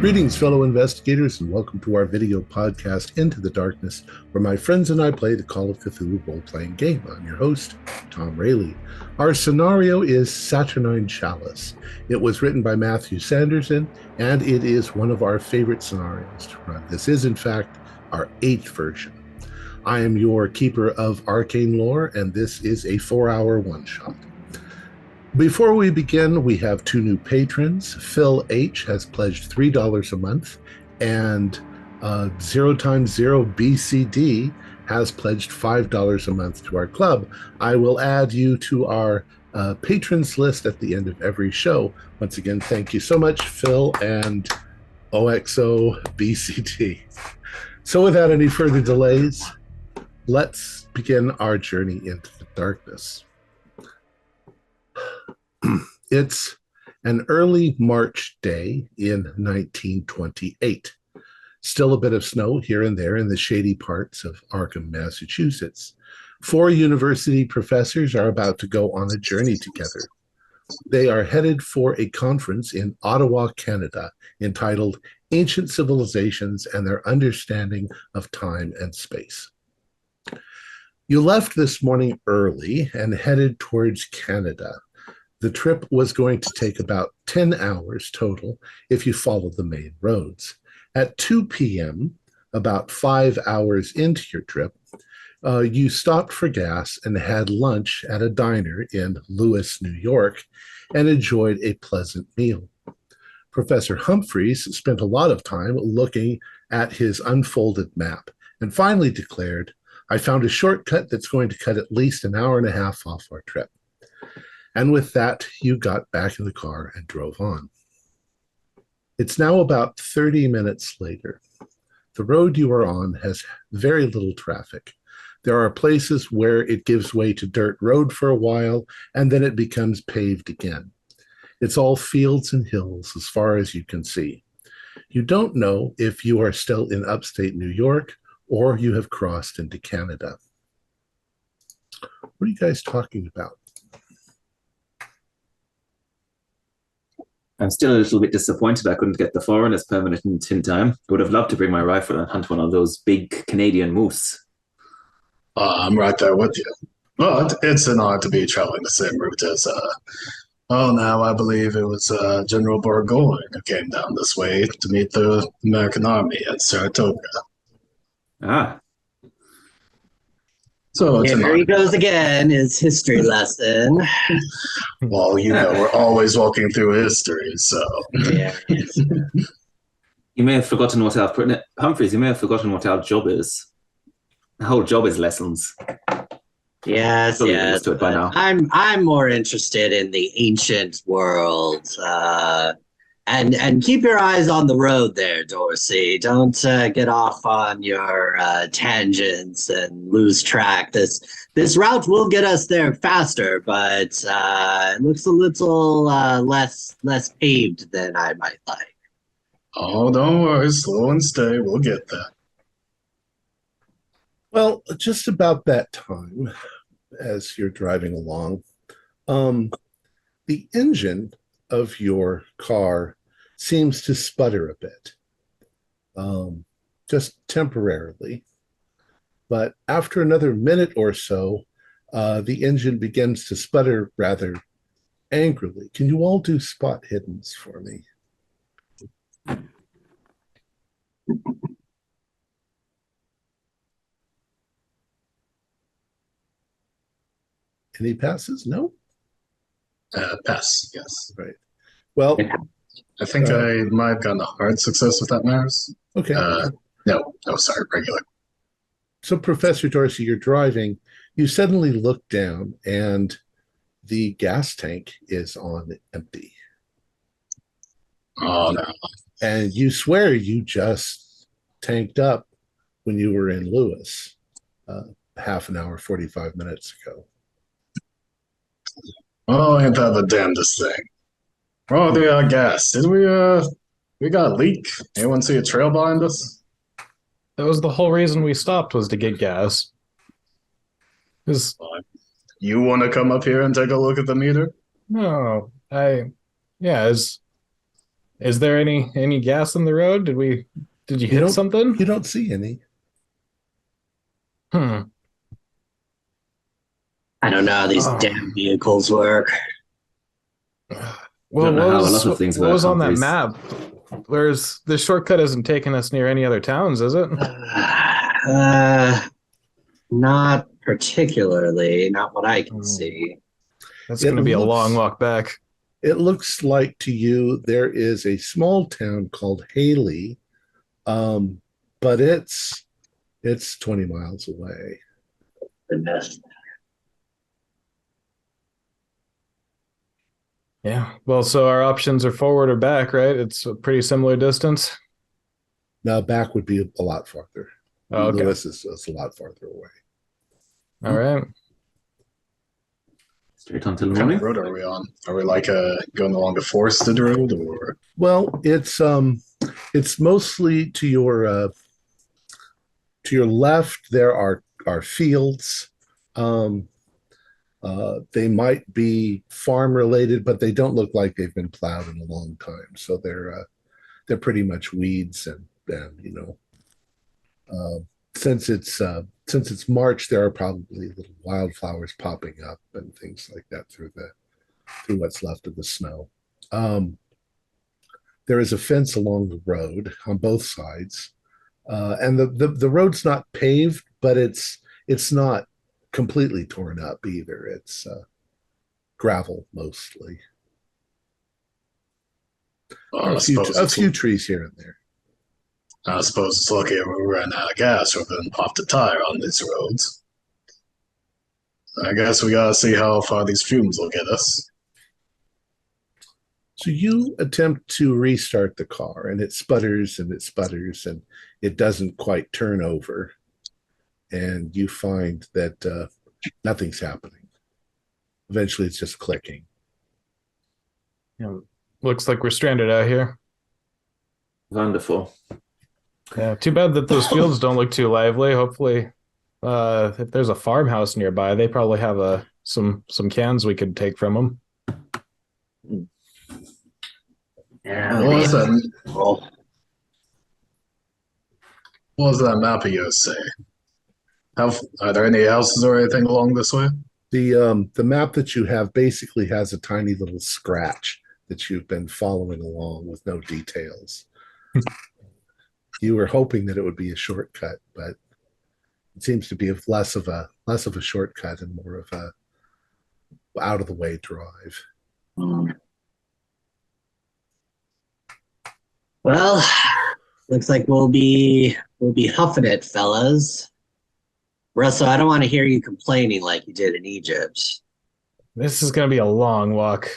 Greetings, fellow investigators, and welcome to our video podcast, Into the Darkness, where my friends and I play the Call of Cthulhu role-playing game. I'm your host, Tom Rayleigh. Our scenario is Saturnine Chalice. It was written by Matthew Sanderson, and it is one of our favorite scenarios to run. This is, in fact, our 8th version. I am your keeper of arcane lore, and this is a 4-hour one-shot. Before we begin, we have 2 new patrons. Phil H. has pledged $3 a month, and 0x0 BCD has pledged $5 a month to our club. I will add you to our patrons list at the end of every show. Once again, thank you so much, Phil and OXO BCD. So without any further delays, let's begin our journey into the darkness. It's an early March day in 1928. Still a bit of snow here and there in the shady parts of Arkham, Massachusetts. 4 university professors are about to go on a journey together. They are headed for a conference in Ottawa, Canada, entitled Ancient Civilizations and Their Understanding of Time and Space. You left this morning early and headed towards Canada. The trip was going to take about 10 hours total if you followed the main roads. At 2 p.m., about 5 hours into your trip, you stopped for gas and had lunch at a diner in Lewis, New York, and enjoyed a pleasant meal. Professor Humphreys spent a lot of time looking at his unfolded map and finally declared, "I found a shortcut that's going to cut at least an hour and a half off our trip." And with that, you got back in the car and drove on. It's now about 30 minutes later. The road you are on has very little traffic. There are places where it gives way to dirt road for a while, and then it becomes paved again. It's all fields and hills as far as you can see. You don't know if you are still in upstate New York or you have crossed into Canada. What are you guys talking about? I'm still a little bit disappointed I couldn't get the foreigners permanent in time. I would have loved to bring my rifle and hunt one of those big Canadian moose. I'm right there with you. But it's an honor to be traveling the same route as, now I believe it was General Burgoyne who came down this way to meet the American army at Saratoga. Ah. So it's Here he goes again, his history lesson. Well, we're always walking through history, so. Yeah. You may have forgotten what our Humphreys, you may have forgotten what our job is. The whole job is lessons. Yes, yes. To it by now. I'm more interested in the ancient world. And keep your eyes on the road there, Dorsey. Don't get off on your tangents and lose track. This route will get us there faster, but it looks a little less paved than I might like. Oh, don't worry. Slow and steady. We'll get there. Well, just about that time, as you're driving along, the engine of your car seems to sputter a bit, just temporarily. But after another minute or so, the engine begins to sputter rather angrily. Can you all do spot hiddens for me? Any passes? No? Pass, yes. Right. Well, I think I might have gotten a hard success with that, Maris. Okay. No, sorry, regular. So, Professor Dorsey, you're driving. You suddenly look down, and the gas tank is on empty. Oh, no. And you swear you just tanked up when you were in Lewis half an hour, 45 minutes ago. Oh, ain't that the damnedest thing? Oh, the gas. Did we got a leak? Anyone see a trail behind us? That was the whole reason we stopped, was to get gas. You want to come up here and take a look at the meter? No, Is there any gas in the road? Did you hit something? You don't see any. Hmm. I don't know how these damn vehicles work. Well, Don't know how a lot of things what work, was on that Humphreys. map? Where's the shortcut isn't taking us near any other towns, is it? Not particularly, not what I can see. That's going to be a long walk back. It looks like to you there is a small town called Haley, but it's 20 miles away. Goodness. Yeah. Well, so our options are forward or back, right? It's a pretty similar distance. Now back would be a lot farther. Oh, okay. Lewis is a lot farther away. All right. Straight on till What kind morning. of road are we on? Are we like going along a forested road, or? Well, it's mostly to your left. There are fields. They might be farm related, but they don't look like they've been plowed in a long time. So they're pretty much weeds, and since it's March, there are probably little wildflowers popping up and things like that through what's left of the snow. There is a fence along the road on both sides, and the road's not paved, but it's not completely torn up either. It's gravel mostly. A few trees here and there. I suppose it's lucky we ran out of gas or then popped a tire on these roads. I guess we gotta see how far these fumes will get us. So you attempt to restart the car, and it sputters and it doesn't quite turn over. And you find that nothing's happening. Eventually, it's just clicking. Yeah. Looks like we're stranded out here. Wonderful. Yeah. Too bad that those fields don't look too lively. Hopefully, if there's a farmhouse nearby, they probably have some cans we could take from them. Yeah. What was that map of yours say? Are there any houses or anything along this way? The map that you have basically has a tiny little scratch that you've been following along with no details. You were hoping that it would be a shortcut, but it seems to be less of a shortcut and more of a out of the way drive. Well, looks like we'll be huffing it, fellas. Russell, I don't want to hear you complaining like you did in Egypt. This is going to be a long walk.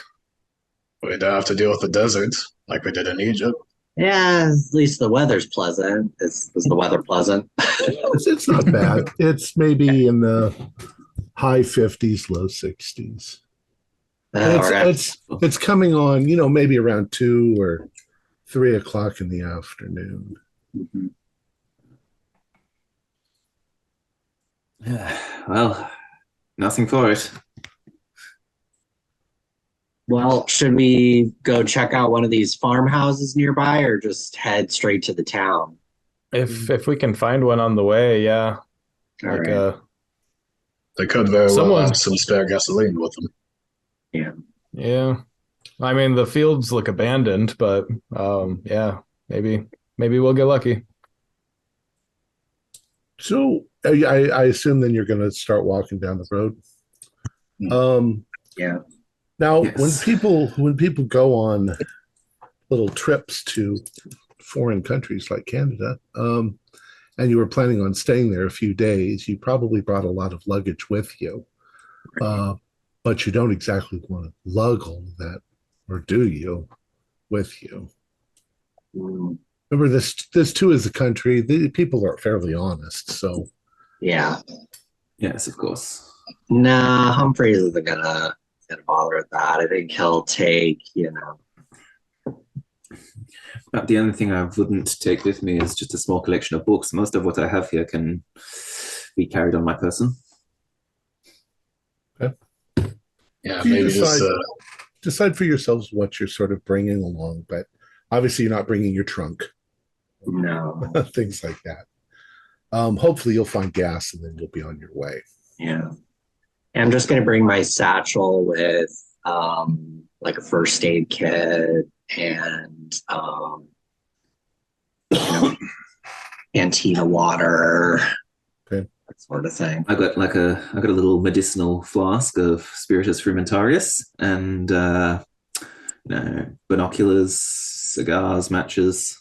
We don't have to deal with the desert like we did in Egypt. Yeah, at least the weather's pleasant. Is the weather pleasant? It's not bad. It's maybe in the high 50s, low 60s. It's coming on, maybe around 2 or 3 o'clock in the afternoon. Mm-hmm. Well, nothing for it. Well, should we go check out one of these farmhouses nearby or just head straight to the town? If we can find one on the way, yeah. All Like right. They could very well have some spare gasoline with them. Yeah. Yeah. I mean, the fields look abandoned, but yeah, maybe we'll get lucky. So I assume then you're going to start walking down the road. Yeah. Now, Yes. when people go on little trips to foreign countries like Canada, and you were planning on staying there a few days, you probably brought a lot of luggage with you, but you don't exactly want to lug all of that, or do you, with you? Remember, this too is a country. The people are fairly honest, so Yeah. Yes, of course. Nah, Humphreys isn't gonna bother with that. I think he'll take, But the only thing I wouldn't take with me is just a small collection of books. Most of what I have here can be carried on my person. Okay. Yeah, You maybe just decide for yourselves what you're sort of bringing along, but Obviously, you're not bringing your trunk, No. things like that. Hopefully, you'll find gas, and then you'll be on your way. Yeah. I'm just gonna bring my satchel with like a first aid kit and you know, cantina water, Okay. that sort of thing. I got a little medicinal flask of Spiritus Frumentarius and binoculars, cigars, matches.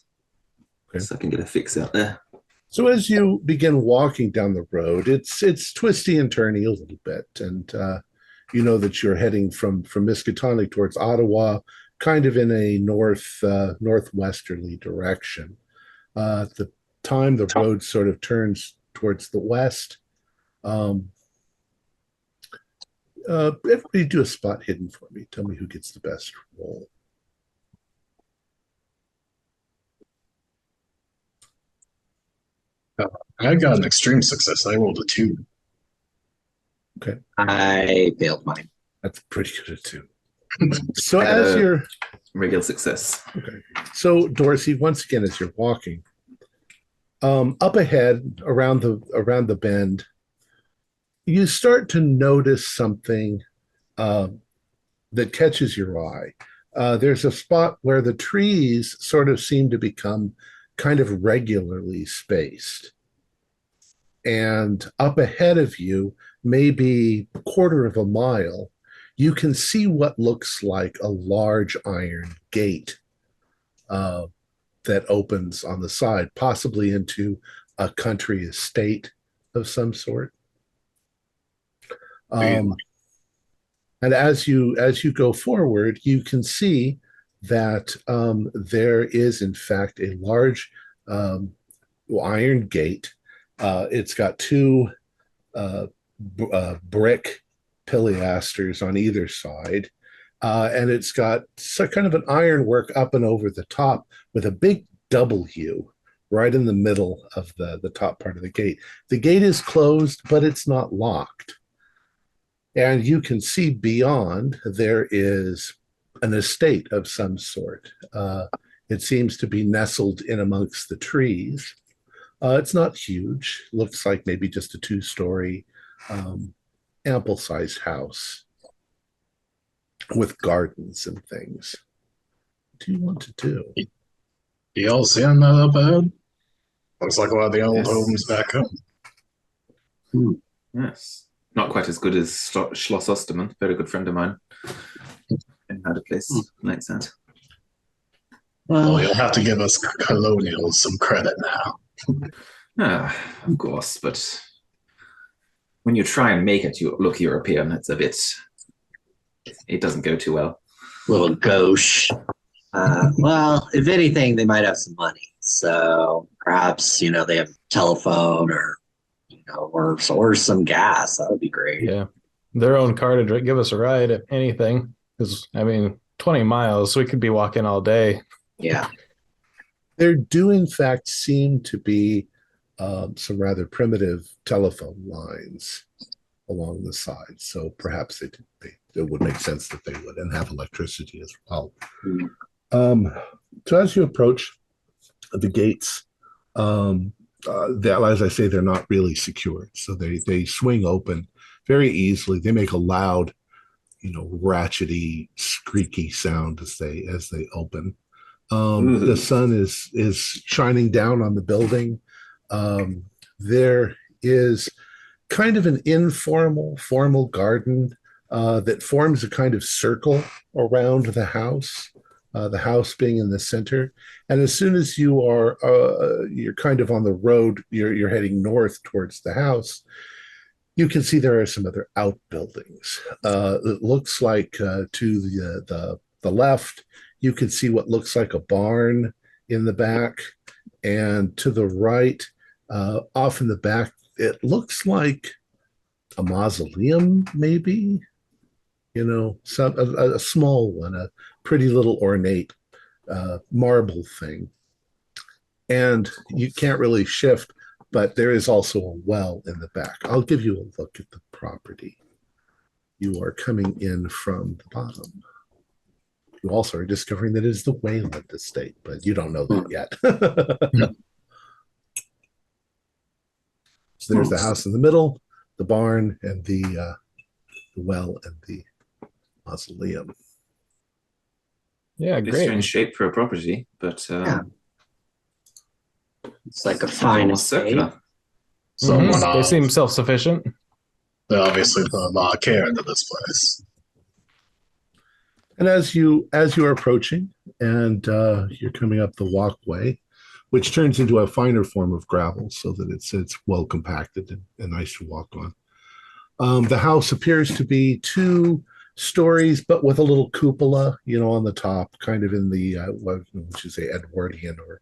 Okay. So I can get a fix out there. So as you begin walking down the road, it's twisty and turny a little bit, and you know that you're heading from Miskatonic towards Ottawa, kind of in a northwesterly direction. At the time the road sort of turns towards the west, everybody do a spot hidden for me. Tell me who gets the best roll. I got an extreme success. I rolled a 2. I failed mine. That's pretty good at 2. So I got as a- you're Regular success. So, Dorsey, once again, as you're walking, up ahead around the bend, you start to notice something that catches your eye. There's a spot where the trees sort of seem to become kind of regularly spaced. And up ahead of you, maybe a quarter of a mile, you can see what looks like a large iron gate that opens on the side, possibly into a country estate of some sort. And as you go forward, you can see that there is, in fact, a large iron gate. It's got 2 brick pilasters on either side, and it's got kind of an ironwork up and over the top with a big W right in the middle of the top part of the gate. The gate is closed, but it's not locked. And you can see beyond there is an estate of some sort. It seems to be nestled in amongst the trees. It's not huge. Looks like maybe just a 2-story, ample-sized house with gardens and things. What do you want to do? Y'all seeing that up ahead? Looks like one of the old Yes. homes back home. Yes. Not quite as good as Schloss Ostermann. Very good friend of mine. And had a place like that. Well, you'll have to give us colonials some credit now. Of course, but when you try and make it look European, it's a bit. It doesn't go too well. Little gauche. Well, if anything, they might have some money. So perhaps, they have telephone or some gas. That would be great. Yeah. Their own car to give us a ride, if anything. Because, 20 miles, we could be walking all day. Yeah. There do, in fact, seem to be some rather primitive telephone lines along the side. So perhaps it would make sense that they would, and have electricity as well. So as you approach the gates, as I say, they're not really secured. So they swing open very easily. They make a loud, ratchety, squeaky sound as they open. The sun is shining down on the building. There is kind of an formal garden that forms a kind of circle around the house being in the center. And as soon as you're kind of on the road, you're heading north towards the house, you can see there are some other outbuildings. It looks like to the left, you can see what looks like a barn in the back, and to the right, off in the back, it looks like a mausoleum, maybe. A small one, a pretty little ornate marble thing. And you can't really shift, but there is also a well in the back. I'll give you a look at the property. You are coming in from the bottom. You also are discovering that it is the Wayland estate, but you don't know that yet. So there's the house in the middle, the barn, and the well and the mausoleum. Yeah, It's great. strange shape for a property, but It's like a fine almost estate. circular. Someone They seem self-sufficient. they obviously put a lot of care into this place. And as you are approaching, and you're coming up the walkway, which turns into a finer form of gravel, so that it's well compacted and nice to walk on. The house appears to be 2 stories, but with a little cupola, on the top, kind of in the what would you say, Edwardian or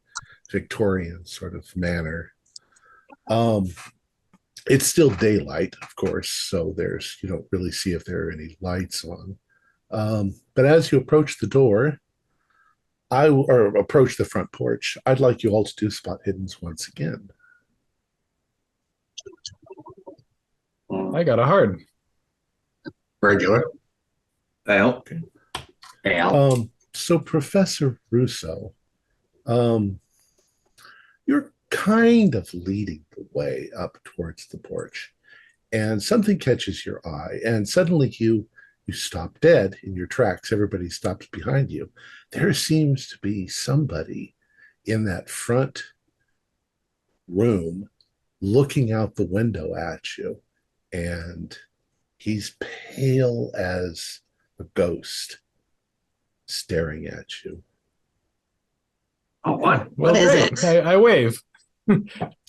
Victorian sort of manner. It's still daylight, of course, so you don't really see if there are any lights on. But as you approach the door, or approach the front porch, I'd like you all to do spot hiddens once again. I got a hard. Regular. Well, So Professor Russo, you're kind of leading the way up towards the porch, and something catches your eye, and suddenly you stop dead in your tracks. Everybody stops behind you. There seems to be somebody in that front room looking out the window at you, and he's pale as a ghost staring at you. Oh, what Well, is great. it? I wave.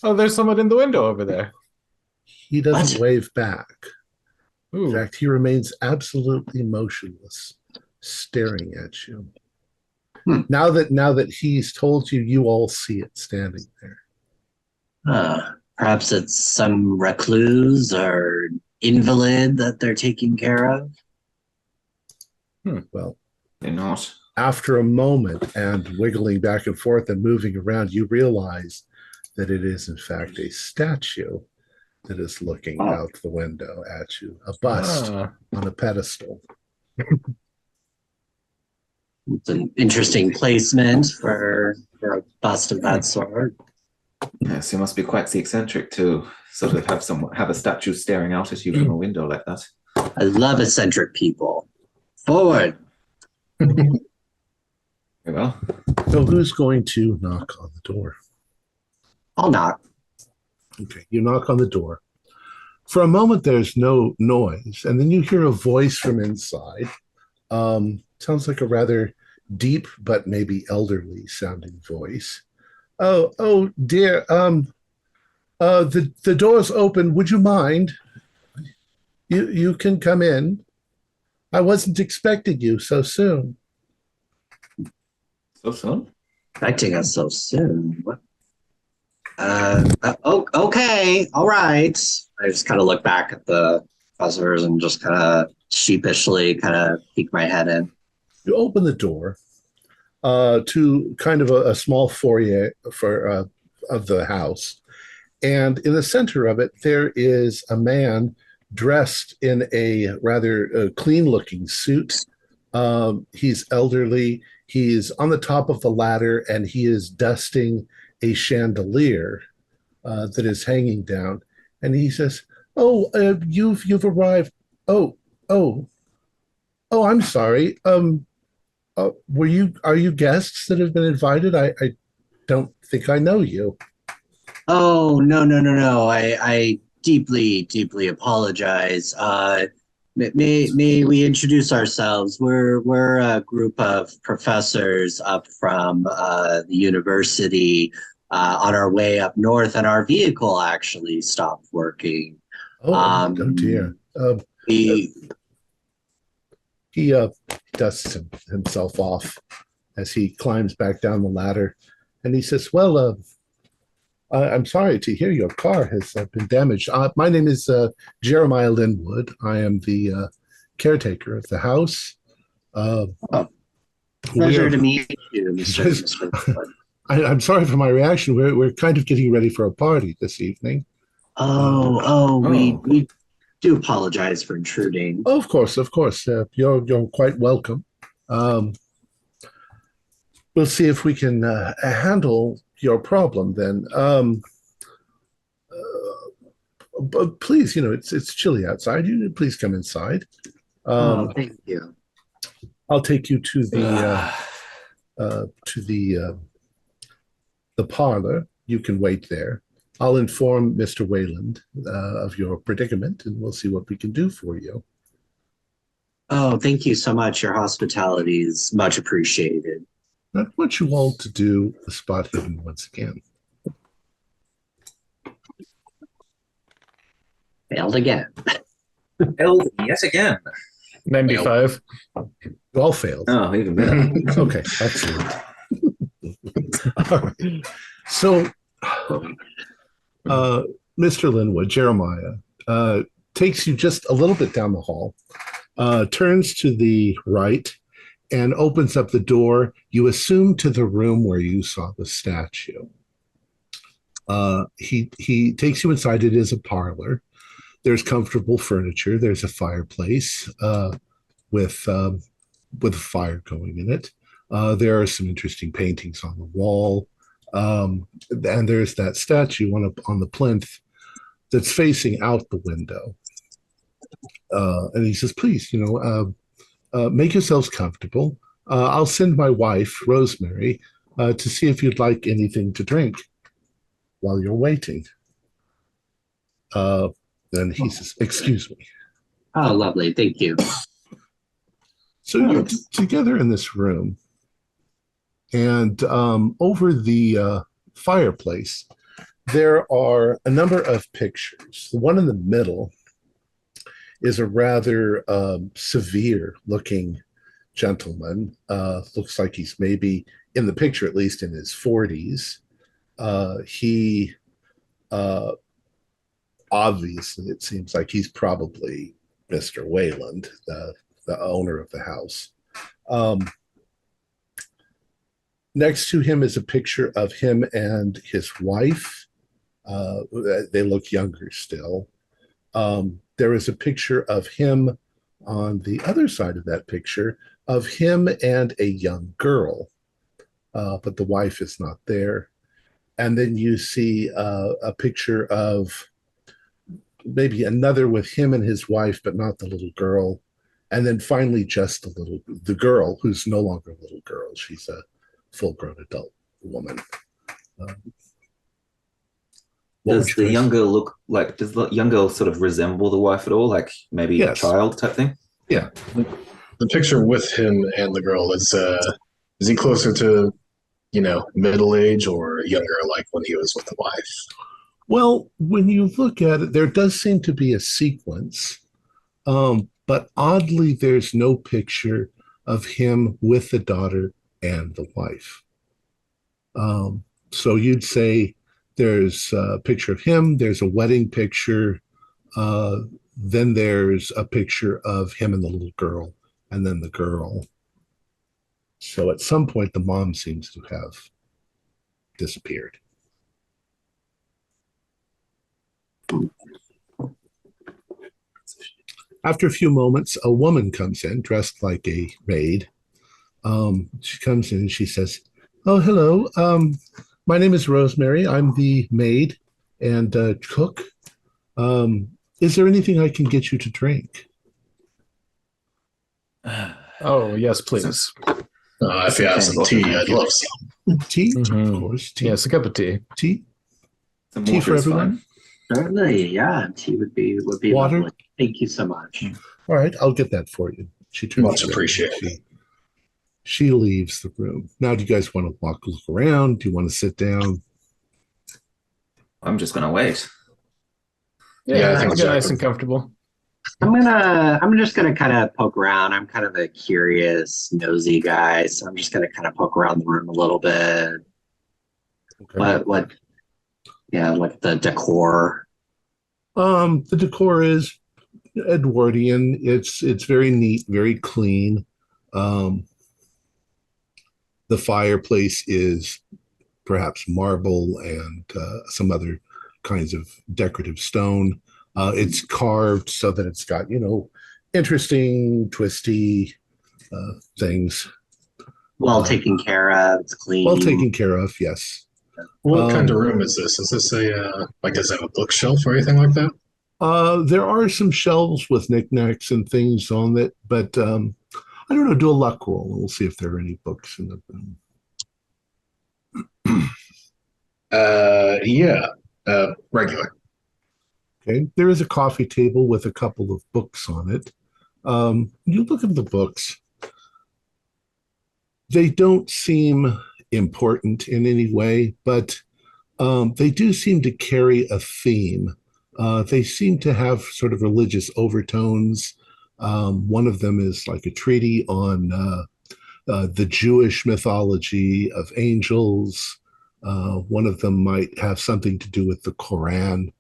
Oh, there's someone in the window over there. He doesn't What? wave back. In Ooh. fact, he remains absolutely motionless, staring at you. Now that he's told you, you all see it standing there. Perhaps it's some recluse or invalid that they're taking care of. Well, they're not. after a moment and wiggling back and forth and moving around, you realize that it is in fact a statue that is looking out the window at you, a bust on a pedestal. It's an interesting placement for a bust of that sort. Yes, you must be quite the eccentric to sort of have a statue staring out at you from a window like that. I love eccentric people. Forward. Very well. So who's going to knock on the door? I'll knock. Okay, you knock on the door. For a moment, there's no noise, and then you hear a voice from inside. Sounds like a rather deep but maybe elderly sounding voice. Oh dear. The door's open. Would you mind? You can come in. I wasn't expecting you so soon. So soon? Expecting us so soon. What? Okay, all right. I just kind of look back at the professors and just kind of sheepishly kind of peek my head in. You open the door to kind of a small foyer of the house. And in the center of it, there is a man dressed in a rather clean-looking suit. He's elderly. He's on the top of the ladder, and he is dusting a chandelier that is hanging down. And he says, "Oh, you've arrived. Oh, I'm sorry. Are you guests that have been invited? I don't think I know you." Oh, no. I deeply apologize. May we introduce ourselves? We're a group of professors up from the university on our way up north, and our vehicle actually stopped working. Oh dear. He dusts himself off as he climbs back down the ladder, and he says, "Well, I'm sorry to hear your car has been damaged. My name is Jeremiah Linwood. I am the caretaker of the house. Pleasure to meet you, Mr. Wood. I'm sorry for my reaction. We're kind of getting ready for a party this evening." We do apologize for intruding. Oh, of course. You're quite welcome. we'll see if we can handle your problem then. But please, it's chilly outside. You please come inside. Thank you. I'll take you to the parlor. You can wait there. I'll inform Mr. Wayland of your predicament, and we'll see what we can do for you. Oh, thank you so much. Your hospitality is much appreciated. I want you all to do the spot hidden once again. Failed again. Failed yet again. 95. You all failed. Oh, even better. Okay, excellent. All right. So, Mr. Linwood, Jeremiah, takes you just a little bit down the hall, turns to the right, and opens up the door, you assume, to the room where you saw the statue. He takes you inside. It is a parlor. There's comfortable furniture. There's a fireplace with a fire going in it. There are some interesting paintings on the wall. And there's that statue on the plinth that's facing out the window. And he says, please, make yourselves comfortable. I'll send my wife, Rosemary, to see if you'd like anything to drink while you're waiting. Then he says, excuse me. Oh, lovely. Thank you. So you're together in this room, and over the fireplace, there are a number of pictures. The one in the middle is a rather severe-looking gentleman. Looks like he's maybe, in the picture at least, in his 40s. He obviously, it seems like he's probably Mr. Wayland, the owner of the house. Next to him is a picture of him and his wife. They look younger still. There is a picture of him on the other side of that picture, of him and a young girl, but the wife is not there. And then you see a picture of maybe another with him and his wife, but not the little girl. And then finally, just the girl, who's no longer a little girl. She's a full-grown adult woman. Does the young girl look like? Does the young girl sort of resemble the wife at all? Like maybe Yes. a child type thing? Yeah. The picture with him and the girl is he closer to, middle age or younger, like when he was with the wife? Well, when you look at it, there does seem to be a sequence, but oddly, there's no picture of him with the daughter and the wife. So you'd say there's a picture of him, there's a wedding picture, then there's a picture of him and the little girl, and then the girl. So at some point, the mom seems to have disappeared. After a few moments, a woman comes in dressed like a maid. She comes in and she says, "Oh, hello. My name is Rosemary. I'm the maid and cook. Is there anything I can get you to drink?" Oh, yes, please. If you have some tea, I'd love some. Tea, Mhm. of course. Tea. Yes, a cup of tea. Tea. Some Tea water for is fine. everyone. Certainly, yeah. Tea would be Water? lovely. Thank you so much. All right, I'll get that for you. She turns Much around. appreciated. She leaves the room. Now, do you guys want to look around? Do you want to sit down? I'm just gonna wait. Yeah, I think I'll so. get nice and comfortable. I'm just gonna kind of poke around. I'm kind of a curious, nosy guy, so I'm just gonna kind of poke around the room a little bit. Okay. What like the decor. The decor is Edwardian. It's very neat, very clean. The fireplace is perhaps marble and some other kinds of decorative stone. It's carved so that it's got, interesting, twisty things. Well taken care of. It's clean. Well taken care of, yes. What kind of room is this? Is this a like, does it have a bookshelf or anything like that? There are some shelves with knickknacks and things on it, but I don't know. Do a luck roll, and we'll see if there are any books in the room. Yeah, regular. Okay, there is a coffee table with a couple of books on it. You look at the books; they don't seem important in any way, but they do seem to carry a theme. They seem to have sort of religious overtones. One of them is like a treatise on the Jewish mythology of angels. One of them might have something to do with the Quran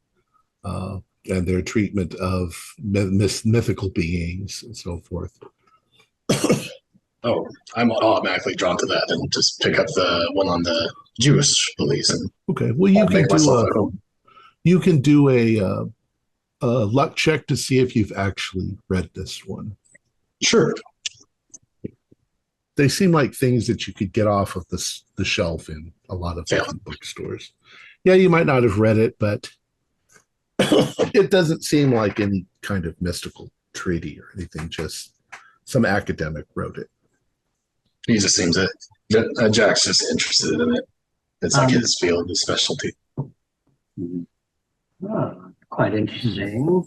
and their treatment of mythical beings and so forth. Oh, I'm automatically drawn to that and just pick up the one on the Jewish beliefs. And Okay, well you can do a luck check to see if you've actually read this one. sure. They seem like things that you could get off of the shelf in a lot of different bookstores. Yeah, you might not have read it, but it doesn't seem like any kind of mystical treaty or anything. Just some academic wrote it. He just seems that Jack's just interested in it. It's like his field, his specialty. Oh, quite interesting.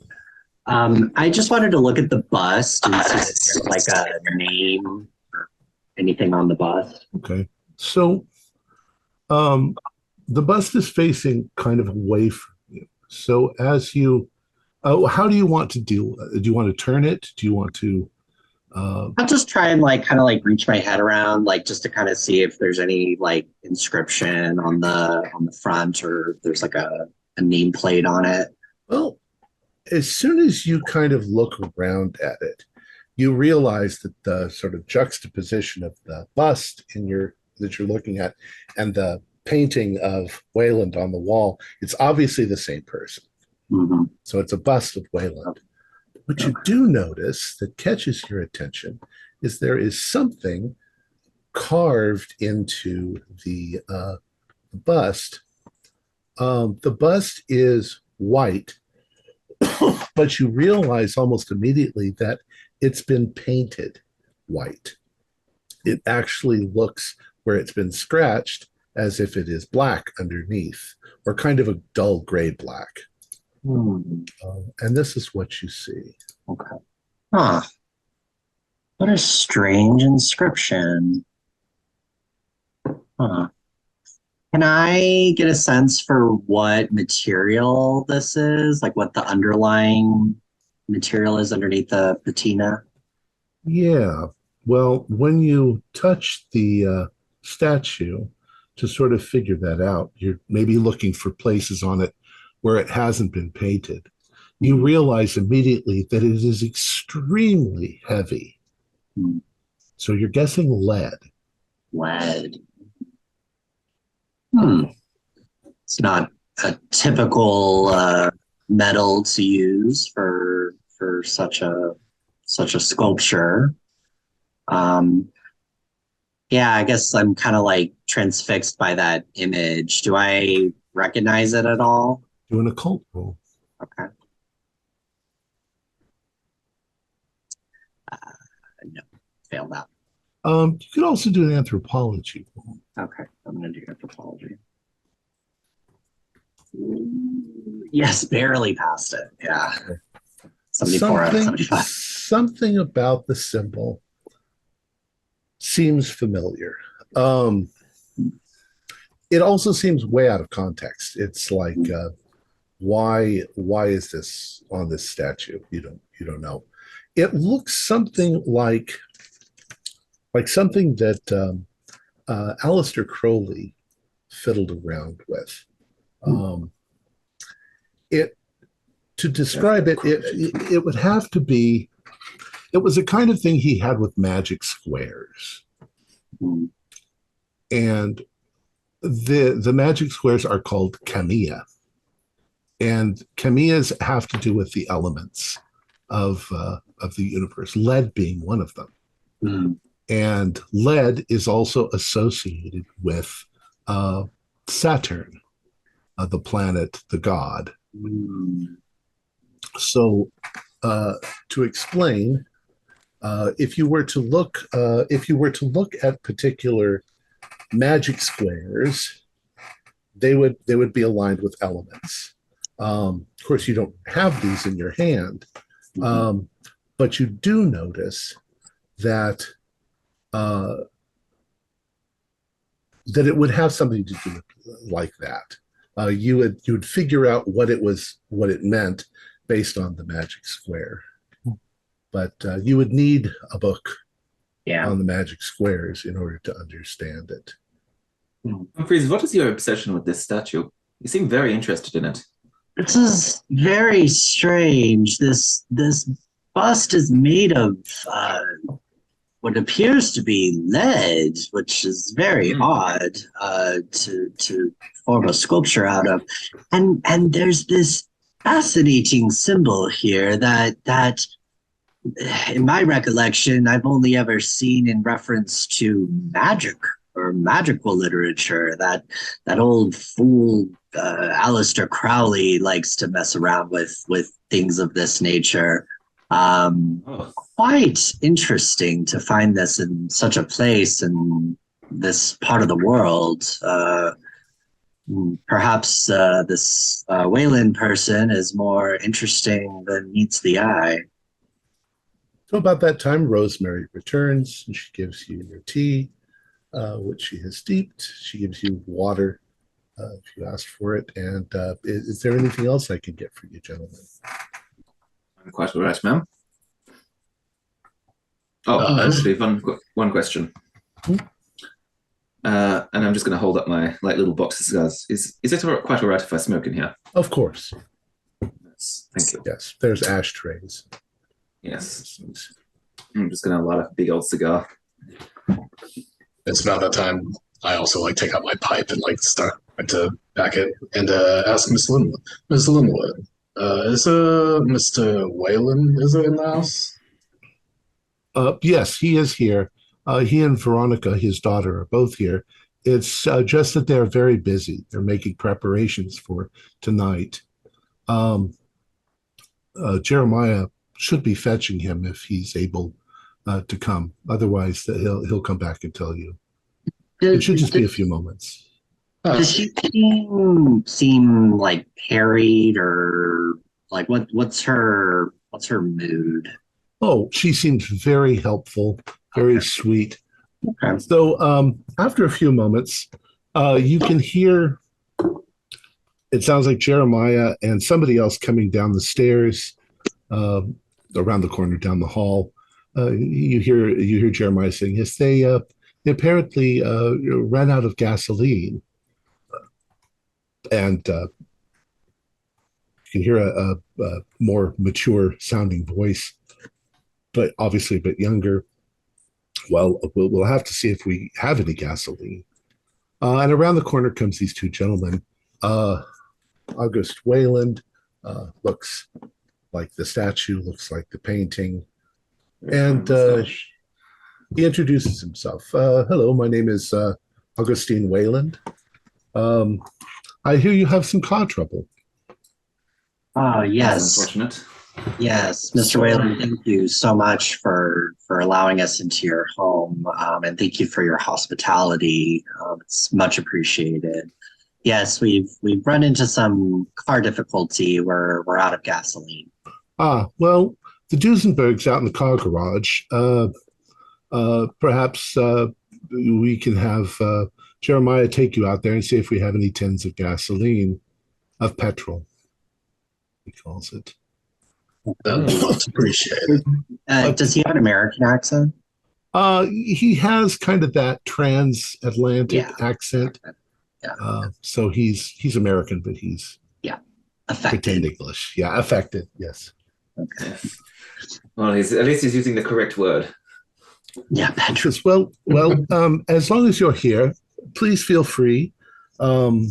I just wanted to look at the bust and see if there's like a name or anything on the bust. Okay, so the bust is facing kind of away from you. So as you, how do you want to deal? Do you want to turn it? Do you want to? I'll just try and kind of reach my head around, just to kind of see if there's any inscription on the front, or if there's a nameplate on it. Well, as soon as you kind of look around at it, you realize that the sort of juxtaposition of the bust that you're looking at and the painting of Wayland on the wall, it's obviously the same person. Mm-hmm. So it's a bust of Wayland. What you do notice that catches your attention is there is something carved into the bust. The bust is white, but you realize almost immediately that it's been painted white. It actually looks, where it's been scratched, as if it is black underneath, or kind of a dull gray black. And this is what you see. Okay. Huh. What a strange inscription. Huh. Can I get a sense for what material this is? What the underlying material is underneath the patina? Yeah. Well, when you touch the statue, to sort of figure that out, you're maybe looking for places on it where it hasn't been painted. You realize immediately that it is extremely heavy. So you're guessing lead. Lead. It's not a typical metal to use for such a sculpture. Yeah, I guess I'm kind of transfixed by that image. Do I recognize it at all? Do an occult roll. Okay. No, failed that. You could also do an anthropology roll. Okay, I'm going to do anthropology. Yes, barely passed it. Yeah. 74 out of 75. Something about the symbol seems familiar. It also seems way out of context. It's like, why is this on this statue? You don't know. It looks something like something that Aleister Crowley fiddled around with. To describe it, it would have to be. It was a kind of thing he had with magic squares, and the magic squares are called kamea, and kameas have to do with the elements of the universe, lead being one of them. And lead is also associated with Saturn, the planet, the god. So, to explain, if you were to look at particular magic squares, they would be aligned with elements. Of course, you don't have these in your hand, but you do notice that that it would have something to do like that. You would figure out what it meant based on the magic square. But you would need a book on the magic squares in order to understand it. Humphreys, what is your obsession with this statue? You seem very interested in it. This is very strange. This bust is made of what appears to be lead, which is very odd to form a sculpture out of. And there's this fascinating symbol here that in my recollection, I've only ever seen in reference to magic or magical literature. That old fool Aleister Crowley likes to mess around with things of this nature. Quite interesting to find this in such a place in this part of the world. Perhaps this Wayland person is more interesting than meets the eye. So about that time, Rosemary returns and she gives you your tea, which she has steeped. She gives you water if you ask for it. And is there anything else I can get for you, gentlemen? I'm quite all right, ma'am. Oh, actually, one question. And I'm just going to hold up my little box of cigars. Is it quite all right if I smoke in here? Of course. Yes, thank you. Yes, there's ashtrays. Yes. I'm just going to light a big old cigar. It's about that time. I also take out my pipe and start to pack it and ask Miss Linwood. Miss Linwood, is Mr. Wayland in the house? Yes, he is here. He and Veronica, his daughter, are both here. It's just that they're very busy. They're making preparations for tonight. Jeremiah should be fetching him if he's able to come. Otherwise, he'll come back and tell you. It should just be a few moments. Does she seem harried or what's her mood? Oh, she seems very helpful, very sweet. Okay. So after a few moments, you can hear, it sounds like Jeremiah and somebody else coming down the stairs, around the corner, down the hall. You hear Jeremiah saying, yes, they apparently ran out of gasoline. And you can hear a more mature sounding voice, but obviously a bit younger. Well, we'll have to see if we have any gasoline. And around the corner comes these two gentlemen. August Wayland looks like the statue, looks like the painting. And he introduces himself. Hello, my name is Augustine Wayland. I hear you have some car trouble. Yes. That's unfortunate. Yes, Mr. Wayland, thank you so much for allowing us into your home, and thank you for your hospitality. It's much appreciated. Yes, we've run into some car difficulty. We're out of gasoline. Well, the Duesenberg's out in the car garage. Perhaps we can have Jeremiah take you out there and see if we have any tins of gasoline, of petrol, he calls it. That's appreciated. Does he have an American accent? He has kind of that transatlantic accent. Yeah. So he's American, but he's affected. pretend English. Yeah, affected. Yes. Okay. Yes. Well, at least he's using the correct word. Yeah, Patrick. Says, well. As long as you're here, please feel free. I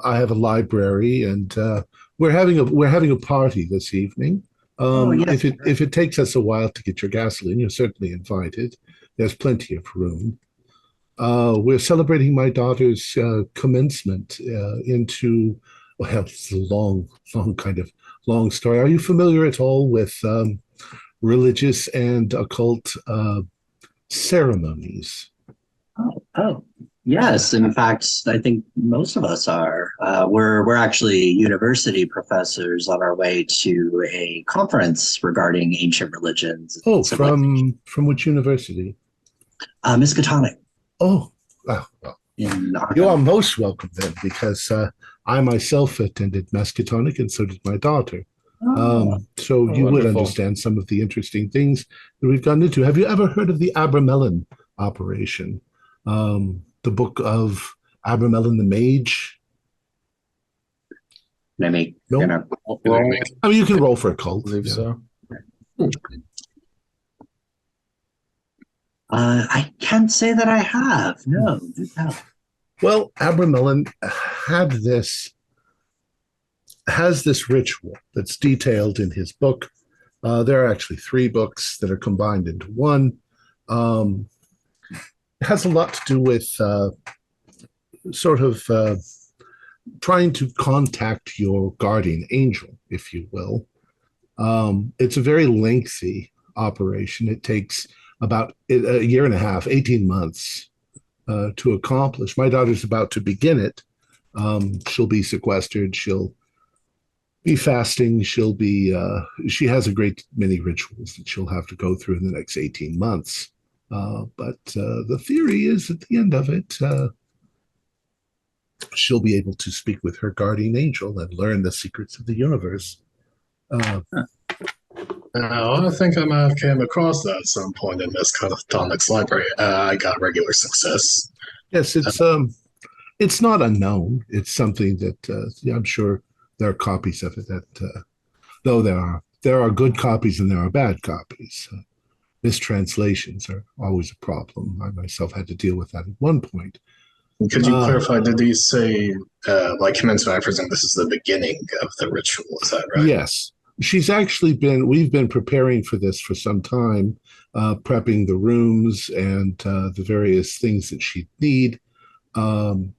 have a library, and we're having a party this evening. Yeah. If it takes us a while to get your gasoline, you're certainly invited. There's plenty of room. We're celebrating my daughter's commencement into, well, it's a long story. Are you familiar at all with religious and occult ceremonies? Oh, yes. In fact, I think most of us are. We're actually university professors on our way to a conference regarding ancient religions. Oh, from which university? Miskatonic. Oh, well, In you are most welcome then, because I myself attended Miskatonic, and so did my daughter. So you would wonderful. understand some of the interesting things that we've gone into. Have you ever heard of the Abramelin operation? The book of Abramelin the Mage? Can I No? roll? I mean, you can roll for a I cult. believe yeah. so. I can't say that I have. No. Well, Abramelin has this ritual that's detailed in his book. There are actually 3 books that are combined into one. It has a lot to do with trying to contact your guardian angel, if you will. It's a very lengthy operation. It takes about a year and a half, 18 months to accomplish. My daughter's about to begin it. She'll be sequestered. She'll be fasting. She has a great many rituals that she'll have to go through in the next 18 months. But the theory is at the end of it, she'll be able to speak with her guardian angel and learn the secrets of the universe. I think I might have came across that at some point in this Tonic's library. I got regular success. Yes, it's not unknown. It's something that I'm sure there are copies of it. Though there are good copies and there are bad copies. Mistranslations are always a problem. I myself had to deal with that at one point. Could you clarify, did he say, like commencement, I presume this is the beginning of the ritual, is that right? Yes. We've been preparing for this for some time, prepping the rooms and the various things that she'd need. And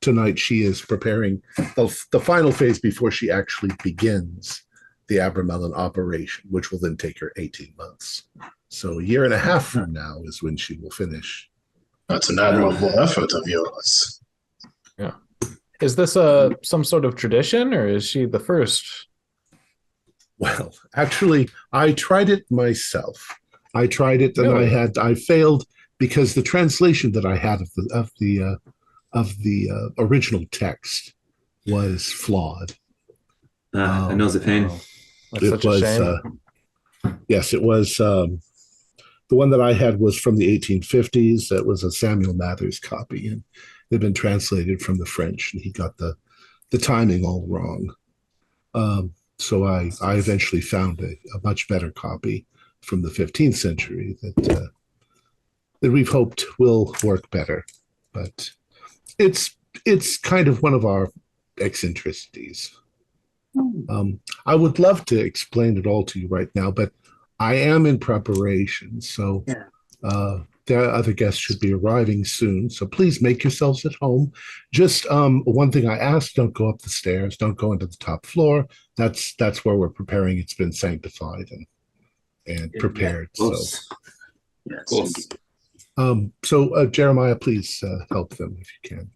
tonight she is preparing the final phase before she actually begins the Abramelin operation, which will then take her 18 months. So a year and a half from now is when she will finish. That's an admirable effort of yours. Yeah. Is this some sort of tradition, or is she the first? Well, actually, I tried it myself. I tried it, and Really? I failed because the translation that I had of the original text was flawed. I know the pain. That's such a shame. Yes, it was. The one that I had was from the 1850s. That was a Samuel Mathers copy, and it had been translated from the French, and he got the timing all wrong. So I eventually found a much better copy from the 15th century that we've hoped will work better. But it's kind of one of our eccentricities. I would love to explain it all to you right now, but I am in preparation. So there are other guests should be arriving soon. So please make yourselves at home. Just one thing I ask, don't go up the stairs. Don't go into the top floor. That's where we're preparing. It's been sanctified and prepared. Of course. So Jeremiah, please help them if you can.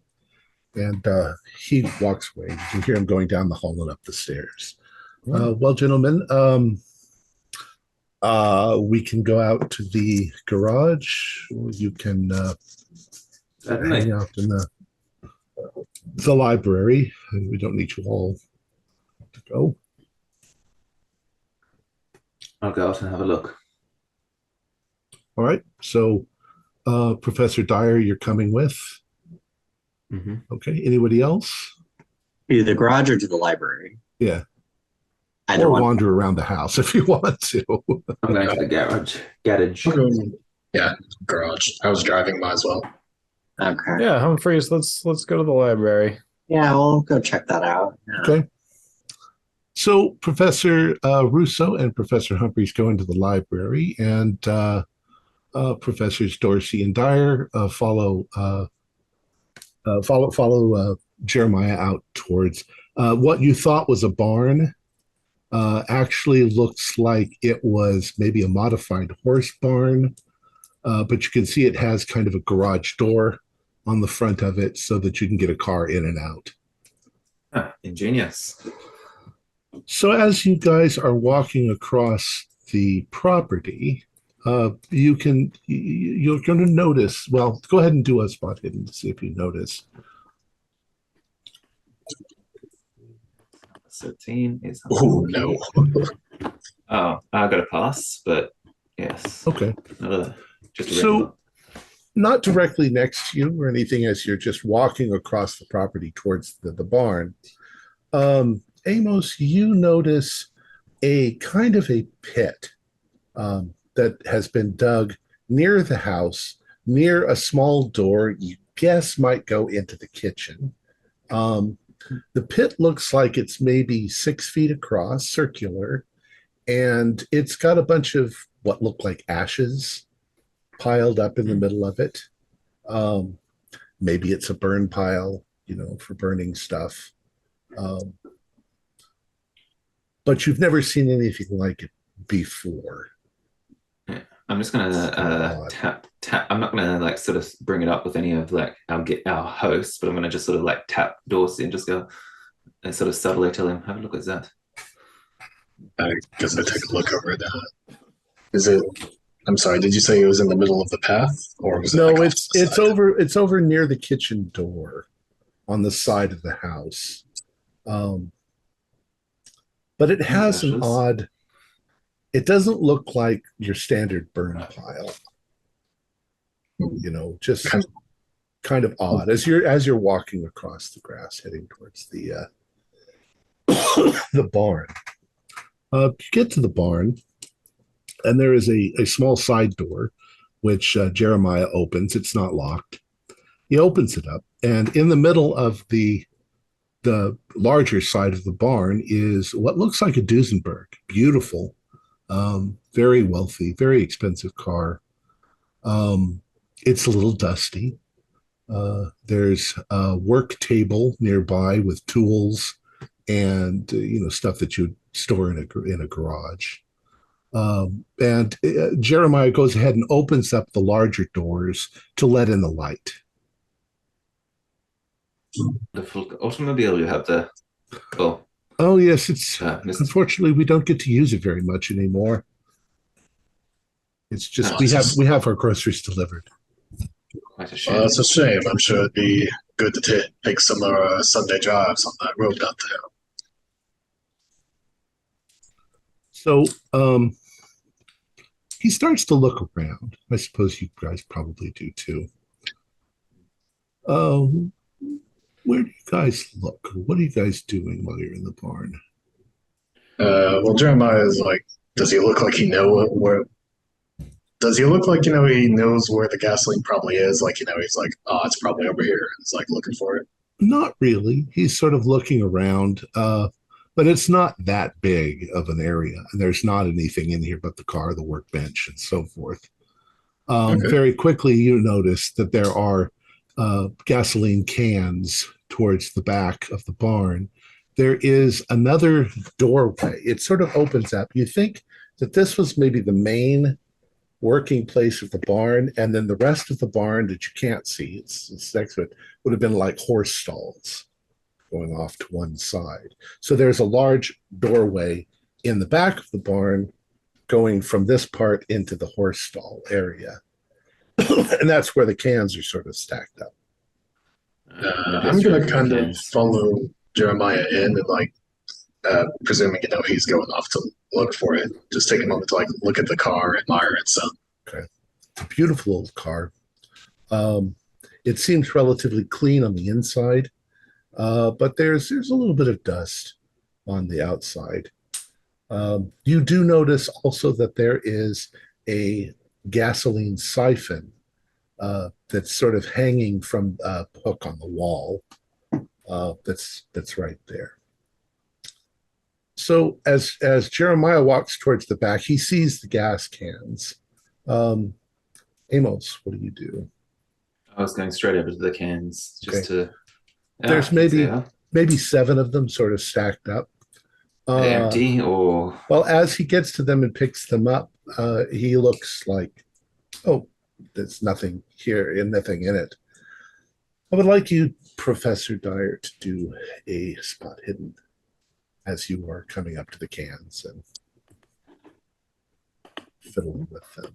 And he walks away. You can hear him going down the hall and up the stairs. Well, gentlemen, we can go out to the garage, or you can hang out in the library. We don't need you all to go. I'll go out and have a look. All right. So, Professor Dyer, you're coming with. Mm-hmm. Okay. Anybody else? Either the garage or to the library. Yeah. Either or one. wander around the house if you want to. I'm going to the garage. Yeah, garage. I was driving, might as well. Okay. Yeah, Humphreys, let's go to the library. Yeah, we'll go check that out. Yeah. Okay. So Professor Russo and Professor Humphreys go into the library, and Professors Dorsey and Dyer follow Jeremiah out towards what you thought was a barn. Actually looks like it was maybe a modified horse barn, but you can see it has kind of a garage door on the front of it so that you can get a car in and out. Ingenious. So as you guys are walking across the property, you're going to notice. Well, go ahead and do a spot hidden to see if you notice. 13 is. Oh no. Oh, I got a pass, but yes. Okay. Just a So, not directly next to you or anything as you're just walking across the property towards the barn. Amos, you notice a kind of a pit that has been dug near the house, near a small door you guess might go into the kitchen. The pit looks like it's maybe 6 feet across, circular, and it's got a bunch of what look like ashes piled up in the middle of it. Maybe it's a burn pile, for burning stuff. But you've never seen anything like it before. I'm just gonna tap. I'm not gonna like sort of bring it up with any of like our hosts, but I'm gonna just sort of like tap Dorsey and just go and sort of subtly tell him, "Have a look at that." I guess I take a look over that. Is it? I'm sorry. Did you say it was in the middle of the path, or was it? No, like it's over near the kitchen door, on the side of the house. But it has an odd. It doesn't look like your standard burn pile. Just kind of odd as you're walking across the grass heading towards the the barn. You get to the barn, and there is a small side door which Jeremiah opens. It's not locked. He opens it up, and in the middle of the larger side of the barn is what looks like a Duesenberg. Beautiful, very wealthy, very expensive car. It's a little dusty. There's a work table nearby with tools and stuff that you store in a garage. And Jeremiah goes ahead and opens up the larger doors to let in the light. The full automobile you have there. Oh yes, it's unfortunately we don't get to use it very much anymore. It's just we have our groceries delivered. Quite a shame. That's a shame. I'm sure it'd be good to take some Sunday drives on that road out there. So he starts to look around. I suppose you guys probably do too. Where do you guys look? What are you guys doing while you're in the barn? Well, Jeremiah is like, does he look like he know where? Does he look like he knows where the gasoline probably is? Like he's like, oh, it's probably over here. It's like looking for it. Not really. He's sort of looking around, but it's not that big of an area, and there's not anything in here but the car, the workbench, and so forth. Okay. Very quickly, you notice that there are gasoline cans towards the back of the barn. There is another doorway. It sort of opens up. You think that this was maybe the main working place of the barn, and then the rest of the barn that you can't see, it's next to it, would have been like horse stalls going off to one side. So there's a large doorway in the back of the barn going from this part into the horse stall area. And that's where the cans are sort of stacked up. I'm going to kind of follow Jeremiah in and like, presuming, he's going off to look for it. Just take a moment to like look at the car, admire it. So, okay. It's a beautiful old car. It seems relatively clean on the inside, but there's a little bit of dust on the outside. You do notice also that there is a gasoline siphon that's sort of hanging from a hook on the wall. That's right there. So as Jeremiah walks towards the back, he sees the gas cans. Amos, what do you do? I was going straight over to the cans just Okay. to. There's maybe 7 of them sort of stacked up. Empty or Well, as he gets to them and picks them up, he looks like, oh, there's nothing here and nothing in it. I would like you, Professor Dyer, to do a spot hidden as you are coming up to the cans and fiddling with them.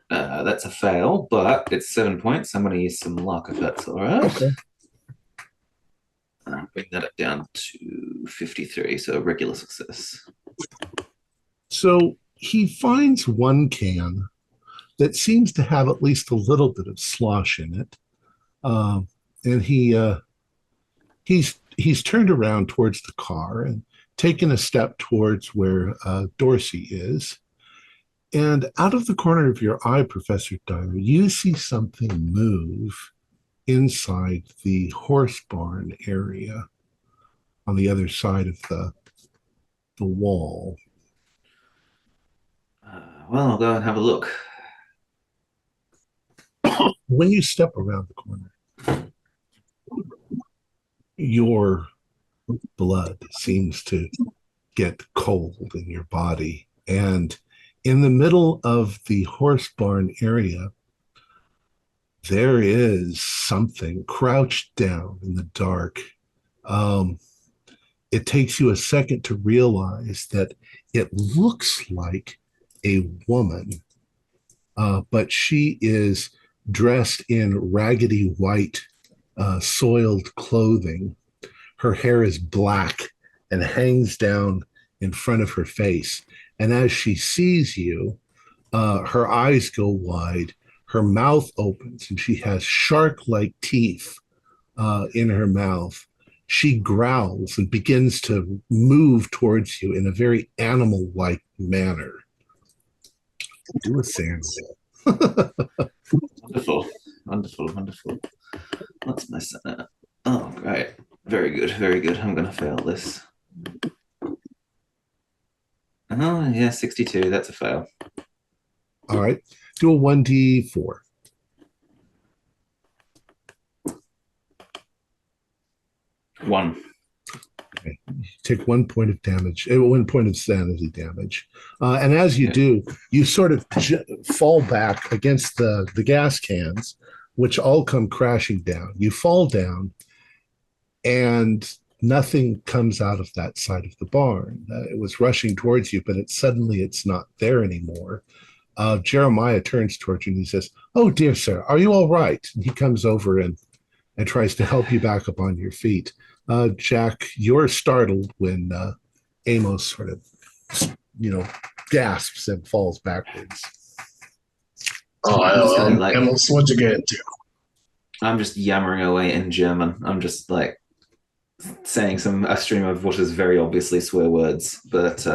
that's a fail, but it's 7 points. I'm going to use some luck if that's all right. Okay. Bring that up down to 53, so regular success. So he finds one can that seems to have at least a little bit of slosh in it, and he's turned around towards the car and taken a step towards where Dorsey is. And out of the corner of your eye, Professor Dyer, you see something move inside the horse barn area on the other side of the wall. Well, I'll go and have a look. When you step around the corner, your blood seems to get cold in your body. And in the middle of the horse barn area, there is something crouched down in the dark. It takes you a second to realize that it looks like a woman, but she is dressed in raggedy white, soiled clothing. Her hair is black and hangs down in front of her face. And as she sees you, her eyes go wide, her mouth opens, and she has shark-like teeth in her mouth. She growls and begins to move towards you in a very animal-like manner. Do a sand roll. Wonderful, wonderful, wonderful. What's my center? Oh, great. Very good, very good. I'm going to fail this. Oh, yeah, 62. That's a fail. All right. Do a 1d4. One. Okay. Take 1 point of damage, 1 point of sanity damage. And as you do, you sort of fall back against the gas cans, which all come crashing down. You fall down, and nothing comes out of that side of the barn. It was rushing towards you, but suddenly it's not there anymore. Jeremiah turns towards you and he says, "Oh, dear sir, are you all right?" And he comes over and tries to help you back up on your feet. Jack, you're startled when Amos sort of, gasps and falls backwards. Amos, what'd you get into? I'm just yammering away in German. I'm just like saying a stream of what is very obviously swear words, but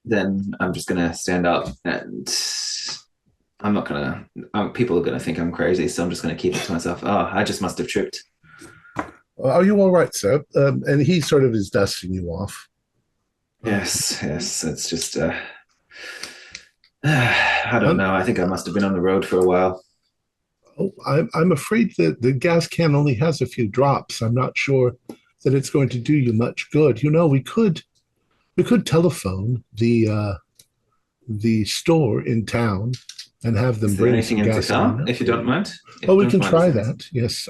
then I'm just gonna stand up and I'm not gonna. People are gonna think I'm crazy, so I'm just gonna keep it to myself. Oh, I just must have tripped. Are you all right, sir? And he sort of is dusting you off. Yes. It's just. I don't know. I think I must have been on the road for a while. Oh, I'm afraid that the gas can only has a few drops. I'm not sure that it's going to do you much good. We could telephone the store in town and have them bring some gas. If you don't mind. Well, we can try that. Yes.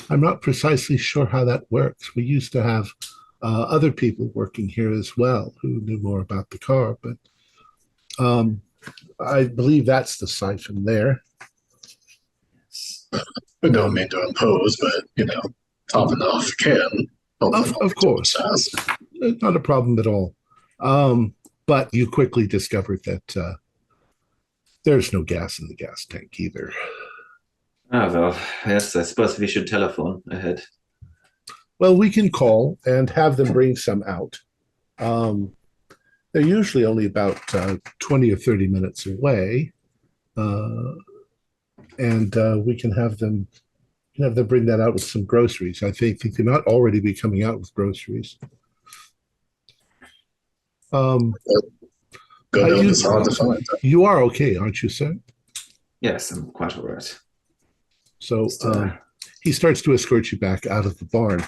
I'm not precisely sure how that works. We used to have other people working here as well who knew more about the car, but I believe that's the siphon there. We don't mean to impose, but, topping off can. Of course. Not a problem at all. But you quickly discovered that there's no gas in the gas tank either. Oh, well, yes, I suppose we should telephone ahead. Well, we can call and have them bring some out. They're usually only about 20 or 30 minutes away. And we can have them, You have them bring that out with some groceries. I think they could not already be coming out with groceries. Good help is hard to find. You are okay, aren't you, sir? Yes, I'm quite all right. So he starts to escort you back out of the barn.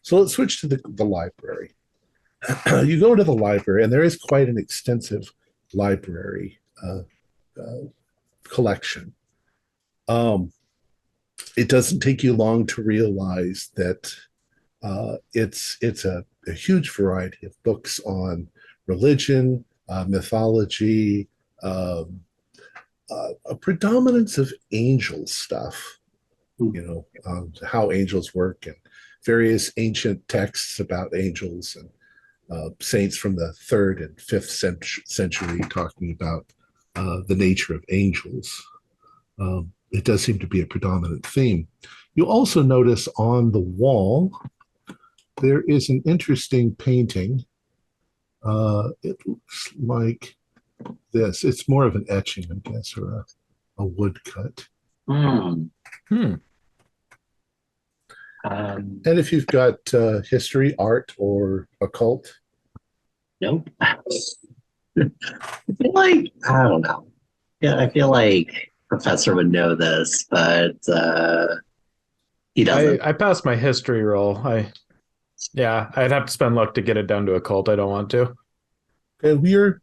So let's switch to the library. You go to the library, and there is quite an extensive library collection. It doesn't take you long to realize that it's a huge variety of books on religion, mythology, a predominance of angel stuff, how angels work, and various ancient texts about angels and saints from the 3rd and 5th century talking about the nature of angels. It does seem to be a predominant theme. You also notice on the wall there is an interesting painting. It looks like this. It's more of an etching, I guess, or a woodcut. And if you've got history, art, or occult? Nope. I feel like, I don't know. Yeah, I feel like Professor would know this, but he doesn't. I passed my history roll. I'd have to spend luck to get it down to occult. I don't want to. Okay,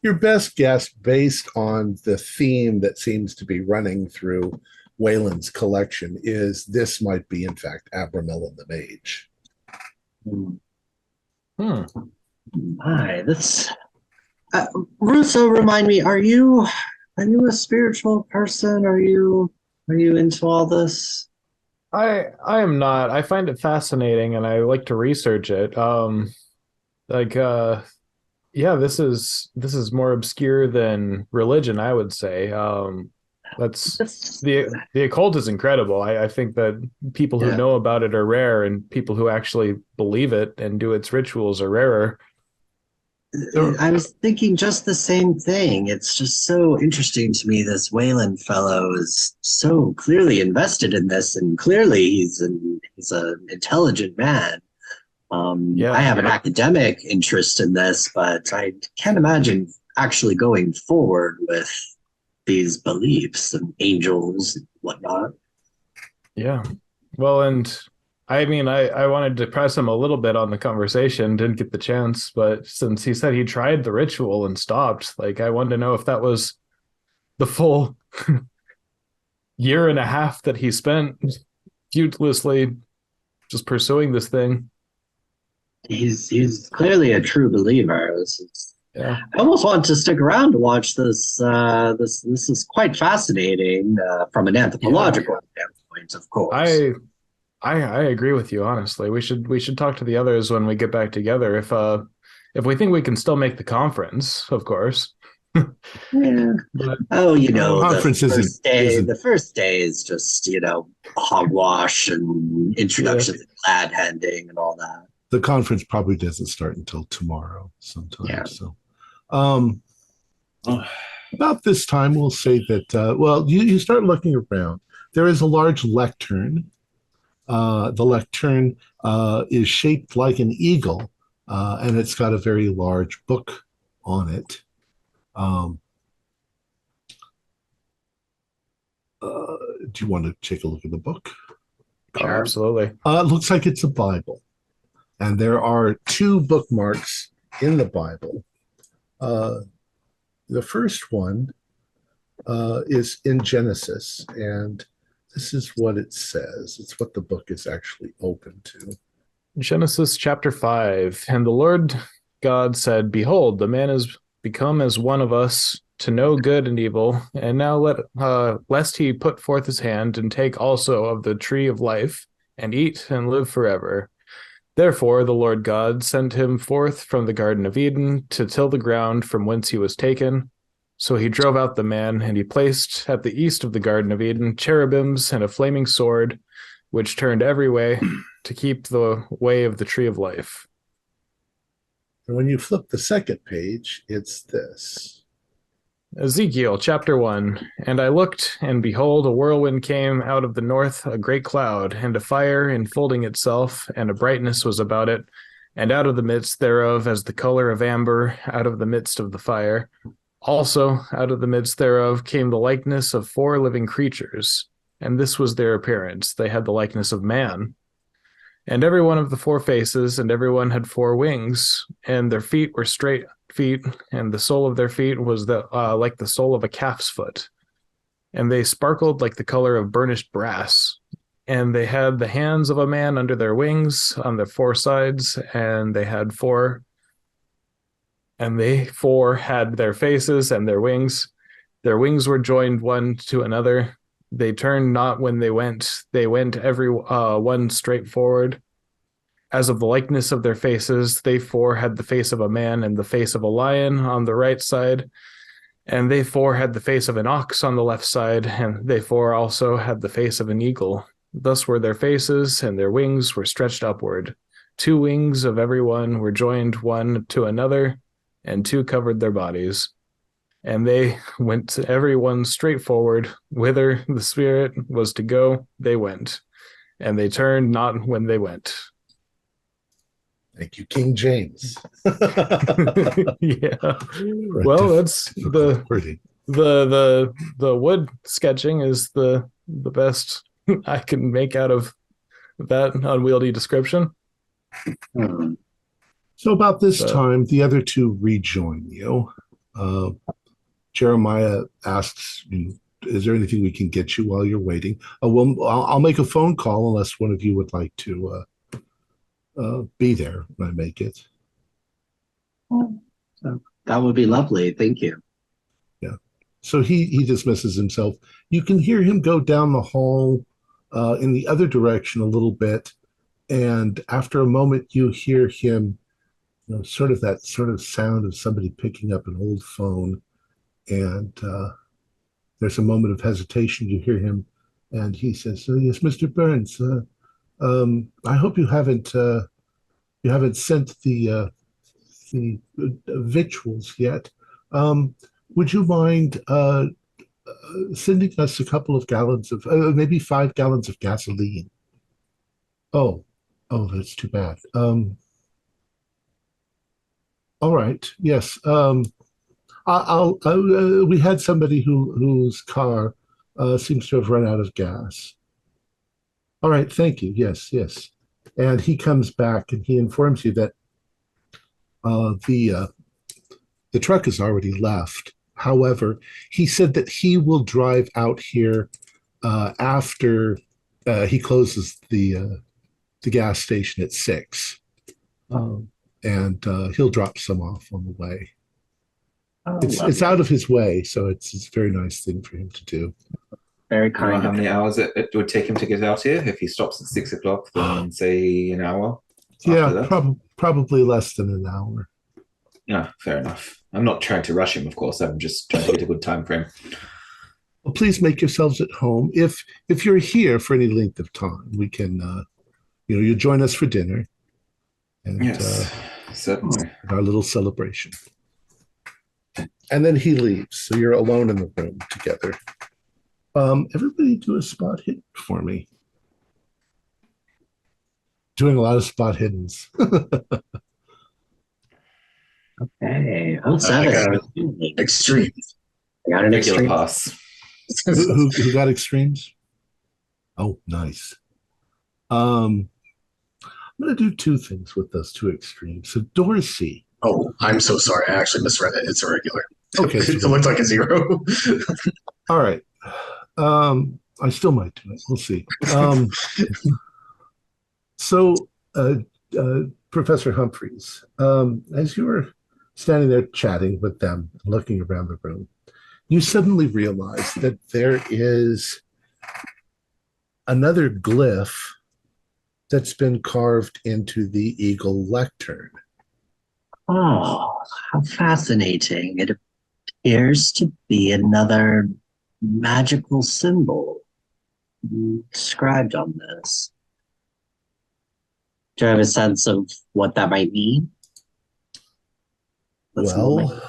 your best guess, based on the theme that seems to be running through Wayland's collection, is this might be, in fact, Abramelin the Mage. My, this Russo, remind me, are you a spiritual person? Are you into all this? I am not. I find it fascinating, and I like to research it. This is more obscure than religion, I would say. That's the occult is incredible. I think that people who know about it are rare, and people who actually believe it and do its rituals are rarer. I was thinking just the same thing. It's just so interesting to me. This Wayland fellow is so clearly invested in this, and clearly he's an intelligent man. I have an academic interest in this, but I can't imagine actually going forward with these beliefs and angels and whatnot. Yeah. Well, and I mean, I wanted to press him a little bit on the conversation, didn't get the chance, but since he said he tried the ritual and stopped, I wanted to know if that was the full year and a half that he spent fruitlessly just pursuing this thing. He's clearly a true believer. I almost want to stick around to watch this. This is quite fascinating from an anthropological standpoint, of course. I agree with you, honestly. We should talk to the others when we get back together. If we think we can still make the conference, of course. Yeah. But, the first day is just hogwash and introduction to glad handing and all that. The conference probably doesn't start until tomorrow sometime. Yeah. So about this time, we'll say that, you start looking around. There is a large lectern. The lectern is shaped like an eagle, and it's got a very large book on it. Do you want to take a look at the book? Sure. Absolutely. It looks like it's a Bible. And there are 2 bookmarks in the Bible. The first one is in Genesis, and this is what it says. It's what the book is actually open to. Genesis chapter 5. And the Lord God said, "Behold, the man is become as one of us, to know good and evil. And now lest he put forth his hand and take also of the tree of life, and eat and live forever. Therefore the Lord God sent him forth from the Garden of Eden to till the ground from whence he was taken. So he drove out the man, and he placed at the east of the Garden of Eden cherubims and a flaming sword, which turned every way to keep the way of the tree of life." And when you flip the second page, it's this. Ezekiel, chapter 1. And I looked, and behold, a whirlwind came out of the north, a great cloud, and a fire enfolding itself, and a brightness was about it, and out of the midst thereof, as the color of amber, out of the midst of the fire. Also, out of the midst thereof came the likeness of 4 living creatures, and this was their appearance. They had the likeness of man. And every one of the 4 faces, and every one had 4 wings, and their feet were straight feet, and the sole of their feet was like the sole of a calf's foot. And they sparkled like the color of burnished brass. And they had the hands of a man under their wings on their 4 sides, and they had 4. And they 4 had their faces and their wings. Their wings were joined one to another. They turned not when they went every one straight forward. As of the likeness of their faces, they 4 had the face of a man and the face of a lion on the right side, and they 4 had the face of an ox on the left side, and they 4 also had the face of an eagle. Thus were their faces, and their wings were stretched upward. 2 wings of every one were joined one to another, and 2 covered their bodies. And they went every one straight forward, whither the Spirit was to go, they went. And they turned not when they went. Thank you, King James. Yeah. Well, that's the wood sketching is the best I can make out of that unwieldy description. So about this time, the other 2 rejoin you. Jeremiah asks, is there anything we can get you while you're waiting? I'll make a phone call unless one of you would like to be there when I make it. So that would be lovely. Thank you. Yeah. So he dismisses himself. You can hear him go down the hall in the other direction a little bit. And after a moment, you hear him, sort of that sort of sound of somebody picking up an old phone. And there's a moment of hesitation. You hear him, and he says, "Yes, Mr. Burns. I hope you haven't sent the victuals yet. Would you mind sending us a couple of gallons of maybe 5 gallons of gasoline?" Oh, that's too bad. All right. Yes. We had somebody whose car seems to have run out of gas. All right, thank you. Yes. And he comes back and he informs you that the truck has already left. However, he said that he will drive out here after he closes the gas station at 6, and he'll drop some off on the way. It's out of his way, so it's a very nice thing for him to do. Very Do you know kind. how many hours it would take him to get out here? If he stops at 6 o'clock, then say an hour? Yeah, probably less than an hour. Yeah, fair enough. I'm not trying to rush him, of course. I'm just trying to get a good time frame. Well, please make yourselves at home. If you're here for any length of time, we can, you join us for dinner. And, yes, certainly. Our little celebration. And then he leaves, so you're alone in the room together. Everybody do a spot hidden for me. Doing a lot of spot hiddens. Okay. Extreme. I got an Regular extreme pass. who got extremes? Oh, nice. I'm going to do 2 things with those 2 extremes. So Dorsey. Oh, I'm so sorry. I actually misread it. It's a regular. Okay. It looked like a 0. All right. I still might do it. We'll see. So, Professor Humphreys, as you were standing there chatting with them, looking around the room, you suddenly realize that there is another glyph that's been carved into the eagle lectern. Oh, how fascinating. It appears to be another magical symbol inscribed on this. Do you have a sense of what that might mean? Well,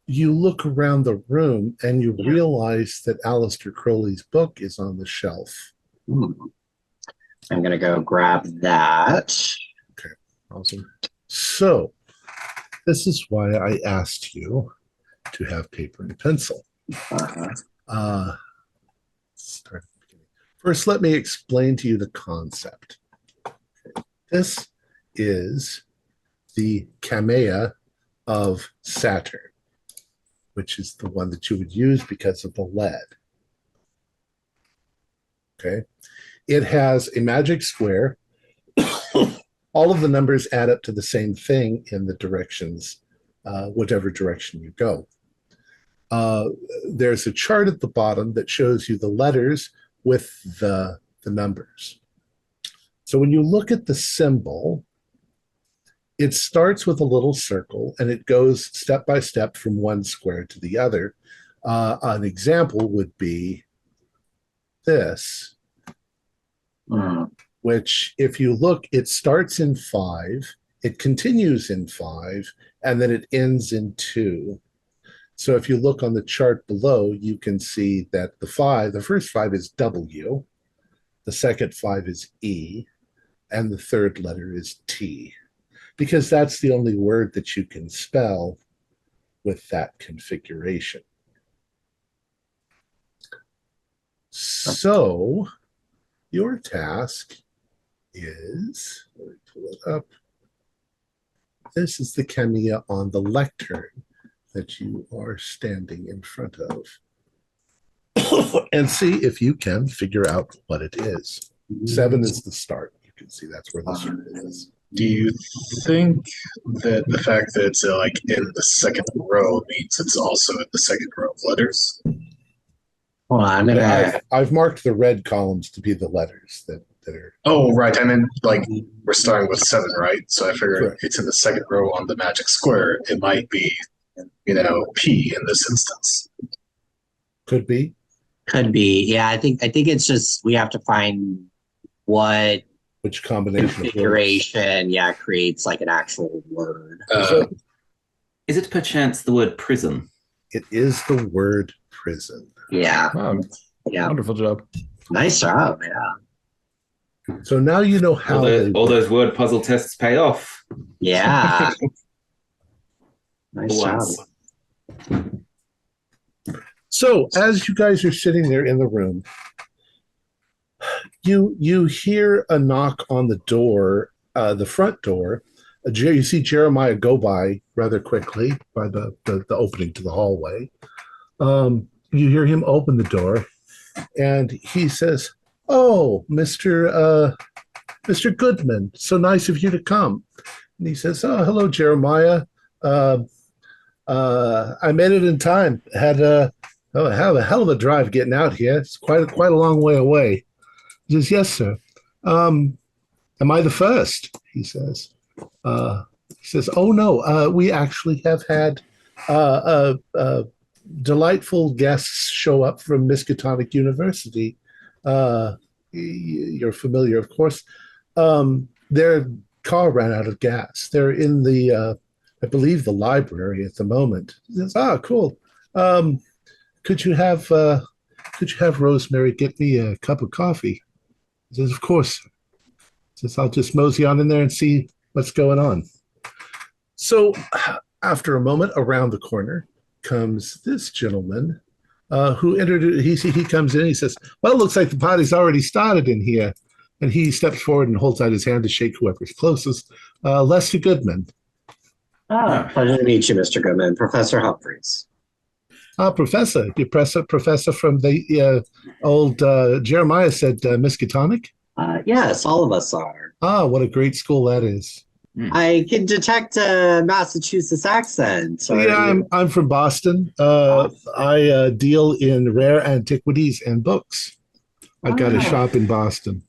you look around the room and you realize that Aleister Crowley's book is on the shelf. I'm going to go grab that. Okay. Awesome. So this is why I asked you to have paper and pencil. First, let me explain to you the concept. Okay. This is the kamea of Saturn, which is the one that you would use because of the lead. Okay. It has a magic square. All of the numbers add up to the same thing in the directions, whatever direction you go. There's a chart at the bottom that shows you the letters with the numbers. So when you look at the symbol, it starts with a little circle and it goes step by step from one square to the other. An example would be this, which if you look, it starts in 5, it continues in 5, and then it ends in 2. So if you look on the chart below, you can see that the first 5 is W, the second 5 is E, and the third letter is T, because that's the only word that you can spell with that configuration. So your task is, let me pull it up. This is the kamea on the lectern that you are standing in front of. And see if you can figure out what it is. 7 is the start. You can see that's where the circle is. Do you think that the fact that it's like in the second row means it's also in the second row of letters? Well, I've marked the red columns to be the letters that are. Oh, right. I mean, like, we're starting with 7, right? So I figured Correct. It's in the second row on the magic square. It might be, P in this instance. Could be. Could be. Yeah, I think it's just we have to find what Which combination configuration, creates like an actual word. Is it perchance the word prison? It is the word prison. Yeah. Wow, Yeah. wonderful job. Nice job. Yeah. So now you know how all those word puzzle tests pay off. Yeah. Nice job. So as you guys are sitting there in the room, you hear a knock on the door, the front door. You see Jeremiah go by rather quickly by the opening to the hallway. You hear him open the door, and he says, "Oh, Mr. Goodman, so nice of you to come." And he says, "Oh, hello, Jeremiah. I made it in time. Had a hell of a drive getting out here. It's quite a long way away." He says, "Yes, sir. Am I the first?" He says. He says, "Oh no, we actually have had delightful guests show up from Miskatonic University. You're familiar, of course. Their car ran out of gas. They're in the, I believe, the library at the moment." He says, "Cool. Could you have Rosemary get me a cup of coffee?" He says, "Of course." He says, "I'll just mosey on in there and see what's going on." So after a moment, around the corner comes this gentleman who introduced. He comes in. He says, "Well, it looks like the party's already started in here." And he steps forward and holds out his hand to shake whoever's closest. Leslie Goodman. Pleasure to meet you, Mr. Goodman. Professor Humphreys. Professor. You're professor from the old Jeremiah said Miskatonic? Yes, all of us are. What a great school that is. I can detect a Massachusetts accent. Yeah, I'm from Boston. I deal in rare antiquities and books. I've got a shop in Boston.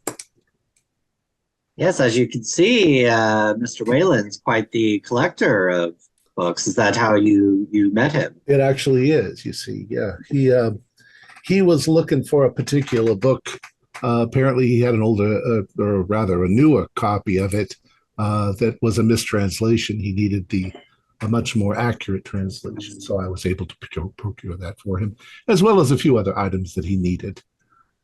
Yes, as you can see, Mr. Wayland's quite the collector of books. Is that how you met him? It actually is, you see. Yeah, he was looking for a particular book. Apparently, he had an older, or rather a newer copy of it that was a mistranslation. He needed the a much more accurate translation. So I was able to procure that for him, as well as a few other items that he needed.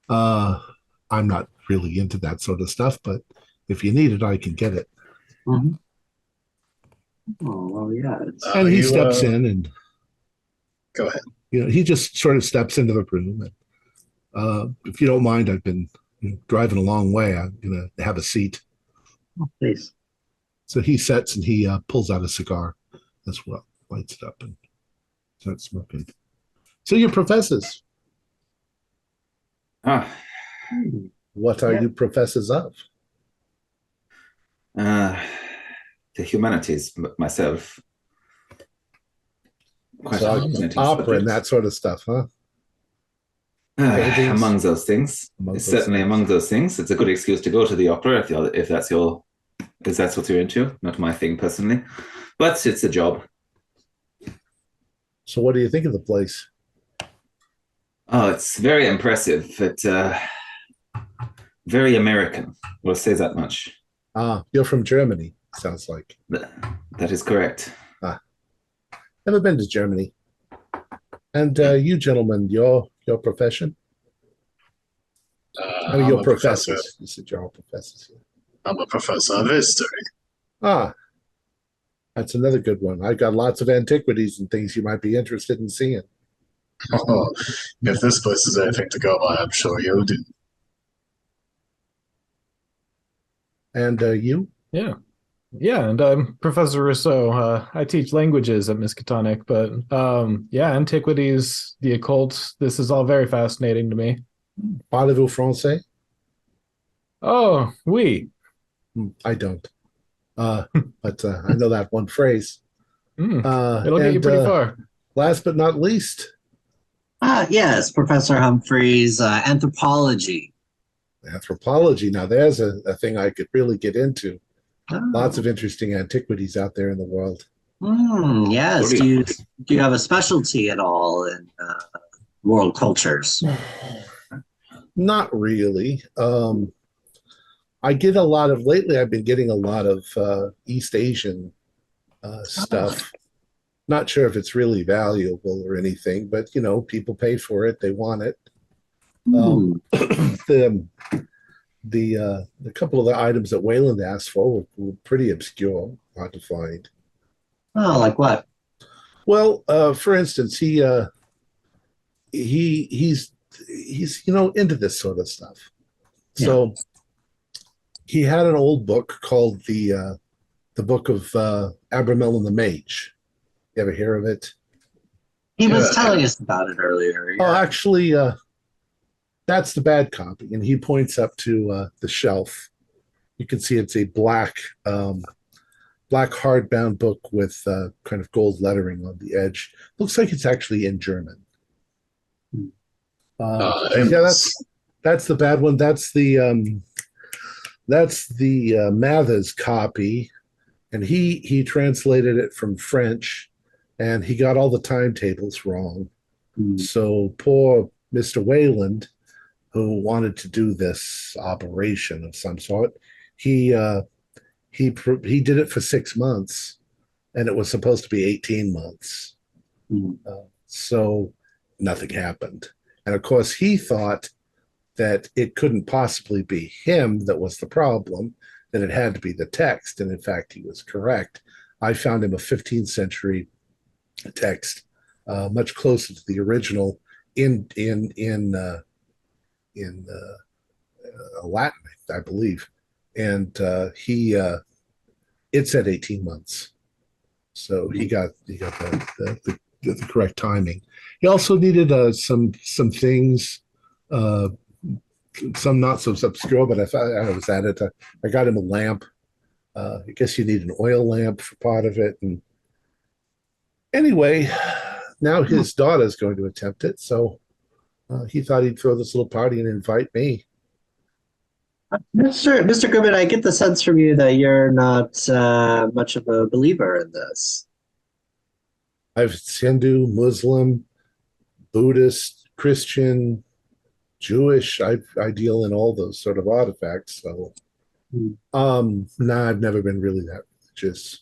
I'm not really into that sort of stuff, but if you need it, I can get it. Mm-hmm. Oh, well, yeah. And he steps in and go ahead. He just sort of steps into the room. And if you don't mind, I've been driving a long way. I'm going to have a seat. Oh, please. So he sits and he pulls out a cigar as well, lights it up and starts smoking. So you're professors. What are you professors of? The humanities, myself. Quite opera and that sort of stuff, huh? Among those things. Among those things. It's a good excuse to go to the opera if that's what you're into. Not my thing personally, but it's a job. So what do you think of the place? Oh, it's very impressive. It's very American. We'll say that much. You're from Germany, sounds like. That is correct. Never been to Germany. And you gentlemen, your profession? You're professors. Professor. You said you're all professors. I'm a professor of history. That's another good one. I got lots of antiquities and things you might be interested in seeing. Oh, if this place is anything to go by, I'm sure you do. And you? Yeah, and I'm Professor Rousseau. I teach languages at Miskatonic, but antiquities, the occult, this is all very fascinating to me. Parlez-vous français? Oh, oui. I don't. But I know that one phrase. It'll get you pretty far. Last but not least. Yes, Professor Humphreys, anthropology. Anthropology. Now, there's a thing I could really get into. Lots of interesting antiquities out there in the world. Yes. Do you have a specialty at all in world cultures? Not really. Lately I've been getting a lot of East Asian stuff. Not sure if it's really valuable or anything, but people pay for it. They want it. The couple of the items that Wayland asked for were pretty obscure, hard to find. Oh, like what? Well, for instance, he's into this sort of stuff. Yeah. So he had an old book called the Book of Abramel and the Mage. You ever hear of it? He was telling us about it earlier. Yeah. Oh, actually, that's the bad copy. And he points up to the shelf. You can see it's a black hardbound book with kind of gold lettering on the edge. Looks like it's actually in German. That's the bad one. That's the Mathers copy, and he translated it from French, and he got all the timetables wrong. So poor Mr. Wayland, who wanted to do this operation of some sort, he did it for 6 months, and it was supposed to be 18 months. So nothing happened. And of course, he thought that it couldn't possibly be him that was the problem, that it had to be the text. And in fact, he was correct. I found him a 15th century text, much closer to the original in Latin, I believe. And it said 18 months. So he got the correct timing. He also needed some things, some not so obscure, but I was at it. I got him a lamp. I guess you need an oil lamp for part of it. And anyway, now his daughter's going to attempt it. So he thought he'd throw this little party and invite me. Mr. Goodman, I get the sense from you that you're not much of a believer in this. I've Hindu, Muslim, Buddhist, Christian, Jewish. I deal in all those sort of artifacts. So, I've never been really that religious.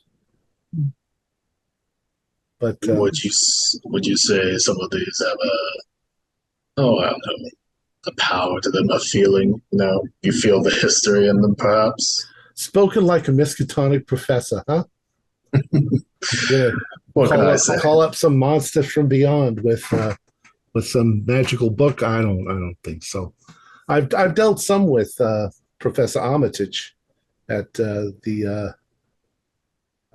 But would you say some of these have I don't know, a power to them, a feeling? You feel the history in them, perhaps. spoken like a Miskatonic professor, huh? Yeah. What can I say? Call up some monster from beyond with some magical book. I don't think so. I've dealt some with Professor Armitage at the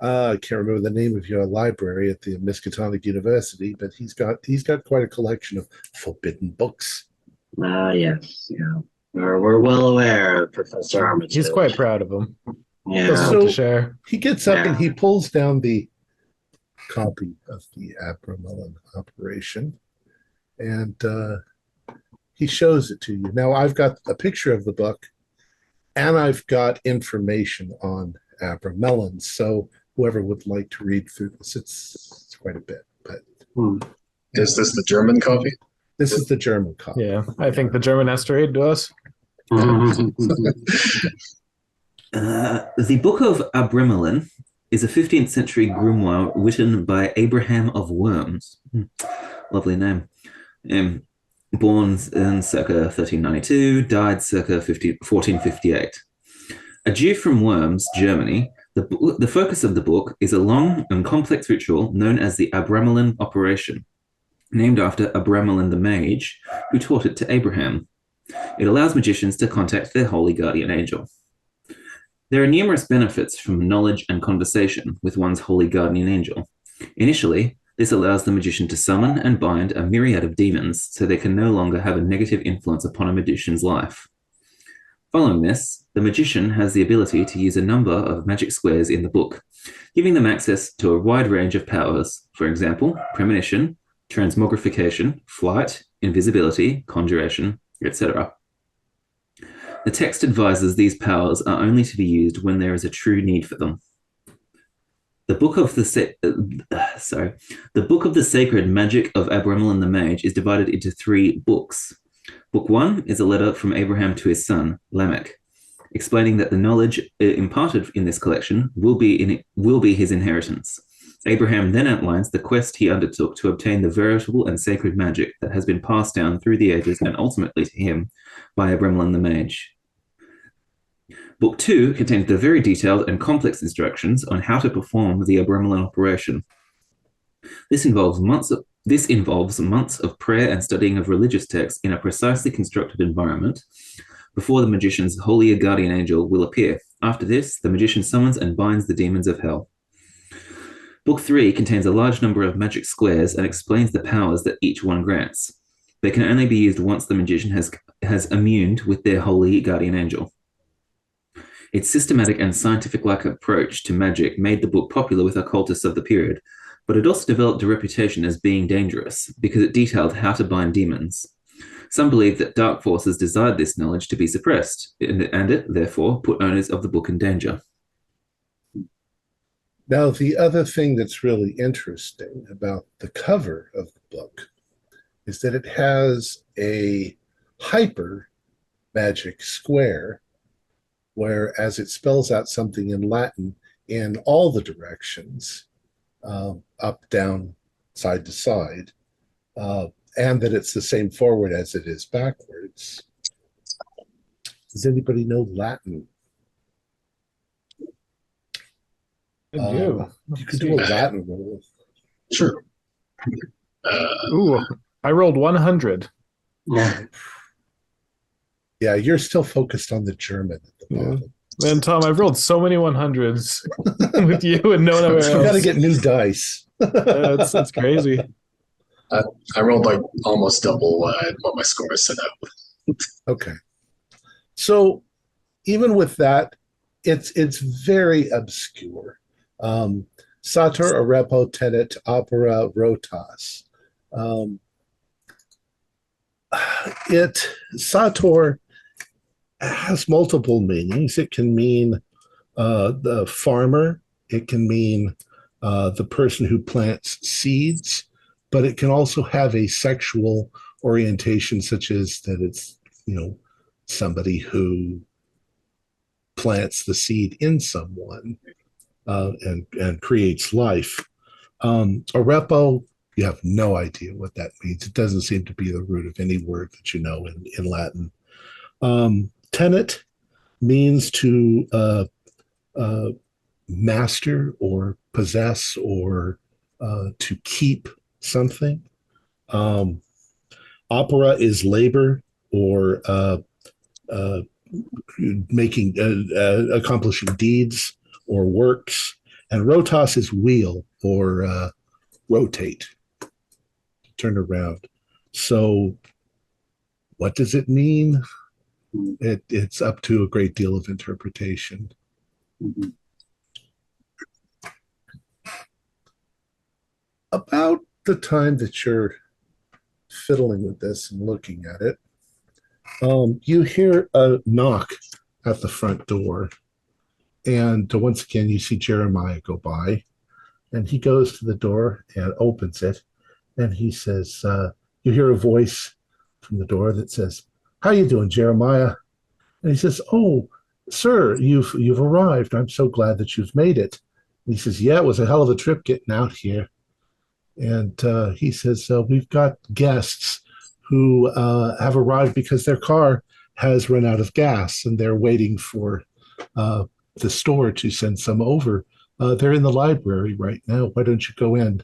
I can't remember the name of your library at the Miskatonic University, but he's got quite a collection of forbidden books. Yes, yeah. We're well aware of Professor Armitage. He's quite proud of him. Yeah. Doesn't want to share. He gets up and he pulls down the copy of the Unraveling operation, and he shows it to you. Now, I've got a picture of the book, and I've got information on Abramelin. So whoever would like to read through this, it's quite a bit. But is this the German copy? This is the German copy. Yeah, I think the German has to read to us. The Book of Abramelin is a 15th century grimoire written by Abraham of Worms. Lovely name. Born in circa 1392, died circa 1458. A Jew from Worms, Germany, the focus of the book is a long and complex ritual known as the Abramelin operation, named after Abramelin the mage, who taught it to Abraham. It allows magicians to contact their holy guardian angel. There are numerous benefits from knowledge and conversation with one's holy guardian angel. Initially, this allows the magician to summon and bind a myriad of demons so they can no longer have a negative influence upon a magician's life. Following this, the magician has the ability to use a number of magic squares in the book, giving them access to a wide range of powers, for example, premonition, transmogrification, flight, invisibility, conjuration, etc. The text advises these powers are only to be used when there is a true need for them. The Book of the Sacred Magic of Abramelin the Mage is divided into 3 books. Book 1 is a letter from Abraham to his son, Lamech, explaining that the knowledge imparted in this collection will be his inheritance. Abraham then outlines the quest he undertook to obtain the veritable and sacred magic that has been passed down through the ages and ultimately to him by Abramelin the Mage. Book 2 contains the very detailed and complex instructions on how to perform the Abramelin operation. This involves months of prayer and studying of religious texts in a precisely constructed environment before the magician's holy guardian angel will appear. After this, the magician summons and binds the demons of hell. Book 3 contains a large number of magic squares and explains the powers that each one grants. They can only be used once the magician has immuned with their holy guardian angel. Its systematic and scientific-like approach to magic made the book popular with occultists of the period, but it also developed a reputation as being dangerous because it detailed how to bind demons. Some believe that dark forces desired this knowledge to be suppressed, and it, therefore, put owners of the book in danger. Now, the other thing that's really interesting about the cover of the book is that it has a hyper magic square, where as it spells out something in Latin in all the directions, up, down, side to side, and that it's the same forward as it is backwards. Does anybody know Latin? You could do a Latin roll. Sure. Ooh, I rolled 100. Yeah, you're still focused on the German at the bottom. Man, Tom, I've rolled so many 100s with you and no one else. You got to get new dice. That's crazy. I rolled like almost double what my score is set out. Okay. So even with that, it's very obscure. Sator arepo tenet opera rotas. Sator has multiple meanings. It can mean the farmer. It can mean the person who plants seeds, but it can also have a sexual orientation, such as that it's, somebody who plants the seed in someone and creates life. Arepo, you have no idea what that means. It doesn't seem to be the root of any word that you know in Latin. Tenet means to master or possess or to keep something. Opera is labor or making accomplishing deeds or works, and rotas is wheel or rotate, turn around. So what does it mean? It's up to a great deal of interpretation. Mhm. About the time that you're fiddling with this and looking at it, you hear a knock at the front door. And once again, you see Jeremiah go by, and he goes to the door and opens it. And he says, you hear a voice from the door that says, "How you doing, Jeremiah?" And he says, "Oh, sir, you've arrived. I'm so glad that you've made it." And he says, "Yeah, it was a hell of a trip getting out here." And he says, "We've got guests who have arrived because their car has run out of gas, and they're waiting for the store to send some over. They're in the library right now. Why don't you go in?"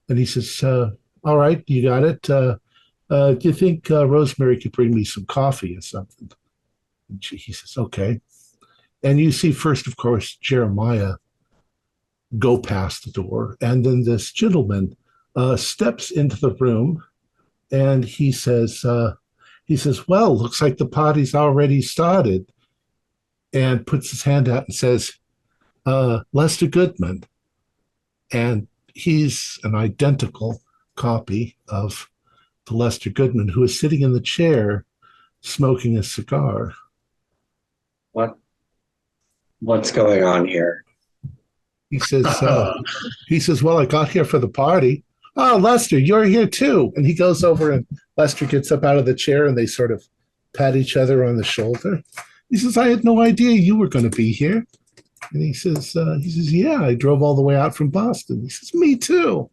And he says, "All right, you got it. Do you think Rosemary could bring me some coffee or something?" And he says, "Okay." And you see first, of course, Jeremiah go past the door, and then this gentleman steps into the room, and he says, "Well, looks like the party's already started," and puts his hand out and says, "Lester Goodman." And he's an identical copy of the Lester Goodman who is sitting in the chair smoking a cigar. What's going on here? He says, "Well, I got here for the party." "Oh, Lester, you're here too." And he goes over, and Lester gets up out of the chair, and they sort of pat each other on the shoulder. He says, "I had no idea you were going to be here." And he says, "Yeah, I drove all the way out from Boston." He says, "Me too."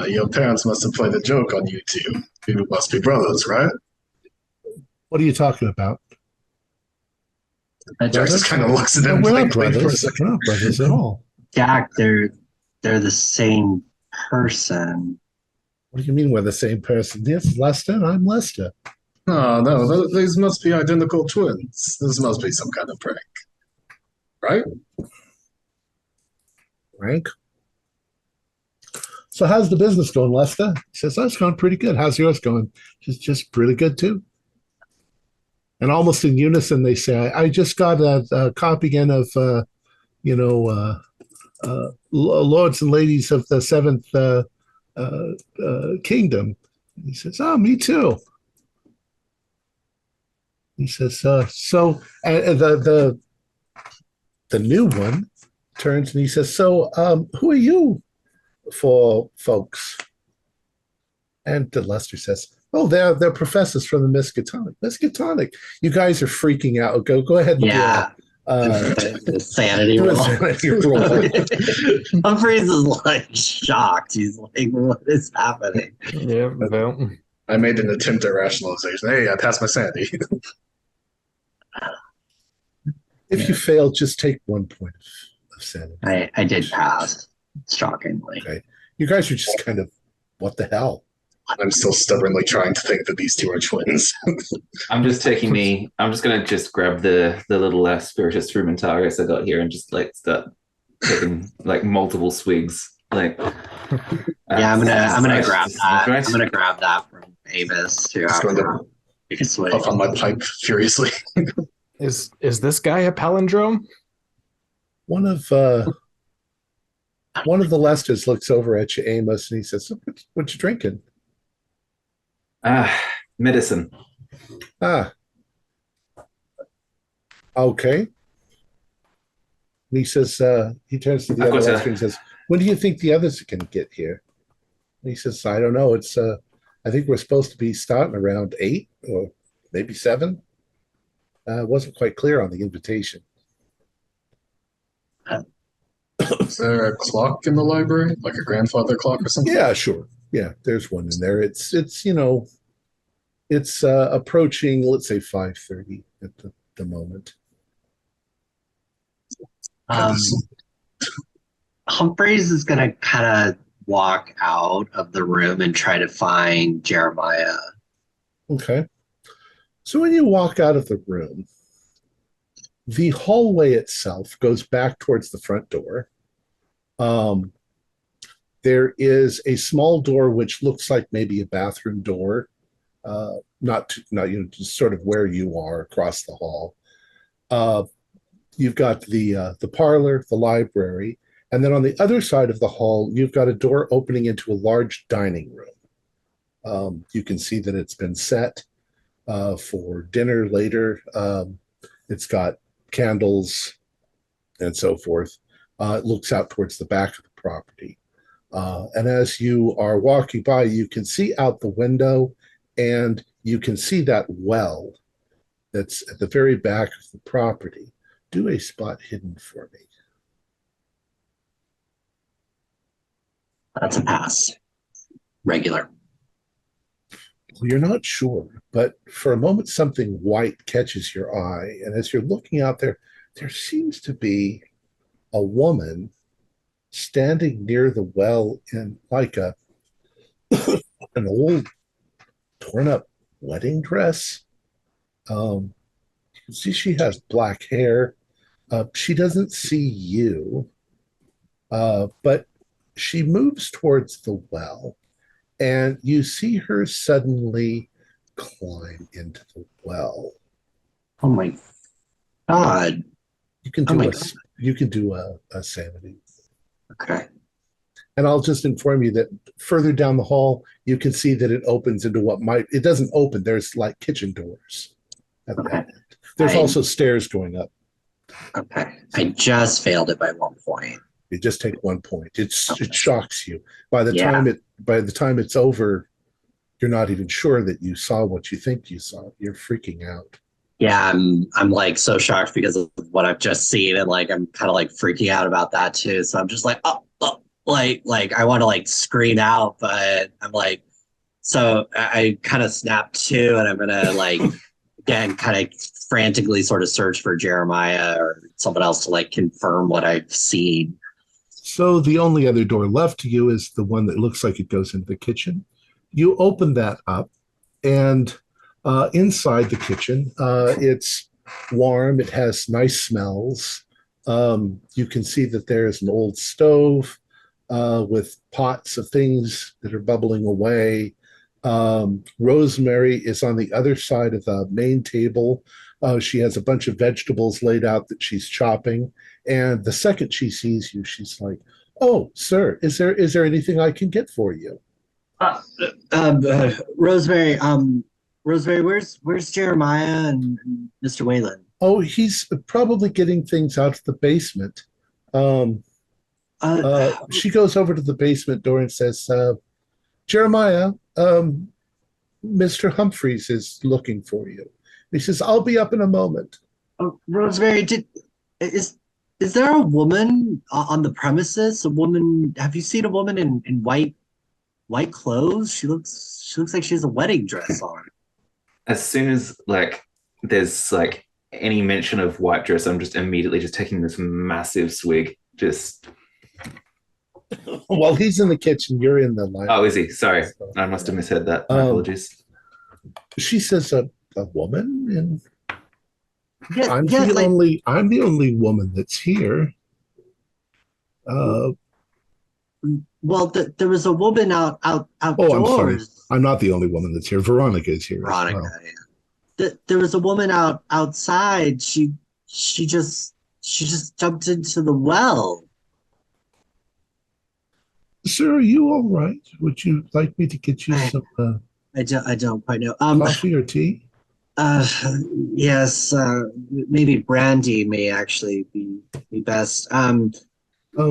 Your parents must have played a joke on you two. You must be brothers, right? "What are you talking about?" Jack just kind of looks at him We're not blankly for a brothers. second. We're not brothers at all. Jack, they're the same person. What do you mean we're the same person? Yes, Lester, and I'm Lester. Oh, no, these must be identical twins. This must be some kind of prank. Right? Frank. "So how's the business going, Lester?" He says, "Oh, it's going pretty good. How's yours going?" Just really good too. And almost in unison, they say, "I just got a copy again of, Lords and Ladies of the Seventh Kingdom." He says, "Oh, me too." He says, "So the new one turns and he says, "So who are you for folks?" And Lester says, "Oh, they're professors from the Miskatonic. Miskatonic, you guys are freaking out. Go ahead. And Yeah. The sanity do a roll. sanity roll." Humphreys is like shocked. He's like, "What is happening?" Yeah, well, I made an attempt at rationalization. Hey, I passed my sanity. If you fail, just take 1 point of sanity. I did pass, shockingly. Okay. You guys are just kind of, what the hell? I'm still stubbornly trying to think that these two are twins. I'm just gonna just grab the little spiritus frumentaris I got here and just like start taking like multiple swigs. Like Yeah, I'm gonna grab that. Right? I'm gonna grab that from Avis too. Just going to You can switch. puff on my pipe furiously. is this guy a palindrome? One of the Lesters looks over at you, Amos, and he says, "What you drinking?" Medicine. "Ah, okay." And he says, he turns to the Of other course, Lester and says, "When do you think the others can get here?" And he says, "I don't know. It's I think we're supposed to be starting around 8 or maybe 7. It wasn't quite clear on the invitation." Is there a clock in the library, like a grandfather clock or something? Yeah, sure. Yeah, there's one in there. It's it's approaching, let's say 5:30 at the moment. Um, Humphreys is gonna kind of walk out of the room and try to find Jeremiah. Okay. So when you walk out of the room, the hallway itself goes back towards the front door. Um, there is a small door which looks like maybe a bathroom door, not just sort of where you are across the hall. Uh, you've got the parlor, the library, and then on the other side of the hall, you've got a door opening into a large dining room. You can see that it's been set for dinner later. It's got candles and so forth. It looks out towards the back of the property. And as you are walking by, you can see out the window and you can see that well that's at the very back of the property. Do a spot hidden for me. That's a pass. Regular. Well, you're not sure, but for a moment, something white catches your eye. And as you're looking out there, there seems to be a woman standing near the well in like an old torn up wedding dress. You can see she has black hair. She doesn't see you, but she moves towards the well, and you see her suddenly climb into the well. Oh my god. You can Oh do my a God. you can do a sanity. Okay. And I'll just inform you that further down the hall, you can see that it opens into it doesn't open. There's like kitchen doors at Okay. that end. There's also stairs going up. Okay. I just failed it by 1 point. You just take 1 point. It shocks you. By the Yeah. time it's over, you're not even sure that you saw what you think you saw. You're freaking out. Yeah, I'm like so shocked because of what I've just seen, and like I'm kind of like freaking out about that too. So I'm just like, oh, like I want to like scream out, but I'm like, so I kind of snapped too, and I'm gonna like again kind of frantically sort of search for Jeremiah or someone else to like confirm what I've seen. So the only other door left to you is the one that looks like it goes into the kitchen. You open that up, and inside the kitchen, it's warm. It has nice smells. You can see that there is an old stove with pots of things that are bubbling away. Rosemary is on the other side of the main table. She has a bunch of vegetables laid out that she's chopping. And the second she sees you, she's like, "Oh, sir, is there anything I can get for you?" Rosemary, Rosemary, where's Jeremiah and Mr. Wayland? Oh, he's probably getting things out of the basement. She goes over to the basement door and says, "Jeremiah, Mr. Humphreys is looking for you." He says, "I'll be up in a moment." Rosemary, is there a woman on the premises? A woman? Have you seen a woman in white clothes? She looks like she has a wedding dress on. As soon as like there's like any mention of white dress, I'm just immediately just taking this massive swig. Just While he's in the kitchen, you're in the library. oh, is he? Sorry, I must have misheard that. My apologies. She says, "A woman," and Yeah, I'm yeah, I'm the only woman that's here. Well, there was a woman outdoors. I'm sorry. I'm not the only woman that's here. Veronica is here. Veronica. Well. Yeah. There was a woman outside. She just jumped into the well. Sir, are you all right? Would you like me to get you some I don't quite know. coffee or tea? Yes. Maybe brandy may actually be best. Do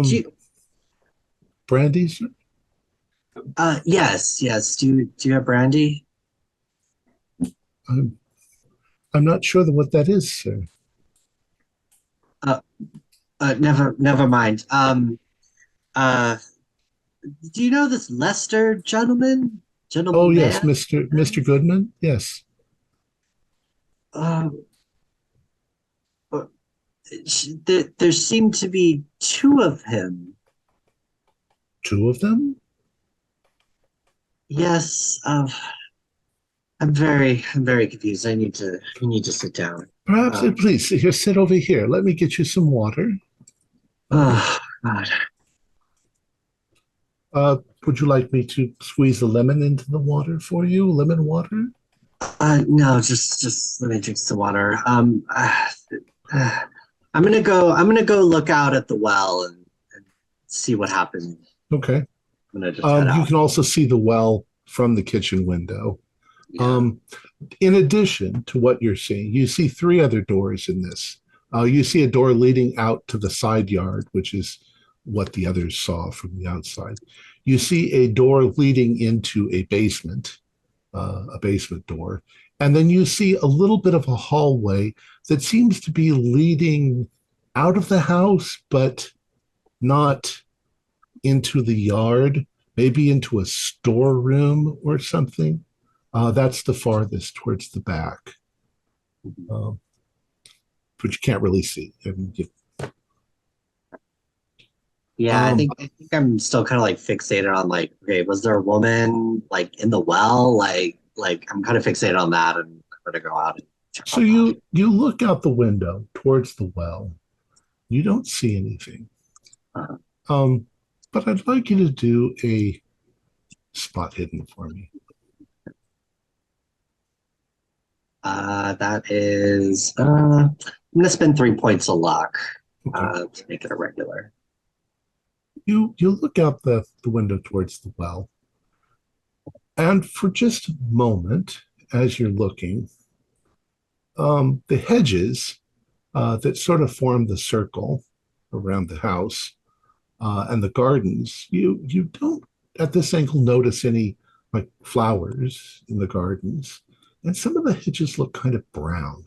you, Brandy, sir? yes. Do you have brandy? I'm not sure what that is, sir. Never mind. Do you know this Lester gentleman? Oh Gentleman yes, man? Mr. Goodman. Yes, Uh, uh, there seem to be two of him. two of them. Yes. I'm very confused. I need to sit down. Perhaps, Uh, please, here, sit over here. Let me get you some water. oh God. Would you like me to squeeze a lemon into the water for you? Lemon water? No, just let me drink some water. Uh, I'm gonna go look out at the well and see what happens. Okay. I'm gonna just head You out. can also see the well from the kitchen window. Yeah. In addition to what you're seeing, you see three other doors in this. You see a door leading out to the side yard, which is what the others saw from the outside. You see a door leading into a basement door. And then you see a little bit of a hallway that seems to be leading out of the house, but not into the yard, maybe into a storeroom or something. That's the farthest towards the back, but you can't really see. I mean, Yeah, I think I'm still kind of like fixated on like, okay, was there a woman like in the well? Like I'm kind of fixated on that, and I'm gonna go out and check so on that. you look out the window towards the well. You don't see anything. Uh, Um, but I'd like you to do a spot hidden for me. that is I'm gonna spend 3 points of luck Okay. to make it a regular. You look out the window towards the well, and for just a moment, as you're looking, the hedges that sort of form the circle around the house and the gardens, you don't at this angle notice any like flowers in the gardens, and some of the hedges look kind of brown.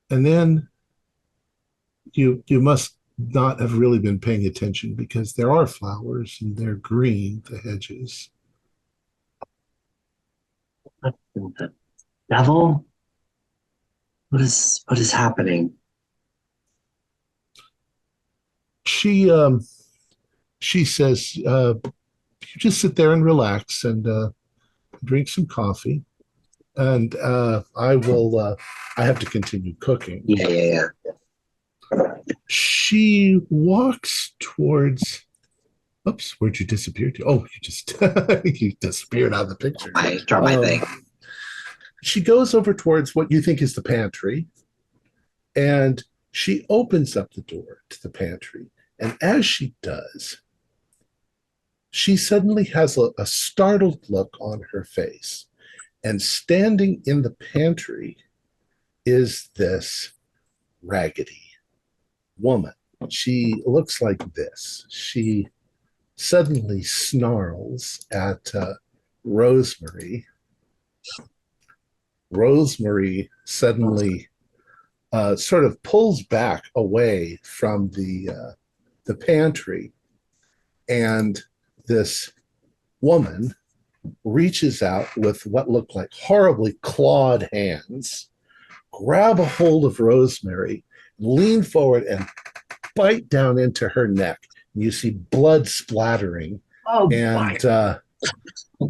And then you must not have really been paying attention because there are flowers and they're green, the hedges. The devil? What is happening? She she says, you just sit there and relax and drink some coffee, and I have to continue cooking. Yeah. She walks towards. Oops, where'd you disappear to? Oh, you just you disappeared out of the picture. I drop my thing. She goes over towards what you think is the pantry, and she opens up the door to the pantry. And as she does, she suddenly has a startled look on her face. And standing in the pantry is this raggedy woman. She looks like this. She suddenly snarls at Rosemary. Rosemary suddenly sort of pulls back away from the pantry, and this woman reaches out with what look like horribly clawed hands, grab a hold of Rosemary, lean forward, and bite down into her neck. And you see blood splattering,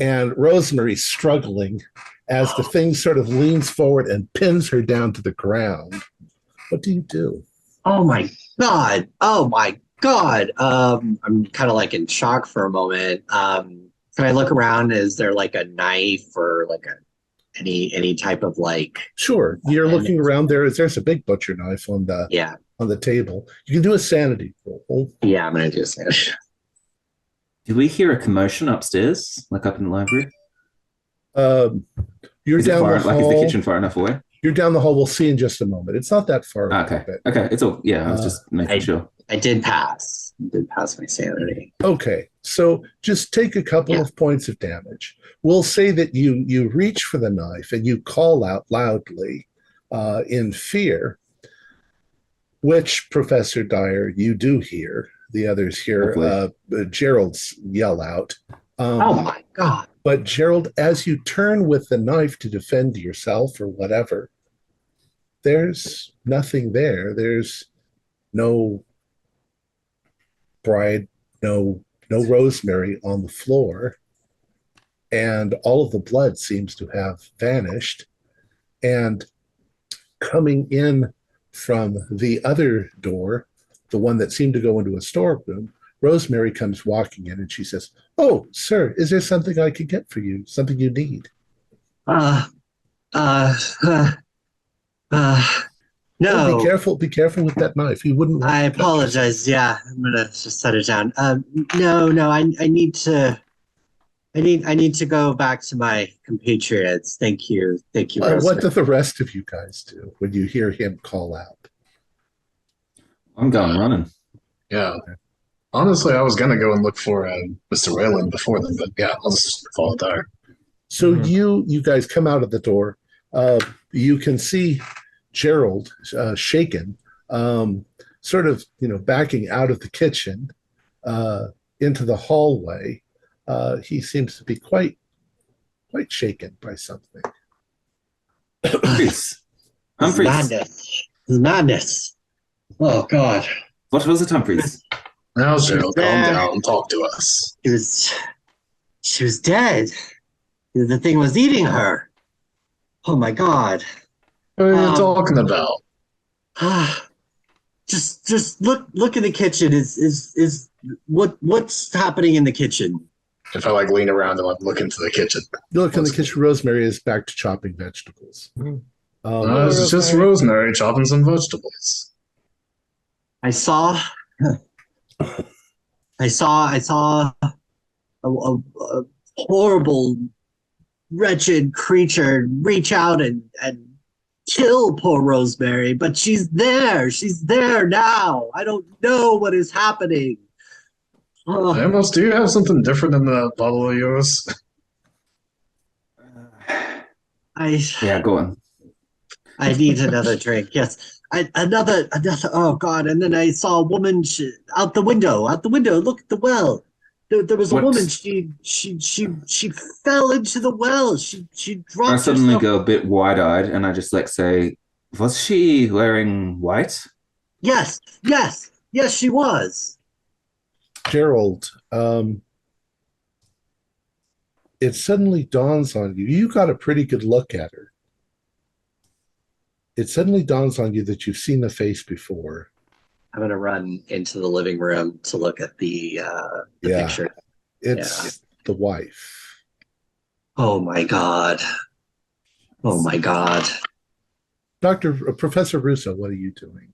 and Rosemary struggling as the thing sort of leans forward and pins her down to the ground. What do you do? Oh my God. Oh my God. I'm kind of like in shock for a moment. Can I look around? Is there like a knife or like any type of like Sure. You're looking around. There's a big butcher knife on the table. You can do a sanity roll. Yeah, I'm gonna do a sanity. Did we hear a commotion upstairs, like up in the library? You're Is down the like is hall. the kitchen far enough away? You're down the hall. We'll see in just a moment. It's not that far away. Okay. It's all. Yeah, I was just making sure. I did pass. I did pass my sanity. Okay, so just take a couple of points of damage. We'll say that you reach for the knife and you call out loudly in fear, which, Professor Dyer, you do hear. The others hear Gerald's yell out. Oh my God. But Gerald, as you turn with the knife to defend yourself or whatever, there's nothing there. There's no bride, no Rosemary on the floor. And all of the blood seems to have vanished. And coming in from the other door, the one that seemed to go into a storeroom, Rosemary comes walking in and she says, "Oh, sir, is there something I could get for you? Something you need?" No. Oh, be careful with that knife. You wouldn't want I apologize. Yeah, I'm gonna just set it down. No, I need to go back to my compatriots. Thank you. What do the rest of you guys do when you hear him call out? I'm going running. Yeah. Honestly, I was going to go and look for Mr. Wayland before then, but yeah, I'll just follow there. So you guys come out of the door. You can see Gerald shaken, sort of, backing out of the kitchen into the hallway. He seems to be quite shaken by something. Humphreys. Madness. Oh, God. What was it, Humphreys? Now, Gerald, calm down and talk to us. She was dead. The thing was eating her. Oh, my God. What are you talking about? Just look in the kitchen. Is what's happening in the kitchen? If I lean around and look into the kitchen. You look in the kitchen. Rosemary is back to chopping vegetables. It's just Rosemary chopping some vegetables. I saw a horrible, wretched creature reach out and kill poor Rosemary, but she's there. She's there now. I don't know what is happening. Amos, do you have something different in the bottle of yours? Yeah, go on. I need another drink. Yes, another. Oh God! And then I saw a woman out the window. Look at the well. There was a woman. She fell into the well. She dropped. I suddenly go a bit wide-eyed, and I just say, "Was she wearing white?" Yes, she was. Gerald, it suddenly dawns on you. You got a pretty good look at her. It suddenly dawns on you that you've seen the face before. I'm gonna run into the living room to look at the picture. It's the wife. Oh my God. Professor Russo, what are you doing?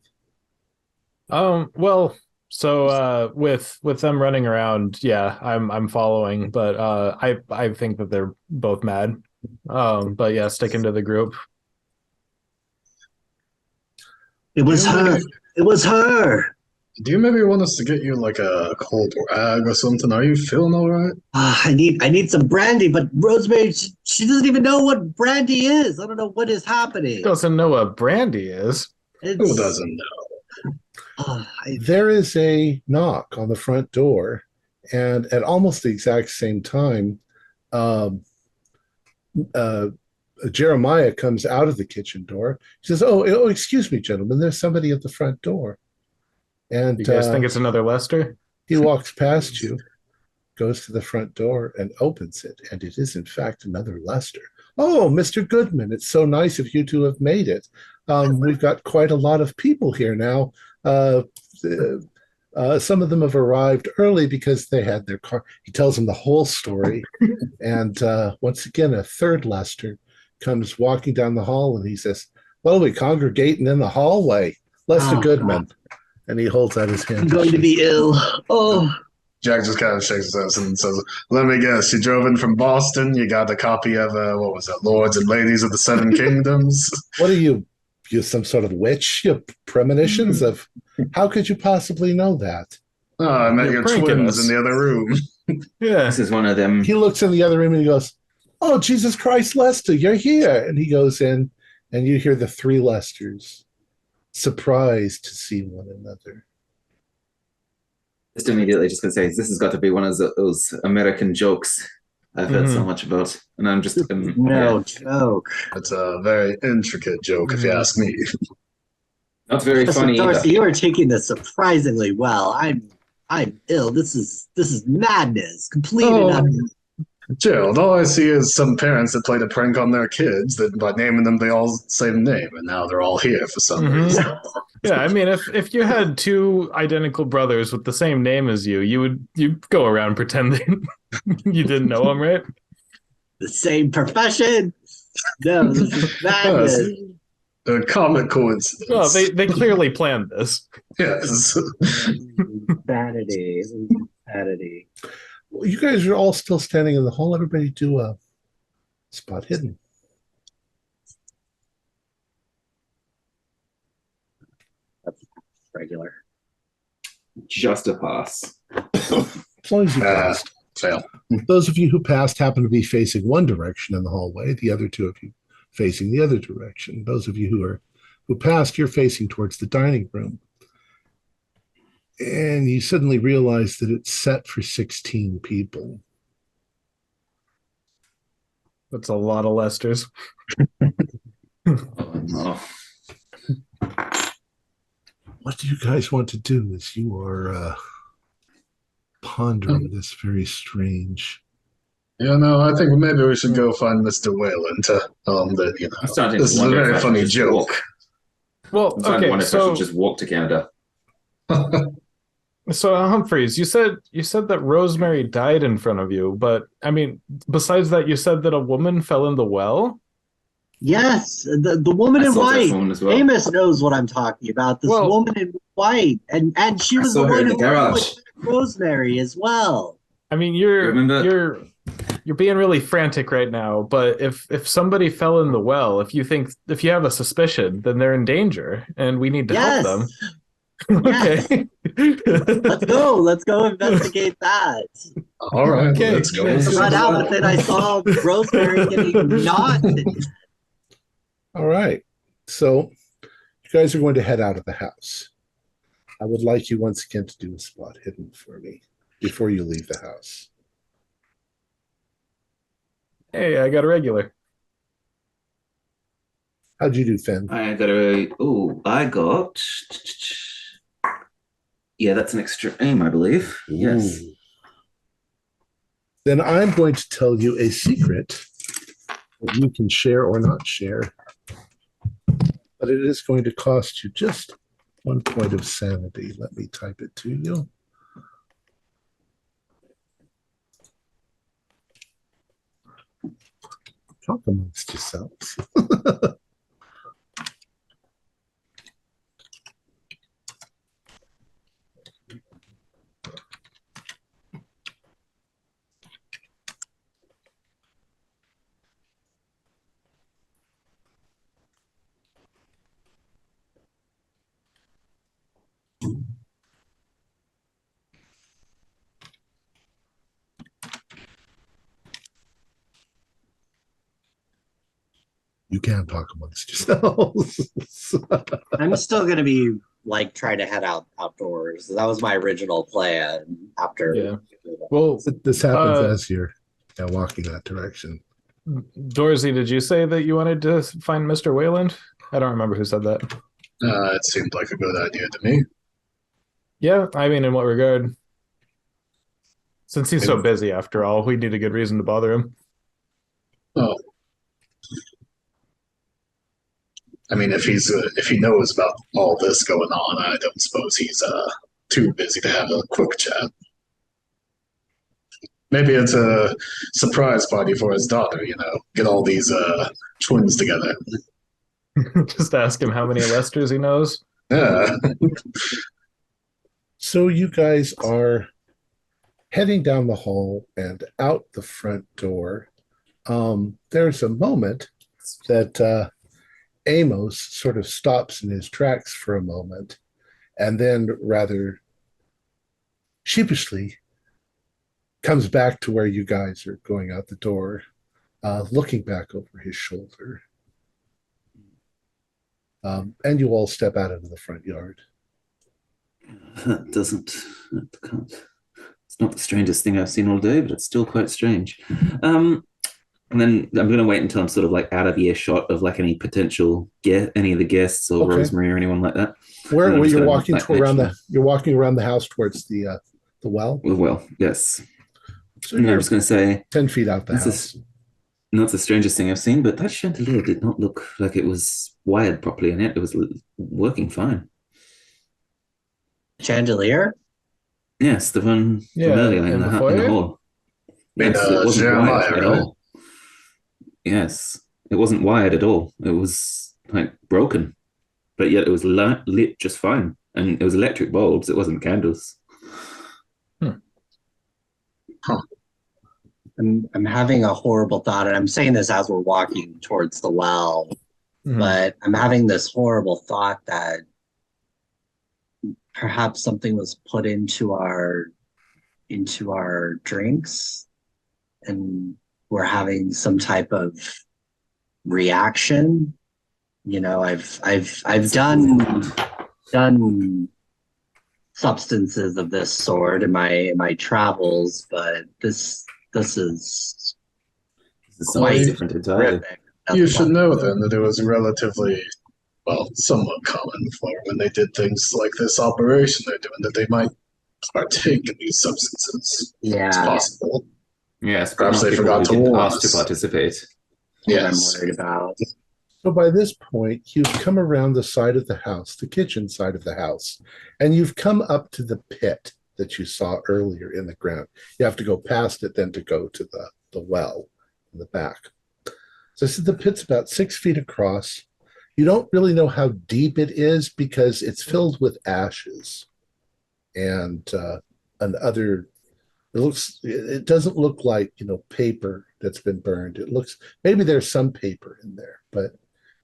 Well, so with them running around, yeah, I'm following, but I think that they're both mad. But yeah, sticking to the group. It was her. Do you maybe want us to get you a cold rag or something? Are you feeling all right? I need some brandy, but Rosemary, she doesn't even know what brandy is. I don't know what is happening. Doesn't know what brandy is. Who doesn't know? There is a knock on the front door, and at almost the exact same time, Jeremiah comes out of the kitchen door. He says, "Oh, excuse me, gentlemen. There's somebody at the front door." And you guys think it's another Lester? He walks past you, goes to the front door, and opens it, and it is in fact another Lester. "Oh, Mr. Goodman, it's so nice of you to have made it. We've got quite a lot of people here now. Some of them have arrived early because they had their car." He tells them the whole story. And once again, a third Lester comes walking down the hall, and he says, "Well, we're congregating in the hallway. Lester Goodman." And he holds out his hand. I'm going to be ill. Oh. Jack just kind of shakes his head and says, "Let me guess, you drove in from Boston. You got a copy of, what was that, Lords and Ladies of the Seven Kingdoms?" What are you some sort of witch? You have premonitions of, how could you possibly know that? Oh, I met your twins in the other room. Yeah. This is one of them. He looks in the other room and he goes, "Oh, Jesus Christ, Lester, you're here." And he goes in, and you hear the three Lesters surprised to see one another. Just immediately just gonna say this has got to be one of those American jokes I've heard so much about, and I'm just no joke. It's a very intricate joke, if you ask me. Not very funny Darcy, either. you are taking this surprisingly well. I'm ill. This is madness. Complete and utter. Gerald, all I see is some parents that played a prank on their kids that by naming them they all same name, and now they're all here for some reason. Yeah, I mean, if you had two identical brothers with the same name as you, you'd go around pretending you didn't know them, right? The same profession. No, this is madness. A comic coincidence. Well, they clearly planned this. Yes. Vanity. Vanity. Well, you guys are all still standing in the hall. Everybody do a spot hidden. That's regular. Just a pass. As long as you passed. Fail. Those of you who passed happen to be facing one direction in the hallway. The other two of you facing the other direction. Those of you who passed, you're facing towards the dining room. And you suddenly realize that it's set for 16 people. That's a lot of Lesters. Oh, no. What do you guys want to do as you are pondering this very strange... Yeah, no, I think maybe we should go find Mr. Wayland to that, I'm starting this to is a wonder if very I should funny just joke. walk. Well, I'm starting to okay, wonder if I should just walk to Canada. So Humphreys, you said that Rosemary died in front of you, but I mean, besides that, you said that a woman fell in the well. Yes, the woman I in saw that white. woman as well. Amos knows what I'm talking about. This Well- woman in white, and she I was saw the her one in who the garage. was with Rosemary as well. I mean, Remember? you're being really frantic right now, but if somebody fell in the well, if you have a suspicion, then they're in danger, and we need to help them. Yes. Okay. Let's go investigate that. All right, Okay. let's go. Yes. Right out, but then I saw Rosemary getting not. All right. So you guys are going to head out of the house. I would like you once again to do a spot hidden for me before you leave the house. Hey, I got a regular. How'd you do, Finn? I got yeah, that's an extreme, I believe. Yes. Ooh. Then I'm going to tell you a secret that you can share or not share. But it is going to cost you just 1 point of sanity. Let me type it to you. Talk amongst yourselves. You can talk amongst yourselves. I'm still gonna be like trying to head outdoors. That was my original plan. After Yeah. Well, This happens as you're walking that direction. Dorsey, did you say that you wanted to find Mr. Wayland? I don't remember who said that. It seemed like a good idea to me. Yeah, I mean, in what regard? Since he's so busy, after all, we need a good reason to bother him. Oh, I mean, if he knows about all this going on, I don't suppose he's too busy to have a quick chat. Maybe it's a surprise party for his daughter. Get all these twins together. Just ask him how many Lesters he knows. Yeah. So you guys are heading down the hall and out the front door. There's a moment that Amos sort of stops in his tracks for a moment and then rather sheepishly comes back to where you guys are going out the door, looking back over his shoulder. And you all step out into the front yard. That it's not the strangest thing I've seen all day, but it's still quite strange. And then I'm going to wait until I'm sort of like out of earshot of like any potential any of the guests or Rosemary or anyone like that. Where you're walking you're walking around the house towards the well? The well, yes. So and I'm just going to say 10 feet out the house. Not the strangest thing I've seen, but that chandelier did not look like it was wired properly, and yet it was working fine. Chandelier? Yes, the one from earlier in the hall. Yes, it wasn't wired at all. Yes, it wasn't wired at all. It was like broken, but yet it was lit just fine, and it was electric bulbs. It wasn't candles. I'm having a horrible thought, and I'm saying this as we're walking towards the well, but I'm having this horrible thought that perhaps something was put into our drinks, and we're having some type of reaction. You know, I've done substances of this sort in my travels, but this is quite different entirely. You should know then that it was relatively, somewhat common for when they did things like this operation they're doing, that they might partake in these substances. Yeah. It's possible. Yes, perhaps they forgot to warn us to participate. Yes. I'm worried about. So by this point, you've come around the side of the house, the kitchen side of the house, and you've come up to the pit that you saw earlier in the ground. You have to go past it then to go to the well in the back. So I said the pit's about 6 feet across. You don't really know how deep it is because it's filled with ashes and other. It doesn't look like, paper that's been burned. It looks, maybe there's some paper in there, but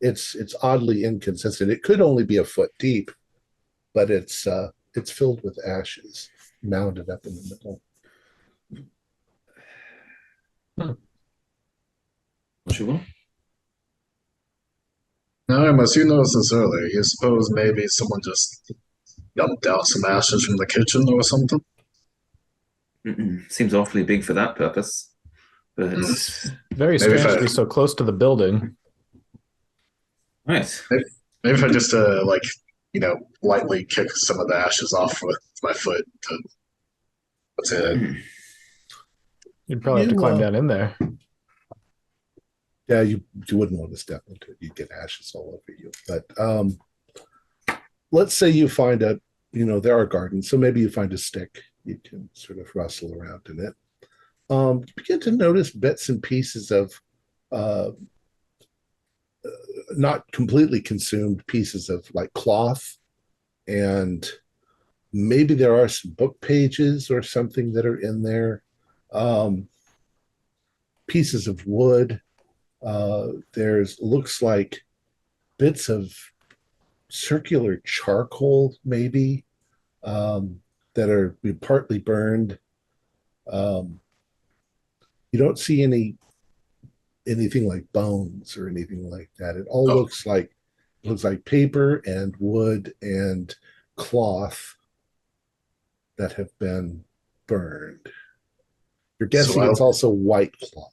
it's oddly inconsistent. It could only be a foot deep, but it's filled with ashes mounded up in the middle. What you want? No, as you noticed this earlier, you suppose maybe someone just dumped out some ashes from the kitchen or something? Seems awfully big for that purpose. But it's very strange to be so close to the building. Right. Maybe if I just lightly kick some of the ashes off with my foot. That's it. You'd probably have to climb down in there. Yeah, you wouldn't want to step into it. You'd get ashes all over you. But let's say you find there are gardens, so maybe you find a stick. You can sort of rustle around in it. You begin to notice bits and pieces of not completely consumed pieces of like cloth, and maybe there are some book pages or something that are in there. Pieces of wood. Looks like bits of circular charcoal, maybe, that are partly burned. You don't see anything like bones or anything like that. It all looks like paper and wood and cloth that have been burned. You're guessing it's also white cloth.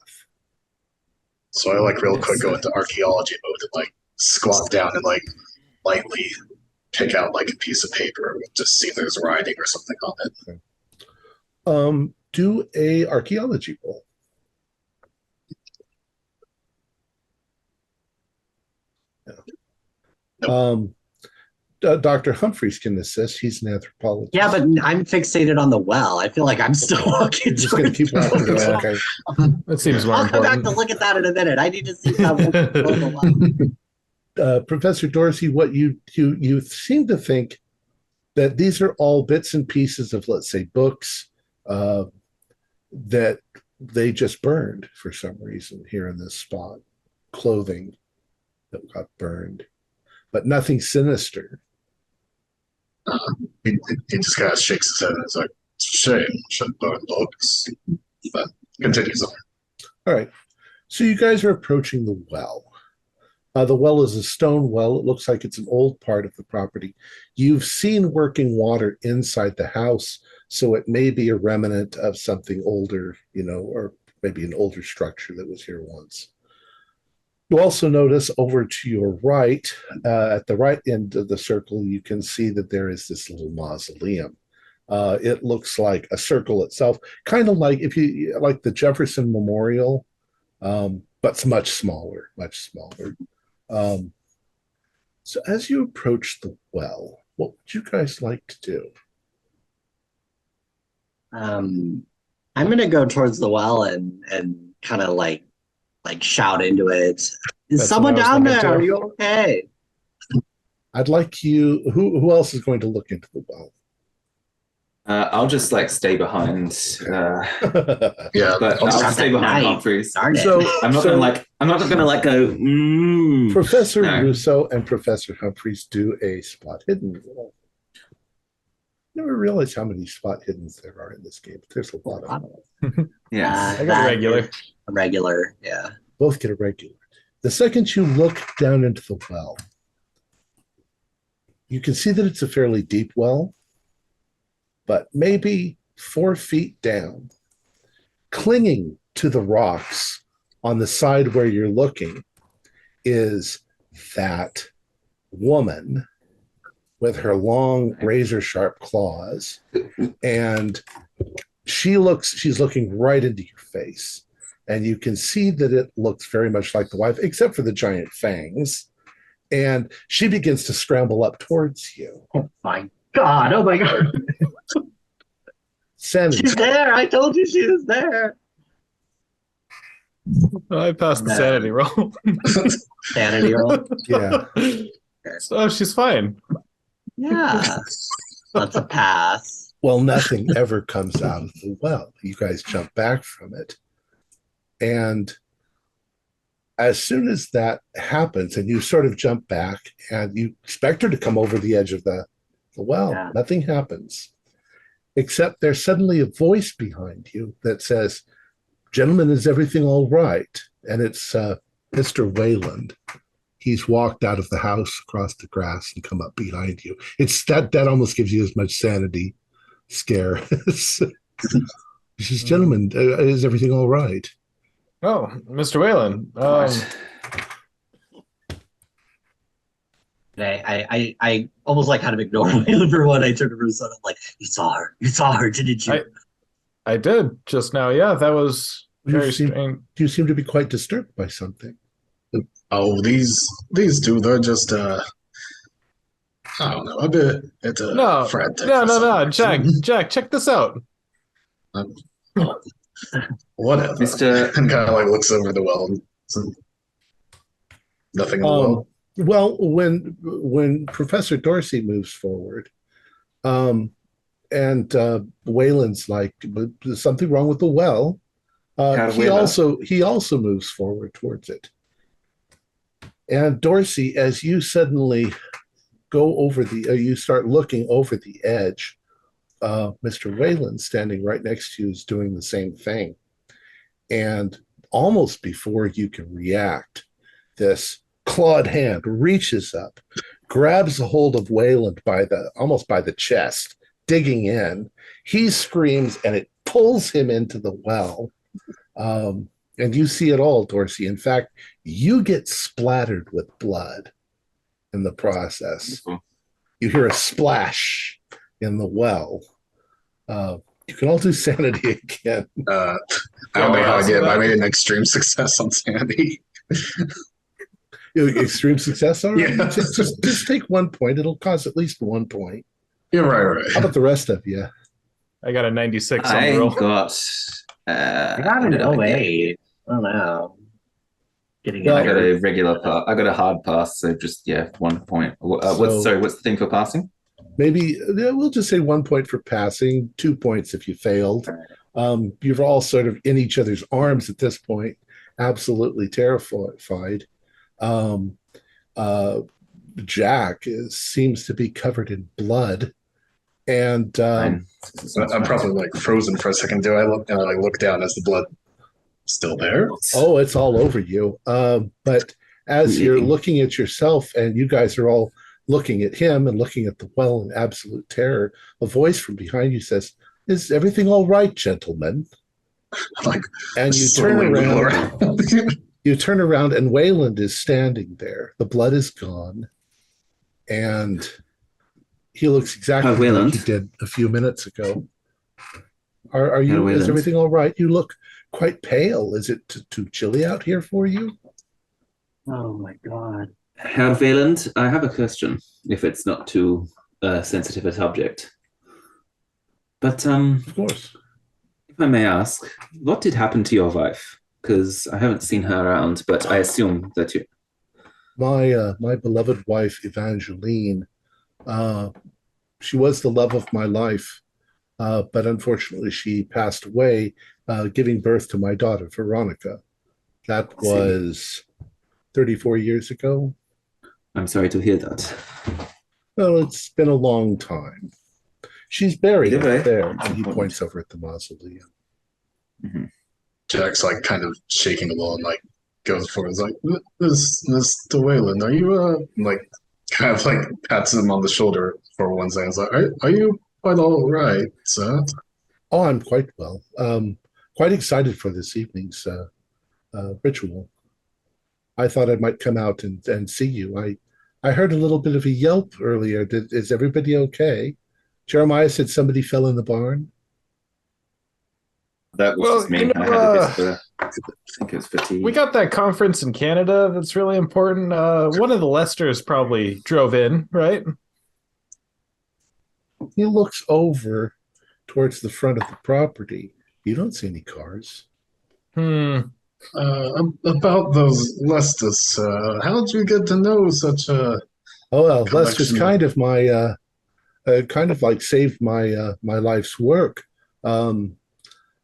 So I real quick go into archaeology mode and squat down and lightly pick out a piece of paper and just see if there's writing or something on it. Okay. Do a archaeology roll. Nope. Dr. Humphreys can assist. He's an anthropologist. Yeah, but I'm fixated on the well. I feel like I'm still walking. Just going to keep walking. Yeah. Okay. That seems more I'll come important. back to look at that in a minute. I need to see that. Professor Dorsey, what you seem to think that these are all bits and pieces of, let's say, books that they just burned for some reason here in this spot, clothing that got burned, but nothing sinister. He just kind of shakes his head and is like, it's a shame, should burn books. But continues on. All right. So you guys are approaching the well. The well is a stone well. It looks like it's an old part of the property. You've seen working water inside the house, so it may be a remnant of something older, or maybe an older structure that was here once. You also notice over to your right, at the right end of the circle, you can see that there is this little mausoleum. It looks like a circle itself, kind of like like the Jefferson Memorial, but it's much smaller, much smaller. So as you approach the well, what would you guys like to do? I'm gonna go towards the well and kind of like shout into it. Is someone down there? Are you okay? I'd like you. Who else is going to look into the well? I'll just stay behind. Yeah, but I'll stay behind Humphreys. So I'm not gonna go. Professor Russo and Professor Humphreys do a spot hidden roll. Never realized how many spot hiddens there are in this game. There's a lot of them. Yeah, I got a regular. A regular, yeah. Both get a regular. The second you look down into the well, you can see that it's a fairly deep well, but maybe 4 feet down, clinging to the rocks on the side where you're looking, is that woman with her long razor sharp claws, and she's looking right into your face, and you can see that it looks very much like the wife, except for the giant fangs, and she begins to scramble up towards you. Oh my god! Sanity. She's there. I told you she was there. I passed the sanity roll. Sanity roll. Yeah. So she's fine. Yeah. That's a pass. Well, nothing ever comes out of the well. You guys jump back from it. And as soon as that happens, and you sort of jump back and you expect her to come over the edge of the well, nothing happens. Except there's suddenly a voice behind you that says, "Gentlemen, is everything all right?" And it's Mr. Wayland. He's walked out of the house across the grass and come up behind you. It's that almost gives you as much sanity scare. He says, "Gentlemen, is everything all right?" Oh, Mr. Wayland. I almost kind of ignored Wayland for when I turned to Russo. I'm like, you saw her, didn't you? I did just now. Yeah, that was very strange. You seem to be quite disturbed by something. Oh, these two, they're just I don't know, a bit frantic. No, Jack, check this out. Whatever. Mr. And kind of looks over the well. Nothing in the well. Well, when Professor Dorsey moves forward, and Wayland's like, "There's something wrong with the well," he also moves forward towards it. And Dorsey, as you suddenly go over you start looking over the edge, Mr. Wayland standing right next to you is doing the same thing. And almost before you can react, this clawed hand reaches up, grabs a hold of Wayland almost by the chest, digging in. He screams, and it pulls him into the well. And you see it all, Dorsey. In fact, you get splattered with blood in the process. Mm-hmm. You hear a splash in the well. You can all do sanity again. I don't know how I did. I made an extreme success on sanity. Extreme success? All right. Yeah. Just take 1 point. It'll cost at least 1 point. You're right. How about the rest of you? I got a 96 on the roll. I got an 08. I don't know. I got a regular pass. I got a hard pass, so just 1 point. What's the thing for passing? Maybe we'll just say 1 point for passing, 2 points if you failed. You're all sort of in each other's arms at this point, absolutely terrified. Jack seems to be covered in blood, and I'm probably frozen for a second. Do I look down? Is the blood still there? Oh, it's all over you. But as you're looking at yourself and you guys are all looking at him and looking at the well in absolute terror, a voice from behind you says, "Is everything all right, gentlemen?" Like, And you turn around. You turn around and Wayland is standing there. The blood is gone. And he looks exactly like he did a few minutes ago. Are you? Is everything all right? You look quite pale. Is it too chilly out here for you? Oh my God. Herr Wayland, I have a question, if it's not too sensitive a subject. But of course. If I may ask, what did happen to your wife? Because I haven't seen her around, but I assume that you... My beloved wife, Evangeline, she was the love of my life, but unfortunately she passed away, giving birth to my daughter, Veronica. That was 34 years ago. I'm sorry to hear that. Well, it's been a long time. She's buried up there, and he points over at the mausoleum. Mm-hmm. Jack's like kind of shaking a little and like goes forward. He's like, Mr. Wayland, are you like kind of like pats him on the shoulder for one second. He's like, are you quite all right, sir? Oh, I'm quite well. Quite excited for this evening's ritual. I thought I might come out and see you. I heard a little bit of a yelp earlier. Is everybody okay? Jeremiah said somebody fell in the barn. That was just me. I had a bit of I think it was fatigue. We got that conference in Canada that's really important. One of the Lesters probably drove in, right? He looks over towards the front of the property. You don't see any cars. About those Lesters, how did you get to know such a... Oh, well, Lester's kind of my... kind of like saved my life's work.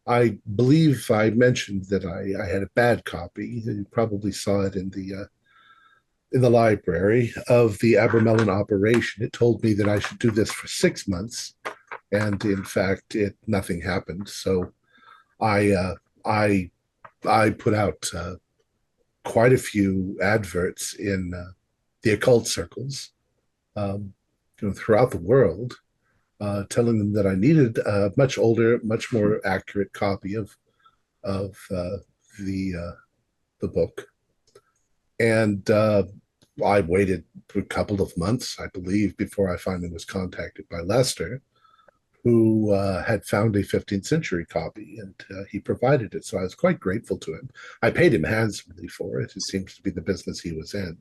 I believe I mentioned that I had a bad copy. You probably saw it in the library of the Abermelon operation. It told me that I should do this for 6 months, and in fact, nothing happened. So I put out quite a few adverts in the occult circles. Throughout the world, telling them that I needed a much older, much more accurate copy of the book, and I waited a couple of months, I believe, before I finally was contacted by Lester, who had found a 15th century copy, and he provided it. So I was quite grateful to him. I paid him handsomely for it. It seems to be the business he was in.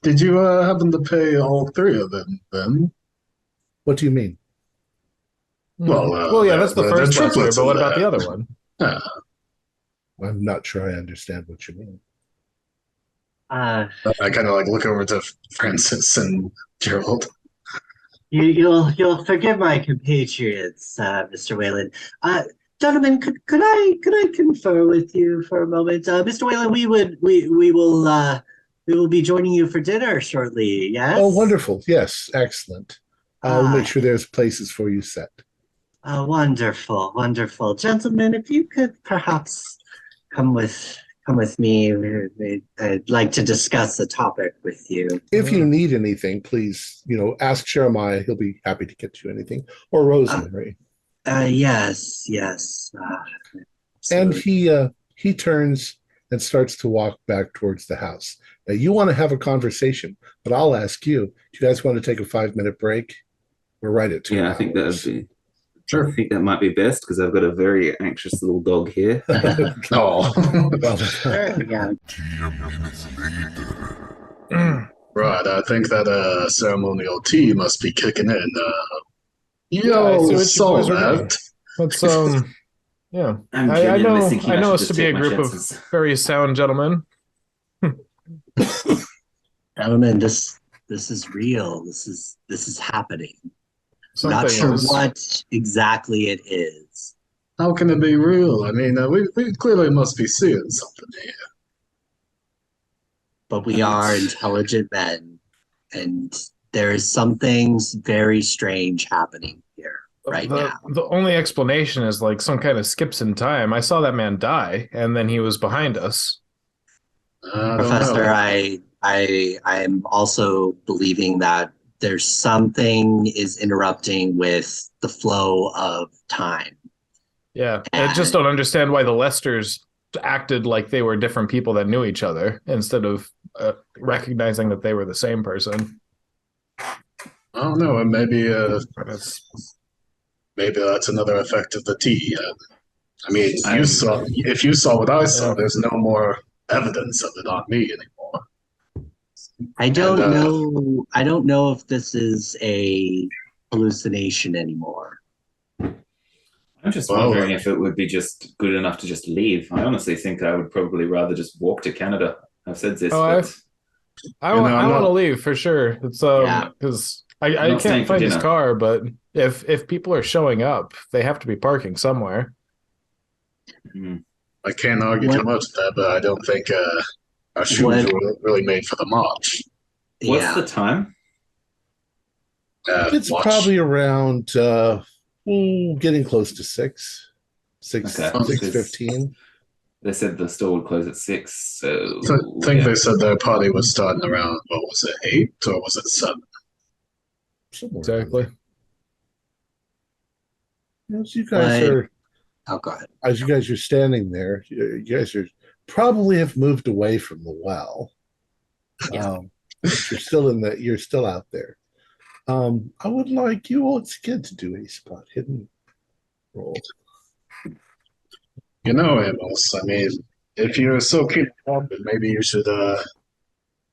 Did you happen to pay all three of them then? What do you mean? Well, yeah, that's the first Lester, but what about the other one? I'm not sure I understand what you mean. I kind of like look over to Francis and Gerald. You'll forgive my compatriots, Mr. Wayland. Gentlemen, could I confer with you for a moment? Mr. Wayland, we will be joining you for dinner shortly, yes? Oh, wonderful. Yes, excellent. I'll make sure there's places for you set. Wonderful, wonderful. Gentlemen, if you could perhaps come with me. I'd like to discuss the topic with you. If you need anything, please, ask Jeremiah. He'll be happy to get you anything. Or Rosemary. Yes. And he turns and starts to walk back towards the house. Now, you want to have a conversation, but I'll ask you, do you guys want to take a 5-minute break? We're right at 2 hours. I think that would be... Sure. I think that might be best because I've got a very anxious little dog here. Oh. Yeah. Right, I think that ceremonial tea must be kicking in. Saw that. Let's yeah. I know us to be a group of very sound gentlemen. Gentlemen, this is real. This is happening. Not sure what exactly it is. How can it be real? I mean, we clearly must be seeing something here. But we are intelligent men, and there is something very strange happening here now. The only explanation is like some kind of skips in time. I saw that man die, and then he was behind us. I don't Professor, know. I am also believing that there's something is interrupting with the flow of time. Yeah, I just don't understand why the Lesters acted like they were different people that knew each other instead of recognizing that they were the same person. I don't know. And maybe That's- maybe that's another effect of the tea. I mean, I- if you saw what I saw, Yeah. there's no more evidence of it on me anymore. I don't And, know. I don't know if this is a hallucination anymore. I'm just Well, wondering if it would be just good enough to just leave. I honestly think I would probably rather just walk to Canada. I've said this, Oh, but I You know, want I'm to not- leave for sure. It's Yeah. because I'm I not staying can't for find his dinner. car, but if people are showing up, they have to be parking somewhere. I can't argue What- too much with that, but I don't think our shoes What- were really made for the march. what's Yeah. the time? It's Watch. probably around getting close to 6:15. They said the store would close at 6, so I think yeah. they said their party was starting around, what was it, 8 or was it 7? Somewhere Exactly. around there. As you guys But- are, Oh, go ahead. as you guys are standing there, you guys are probably have moved away from the well. Yeah. But you're still out there. I would like you once again to do a spot hidden roll. You know, Amos, I mean, if you're so keen on it, maybe you should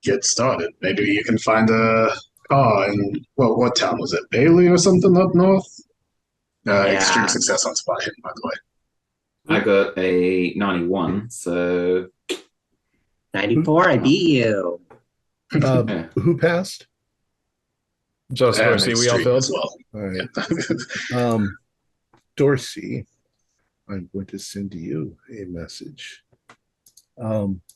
get started. Maybe you can find a car in, well, what town was it? Bailey or something up north? Extreme success on spot hidden, by the way. I got a 91, so 94. I beat you. yeah. Who passed? Just And Dorsey, we all extreme filled. as well. All right. Dorsey, I'm going to send to you a message.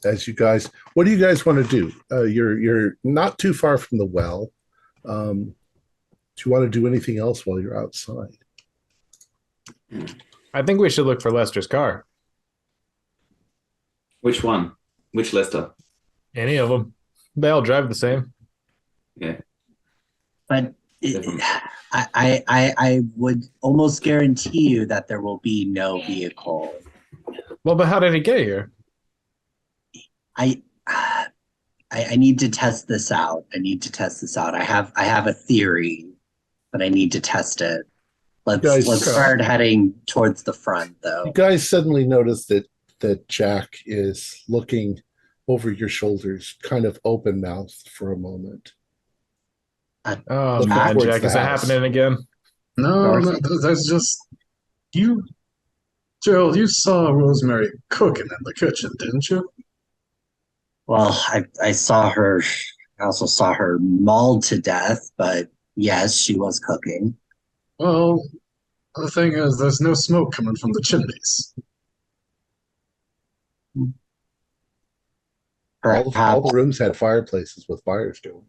As you guys, what do you guys want to do? You're not too far from the well. Do you want to do anything else while you're outside? I think we should look for Lester's car. Which one? Which Lester? Any of them. They all drive the same. Yeah. But Definitely. I would almost guarantee you that there will be no vehicle. Well, but how did he get here? I need to test this out. I have a theory, but I need to test it. Guys, Let's start heading towards the front, though. You guys suddenly notice that Jack is looking over your shoulders, kind of open mouthed for a moment. Oh Looking man, towards Jack, the is it house. happening again? No, that's just you, Gerald. You saw Rosemary cooking in the kitchen, didn't you? Well, I saw her. I also saw her mauled to death, but yes, she was cooking. Well, the thing is, there's no smoke coming from the chimneys. All Perhaps. the rooms had fireplaces with fires to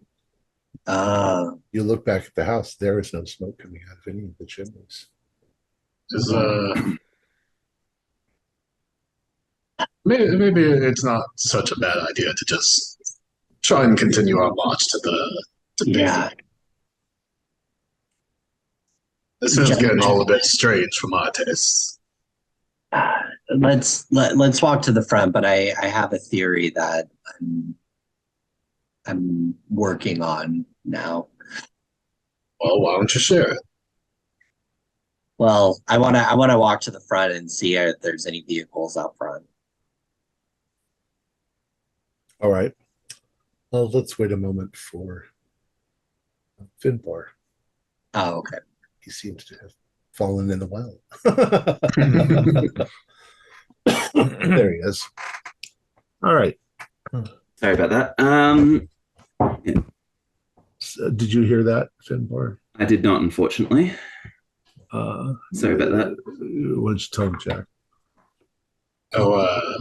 them. You look back at the house, there is no smoke coming out of any of the chimneys. Is maybe it's not such a bad idea to just try and continue our march to Yeah. Bailey. This is getting all a bit strange for my tastes. Let's walk to the front, but I have a theory that I'm working on now. Well, why don't you share it? Well, I wanna walk to the front and see if there's any vehicles out front. All right. Well, let's wait a moment for Finbar. Oh, okay. He seems to have fallen in the well. There he is. All right. Sorry about that. So, did you hear that, Finbar? I did not, unfortunately. Sorry about that. What did you tell him, Jack? Oh,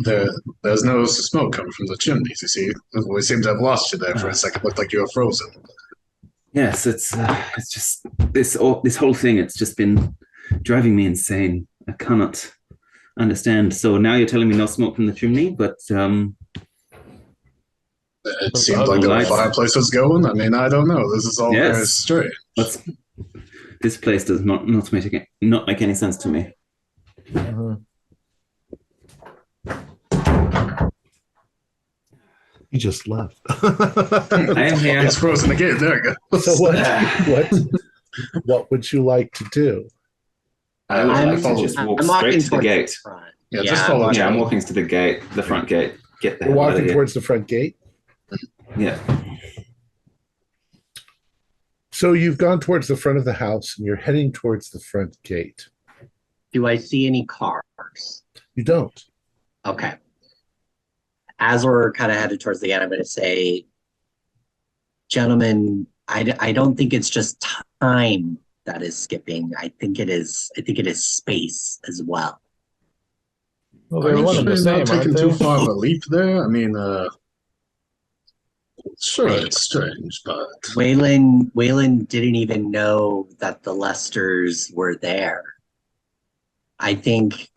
there's no smoke coming from the chimneys, you see. We seem to have lost you there for a second. Looked like you were frozen. Yes, it's just this whole thing. It's just been driving me insane. I cannot understand. So now you're telling me no smoke from the chimney, but It seemed like the fireplace was going. I mean, I don't know. This is all very strange. This place does not make any sense to me. Mm-hmm. He just left. I am here. It's frozen again. There you go. So what would you like to do? I would like to just walk straight to the gate. Yeah, just follow. Yeah, I'm walking to the gate, the front gate. Get the You're walking towards the front gate? Yeah. So you've gone towards the front of the house and you're heading towards the front gate. Do I see any cars? You don't. Okay. As we're kind of headed towards the end, I'm going to say, gentlemen, I don't think it's just time that is skipping. I think it is space as well. Well, they're one and the same, not taking aren't too they? far of a leap there. I mean, sure, it's strange, but Wayland didn't even know that the Lesters were there. I think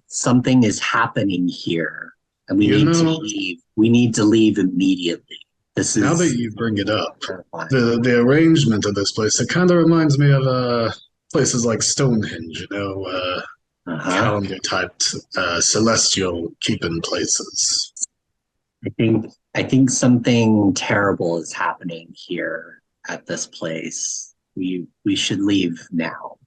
something is happening here, and we need to leave. We need to leave immediately. This is now that you bring it up, the arrangement of this place, it kind of reminds me of places like Stonehenge, calendar type celestial keeping places. I think something terrible is happening here at this place. We should leave now.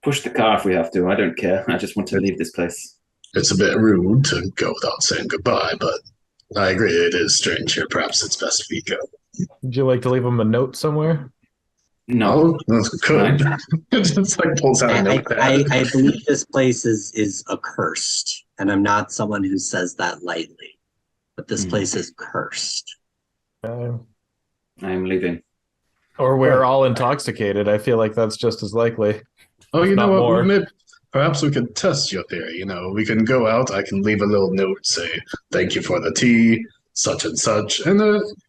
Push the car if we have to. I don't care. I just want to leave this place. It's a bit rude to go without saying goodbye, but I agree it is strange here. Perhaps it's best if we go. Would you like to leave them a note somewhere? No. That's good. It just like pulls out a notepad. I believe this place is accursed, and I'm not someone who says that lightly, but this place is cursed. I am leaving. Or we're all intoxicated. I feel like that's just as likely. Oh, you know Not what? more. Perhaps we could test your theory. We can go out. I can leave a little note, say, thank you for the tea, such and such. And,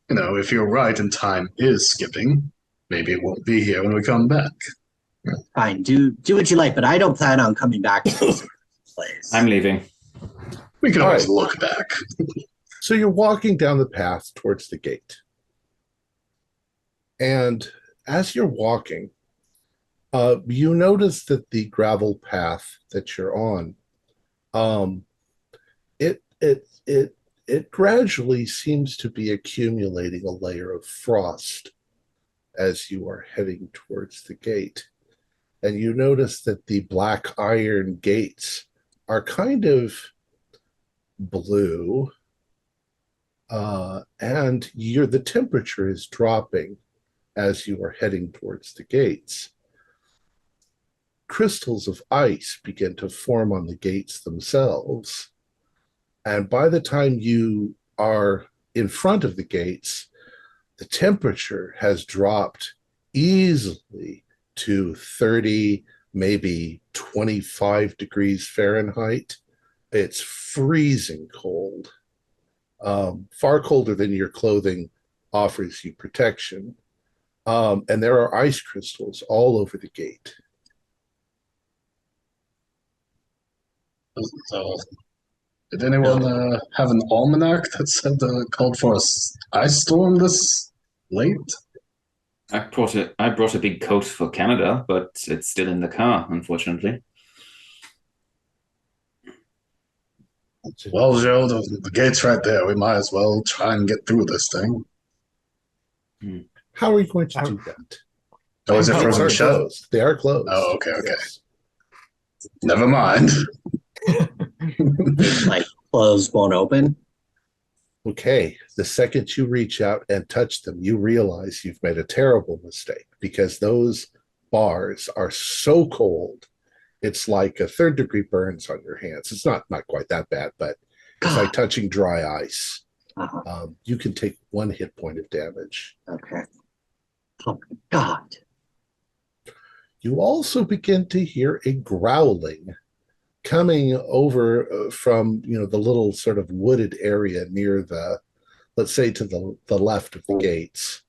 if you're right and time is skipping, maybe it won't be here when we come back. Fine, do what you like, but I don't plan on coming back to this place. I'm leaving. We can always look back. So you're walking down the path towards the gate. And as you're walking, you notice that the gravel path that you're on, it gradually seems to be accumulating a layer of frost as you are heading towards the gate. And you notice that the black iron gates are kind of blue, and the temperature is dropping as you are heading towards the gates. Crystals of ice begin to form on the gates themselves. And by the time you are in front of the gates, the temperature has dropped easily to 30, maybe 25 degrees Fahrenheit. It's freezing cold, far colder than your clothing offers you protection. And there are ice crystals all over the gate. Did anyone have an almanac that said called for a ice storm this late? I brought a big coat for Canada, but it's still in the car, unfortunately. Well, Joe, the gate's right there. We might as well try and get through this thing. How are you going to do that? Oh, is it frozen shut? Closed. They are closed. Oh, okay. Yes. Never mind. Like closed won't open. Okay, the second you reach out and touch them, you realize you've made a terrible mistake because those bars are so cold. It's like a 3rd-degree burns on your hands. It's not quite that bad, but it's like touching dry ice. You can take 1 hit point of damage. Okay. Oh my God. You also begin to hear a growling coming over from the little sort of wooded area near let's say to the left of the gates.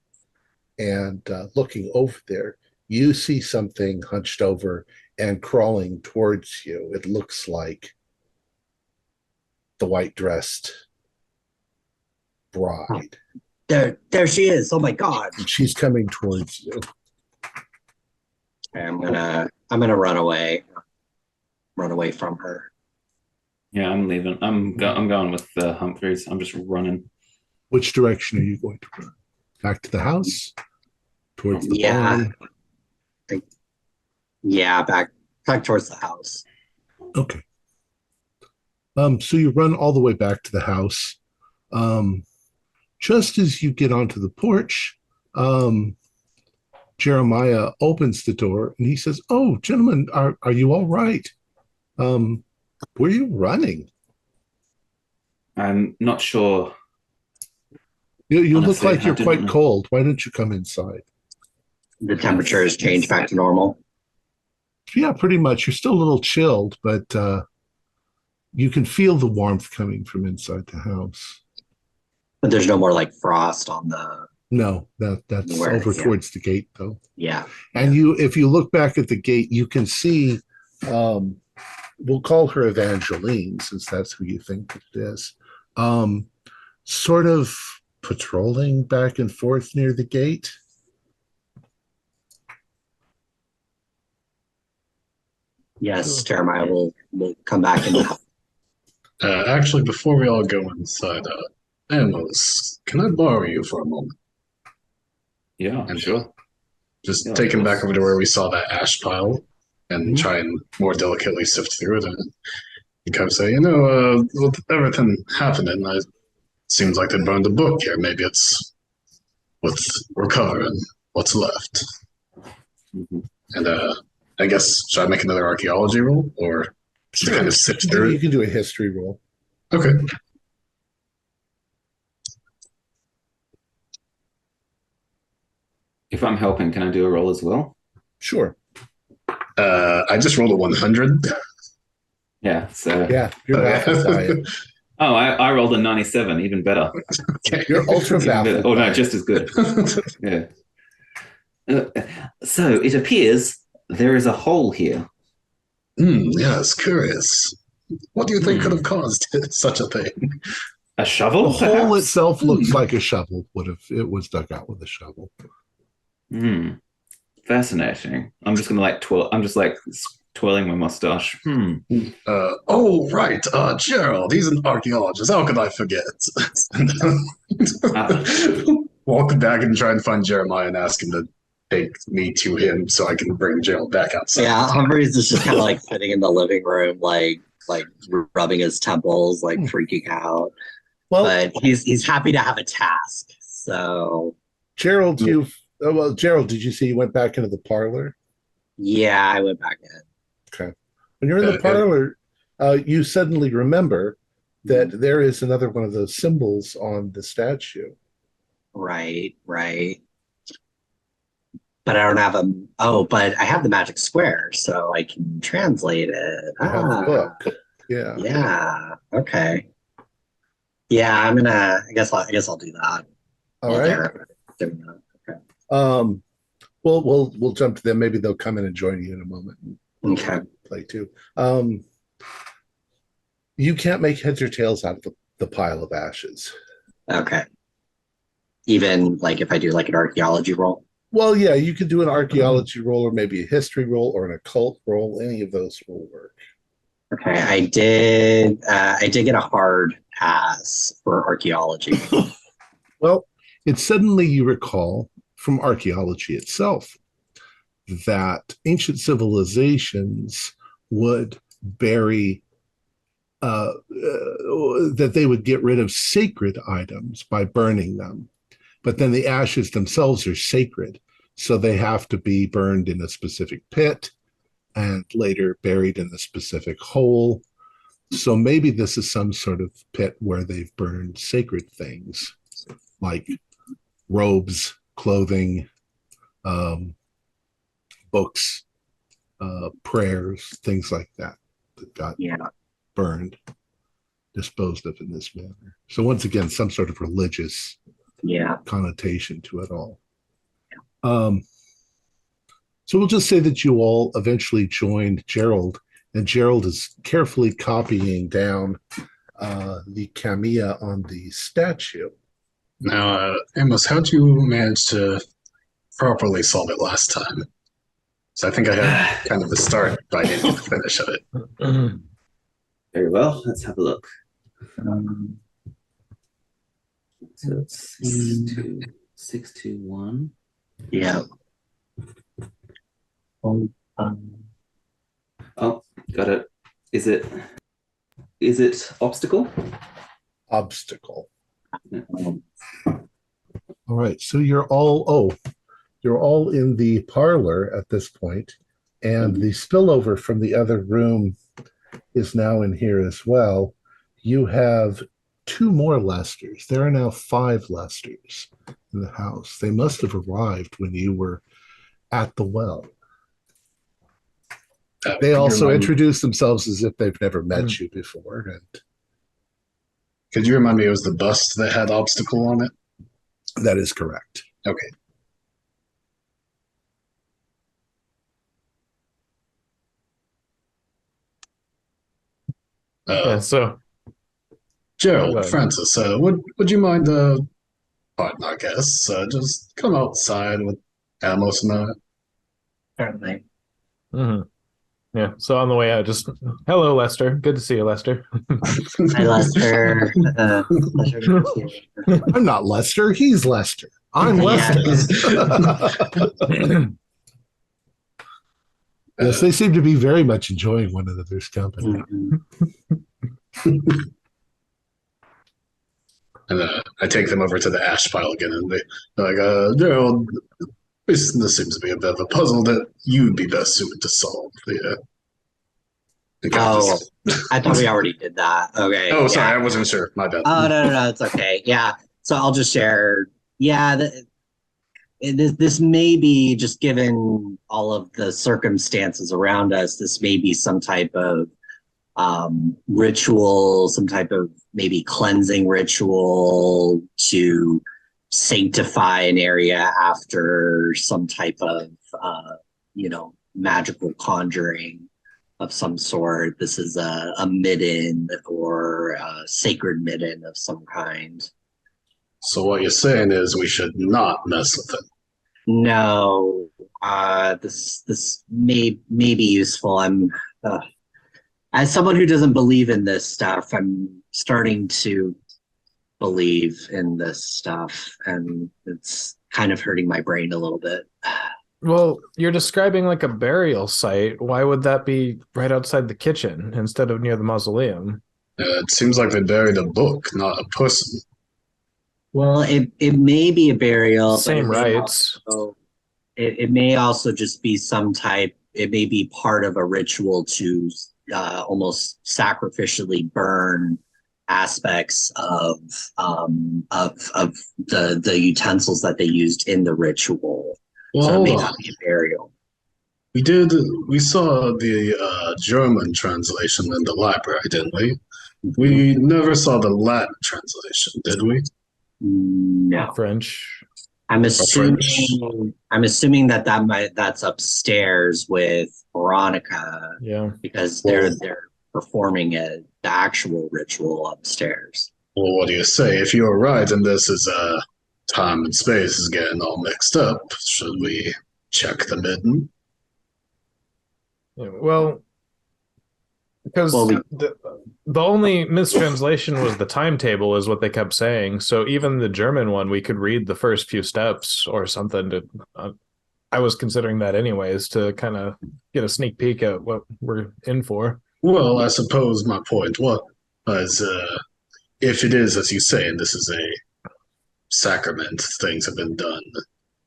And looking over there, you see something hunched over and crawling towards you. It looks like the white-dressed bride. There she is. Oh my god. And she's coming towards you. Okay, I'm gonna run away. Run away from her. Yeah, I'm leaving. I'm going with Humphreys. I'm just running. Which direction are you going to run? Back to the house? Towards the barn? Yeah, back towards the house. Okay. So you run all the way back to the house. Just as you get onto the porch, Jeremiah opens the door and he says, "Oh, gentlemen, are you all right? Where are you running? I'm not sure. You look Honestly, like you're I didn't quite know. cold. Why don't you come inside?" The temperature has changed back to normal. Yeah, pretty much. You're still a little chilled, but you can feel the warmth coming from inside the house. But there's no more like frost on the. No, that's Where, over yeah. towards the gate, though. Yeah. And if you look back at the gate, you can see, we'll call her Evangeline, since that's who you think it is, sort of patrolling back and forth near the gate. Yes, Jeremiah will come back in the house. Actually, before we all go inside, Amos, can I borrow you for a moment? Yeah, And sure. Just Yeah, take him of back course. over to where we saw that ash pile and Mhm. try and more delicately sift through it. And you kind of say, with everything happening, it seems like they burned a book here. Maybe it's what's recovering, what's left. Mhm. And I guess, should I make another archaeology roll or just kind of sift through You it? can do a history roll. Okay. If I'm helping, can I do a roll as well? Sure. I just rolled a 100. Yeah. So. Yeah, you're baffled by it. Oh, I rolled a 97. Even better. You're ultra baffled. Oh no, by it. just as good. Yeah. So it appears there is a hole here. Yes, curious. What do you think could have caused such a thing? A shovel, The hole perhaps? itself looks like a shovel it was dug out with a shovel. Fascinating. I'm just gonna twirl. I'm just twirling my mustache. Oh, right. Gerald, he's an archaeologist. How could I forget? Walk back and try and find Jeremiah and ask him to take me to him so I can bring Gerald back outside. Yeah, Humphreys is just kind of like sitting in the living room, like rubbing his temples, like freaking out. Well, But he's happy to have a task. So Gerald, Gerald, did you see you went back into the parlor? yeah, I went back in. Okay. When you're in the parlor, you suddenly remember that there is another one of those symbols on the statue. Right. But I don't have but I have the magic square, so I can translate it. You have the book. Yeah. Yeah. Okay. Yeah, I guess I'll do that. All right. Doing that. Okay. We'll jump to them. Maybe they'll come in and join you in a moment and Okay. play too. You can't make heads or tails out of the pile of ashes. Okay. Even like if I do like an archaeology roll. Well, yeah, you could do an archaeology roll or maybe a history roll or an occult roll. Any of those will work. Okay, I did get a hard pass for archaeology. Well, it's suddenly you recall from archaeology itself that ancient civilizations would bury, that they would get rid of sacred items by burning them. But then the ashes themselves are sacred, so they have to be burned in a specific pit and later buried in a specific hole. So maybe this is some sort of pit where they've burned sacred things like robes, clothing, books, prayers, things like that got burned, disposed of in this manner. So once again, some sort of religious connotation to it all. So we'll just say that you all eventually joined Gerald, and Gerald is carefully copying down the Kamiya on the statue. Now, Amos, how'd you manage to properly solve it last time? So I think I had kind of the start, but I didn't get the finish of it. Very well. Let's have a look. So it's 621. Yeah. Oh, got it. Is it obstacle? Obstacle. Yeah. All right. So you're all in the parlor at this point, and the spillover from the other room is now in here as well. You have 2 more Lesters. There are now 5 Lesters in the house. They must have arrived when you were at the well. They also introduce themselves as if they've never met you before. And could you remind me it was the bust that had obstacle on it? that is correct. Okay. So Gerald, Francis, would you mind pardon our guests, just come outside with Amos and I? Certainly. Yeah. So on the way out, just hello, Lester. Good to see you, Lester. Hi, Lester. Pleasure to meet you. I'm not Lester. He's Lester. I'm Lester. Yes, they seem to be very much enjoying one another's company. And I take them over to the ash pile again, and they're like, Gerald, this seems to be a bit of a puzzle that you'd be best suited to solve. Yeah. I thought we already did that. Okay. Oh, sorry, I wasn't sure. My bad. Oh, no, it's okay. Yeah. So I'll just share. Yeah, this may be, just given all of the circumstances around us, this may be some type of ritual, some type of maybe cleansing ritual to sanctify an area after some type of magical conjuring of some sort. This is a midden or a sacred midden of some kind. So what you're saying is we should not mess with it. No, this may be useful. I'm as someone who doesn't believe in this stuff, I'm starting to believe in this stuff, and it's kind of hurting my brain a little bit. Well, you're describing like a burial site. Why would that be right outside the kitchen instead of near the mausoleum? It seems like they buried a book, not a person. Well, it may be a burial. Same rites. It may also just be some type. It may be part of a ritual to almost sacrificially burn aspects of the utensils that they used in the ritual. Well, so it may not be a burial. We saw the German translation in the library, didn't we? We never saw the Latin translation, did we? No. French. I'm assuming that's upstairs with Veronica. Yeah. Because they're performing the actual ritual upstairs. Well, what do you say? If you're right and this is time and space is getting all mixed up, should we check the midden? Yeah, well, because the only mistranslation was the timetable is what they kept saying. So even the German one, we could read the first few steps or something to I was considering that anyways, to kind of get a sneak peek at what we're in for. Well, I suppose my point was if it is, as you say, and this is a sacrament, things have been done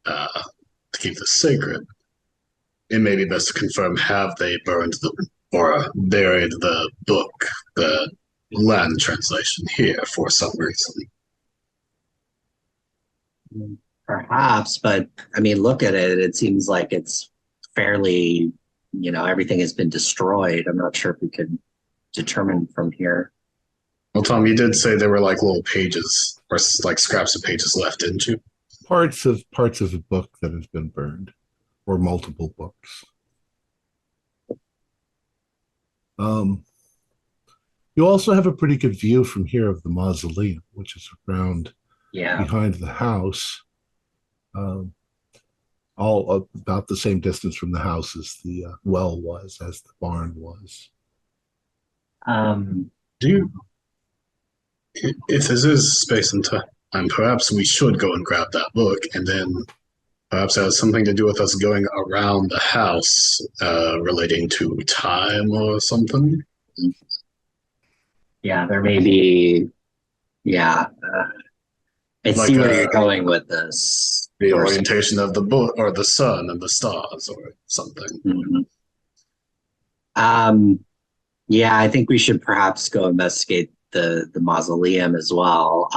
to keep this sacred, it may be best to confirm, have they burned or buried the book, the Latin translation here for some reason? Perhaps, but I mean, look at it. It seems like it's fairly, everything has been destroyed. I'm not sure if we could determine from here. Well, Tom, you did say there were like little pages or like scraps of pages left, didn't you? Parts of a book that has been burned, or multiple books. You also have a pretty good view from here of the mausoleum, which is around behind the house, all about the same distance from the house as the well was, as the barn was. Do you, if this is space and time, perhaps we should go and grab that book, and then perhaps it has something to do with us going around the house, relating to time or something. Yeah, there may be. Yeah, I see where you're going with this. The orientation of the book, or the sun and the stars, or something. Mm-hmm. Yeah, I think we should perhaps go investigate the mausoleum as well.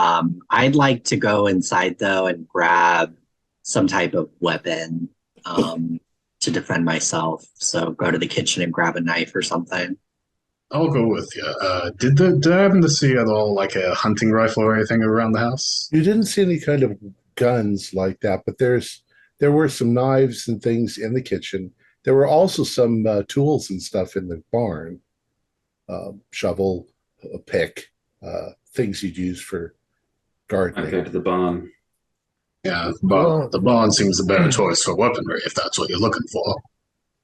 I'd like to go inside though and grab some type of weapon to defend myself. So go to the kitchen and grab a knife or something. I'll go with you. Did I happen to see at all like a hunting rifle or anything around the house? You didn't see any kind of guns like that, but there were some knives and things in the kitchen. There were also some tools and stuff in the barn. Shovel, a pick, things you'd use for gardening. Okay, to the barn. Yeah, but the barn seems a better choice for weaponry if that's what you're looking for.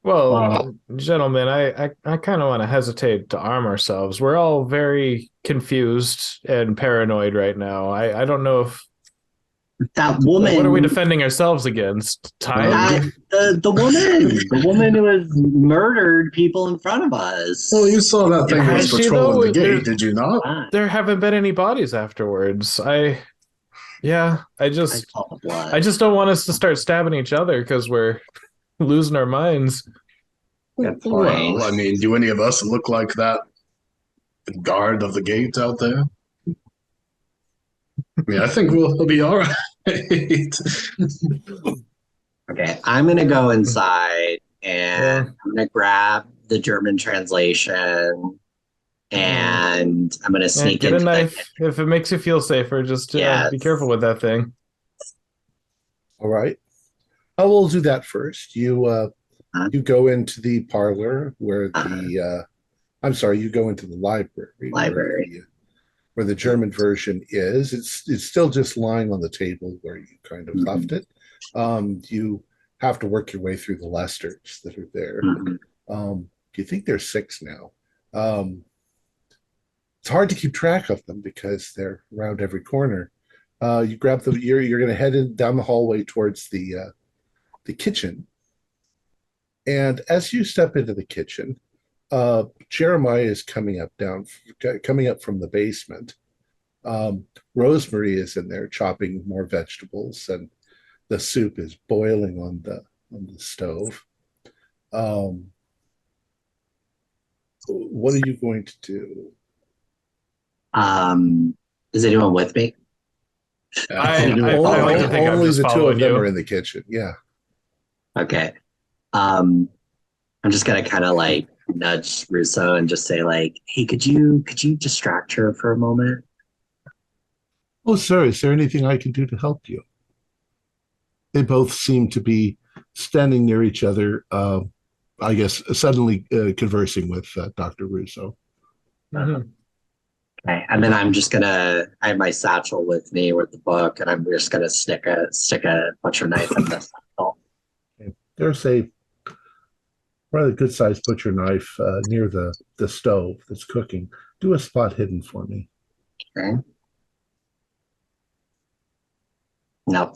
Well, gentlemen, I kind of want to hesitate to arm ourselves. We're all very confused and paranoid right now. I don't know if that woman. What are we defending ourselves against? Time? The woman who has murdered people in front of us. Oh, you saw that thing was patrolling the gate, did you not? There haven't been any bodies afterwards. I just don't want us to start stabbing each other because we're losing our minds. Well, I mean, do any of us look like that guard of the gate out there? I mean, I think we'll be all right. Okay, I'm gonna go inside and I'm gonna grab the German translation and I'm gonna sneak get into a knife if it makes you feel safer. Just be careful with that thing. All right. I will do that first. You go into the parlor where the you go into the library. Where the German version is. It's still just lying on the table where you kind of left it. You have to work your way through the Lesters that are there. You think there's 6 now. It's hard to keep track of them because they're around every corner. You grab the. You're going to head down the hallway towards the kitchen, and as you step into the kitchen, Jeremiah is coming up from the basement. Rosemary is in there chopping more vegetables, and the soup is boiling on the stove. What are you going to do? Is anyone with me? I like to think only the 2 of them you. are in the kitchen. Yeah. Okay. I'm just gonna kind of like nudge Russo and just say like, "Hey, could you distract her for a moment?" Oh, sir, is there anything I can do to help you? They both seem to be standing near each other. I guess suddenly conversing with Dr. Russo. Okay, and then I'm just gonna. I have my satchel with me with the book, and I'm just gonna stick a butcher knife in the satchel. Okay. There's a rather good sized butcher knife near the stove that's cooking. Do a spot hidden for me. Okay. No.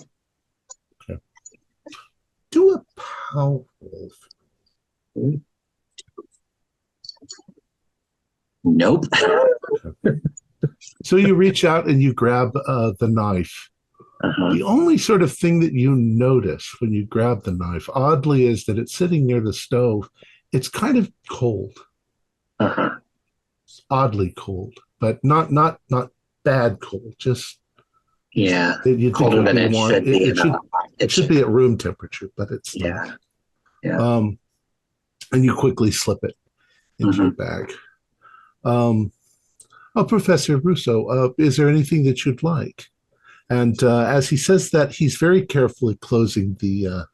Okay. Do a powerful. Nope. So you reach out and you grab the knife. The only sort of thing that you notice when you grab the knife, oddly, is that it's sitting near the stove. It's kind of cold. It's oddly cold, but not bad cold. Just colder than it should be. It should be at room temperature, but it's not. Yeah. And you quickly slip it into your bag. Professor Russo, is there anything that you'd like? And as he says that, he's very carefully closing the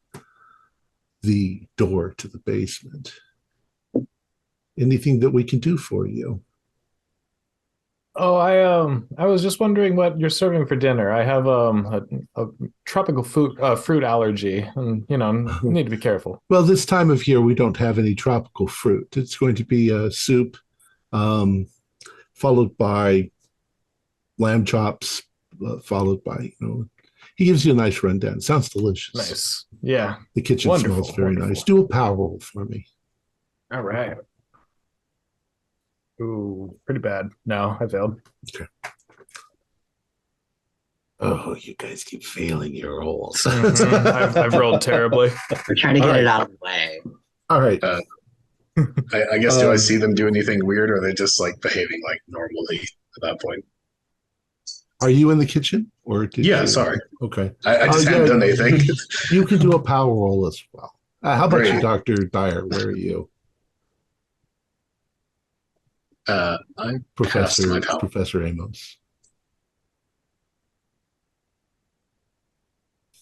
door to the basement. Anything that we can do for you? Oh, I was just wondering what you're serving for dinner. I have a tropical fruit allergy, and need to be careful. Well, this time of year we don't have any tropical fruit. It's going to be a soup, followed by lamb chops, followed by He gives you a nice rundown. It sounds delicious. Nice. Yeah. The kitchen smells very nice. Do a power roll for me. All right. Ooh, pretty bad. No, I failed. Okay. Oh, you guys keep failing your rolls. Mm-hmm. I've rolled terribly. We're trying to get it out of the way. All right. I guess, do I see them do anything weird, or are they just like behaving like normally at that point? Are you in the kitchen? Sorry. Okay. I just haven't done anything. You can do a power roll as well. How about Great. you, Dr. Dyer? Where are you? I passed my power. Professor Amos.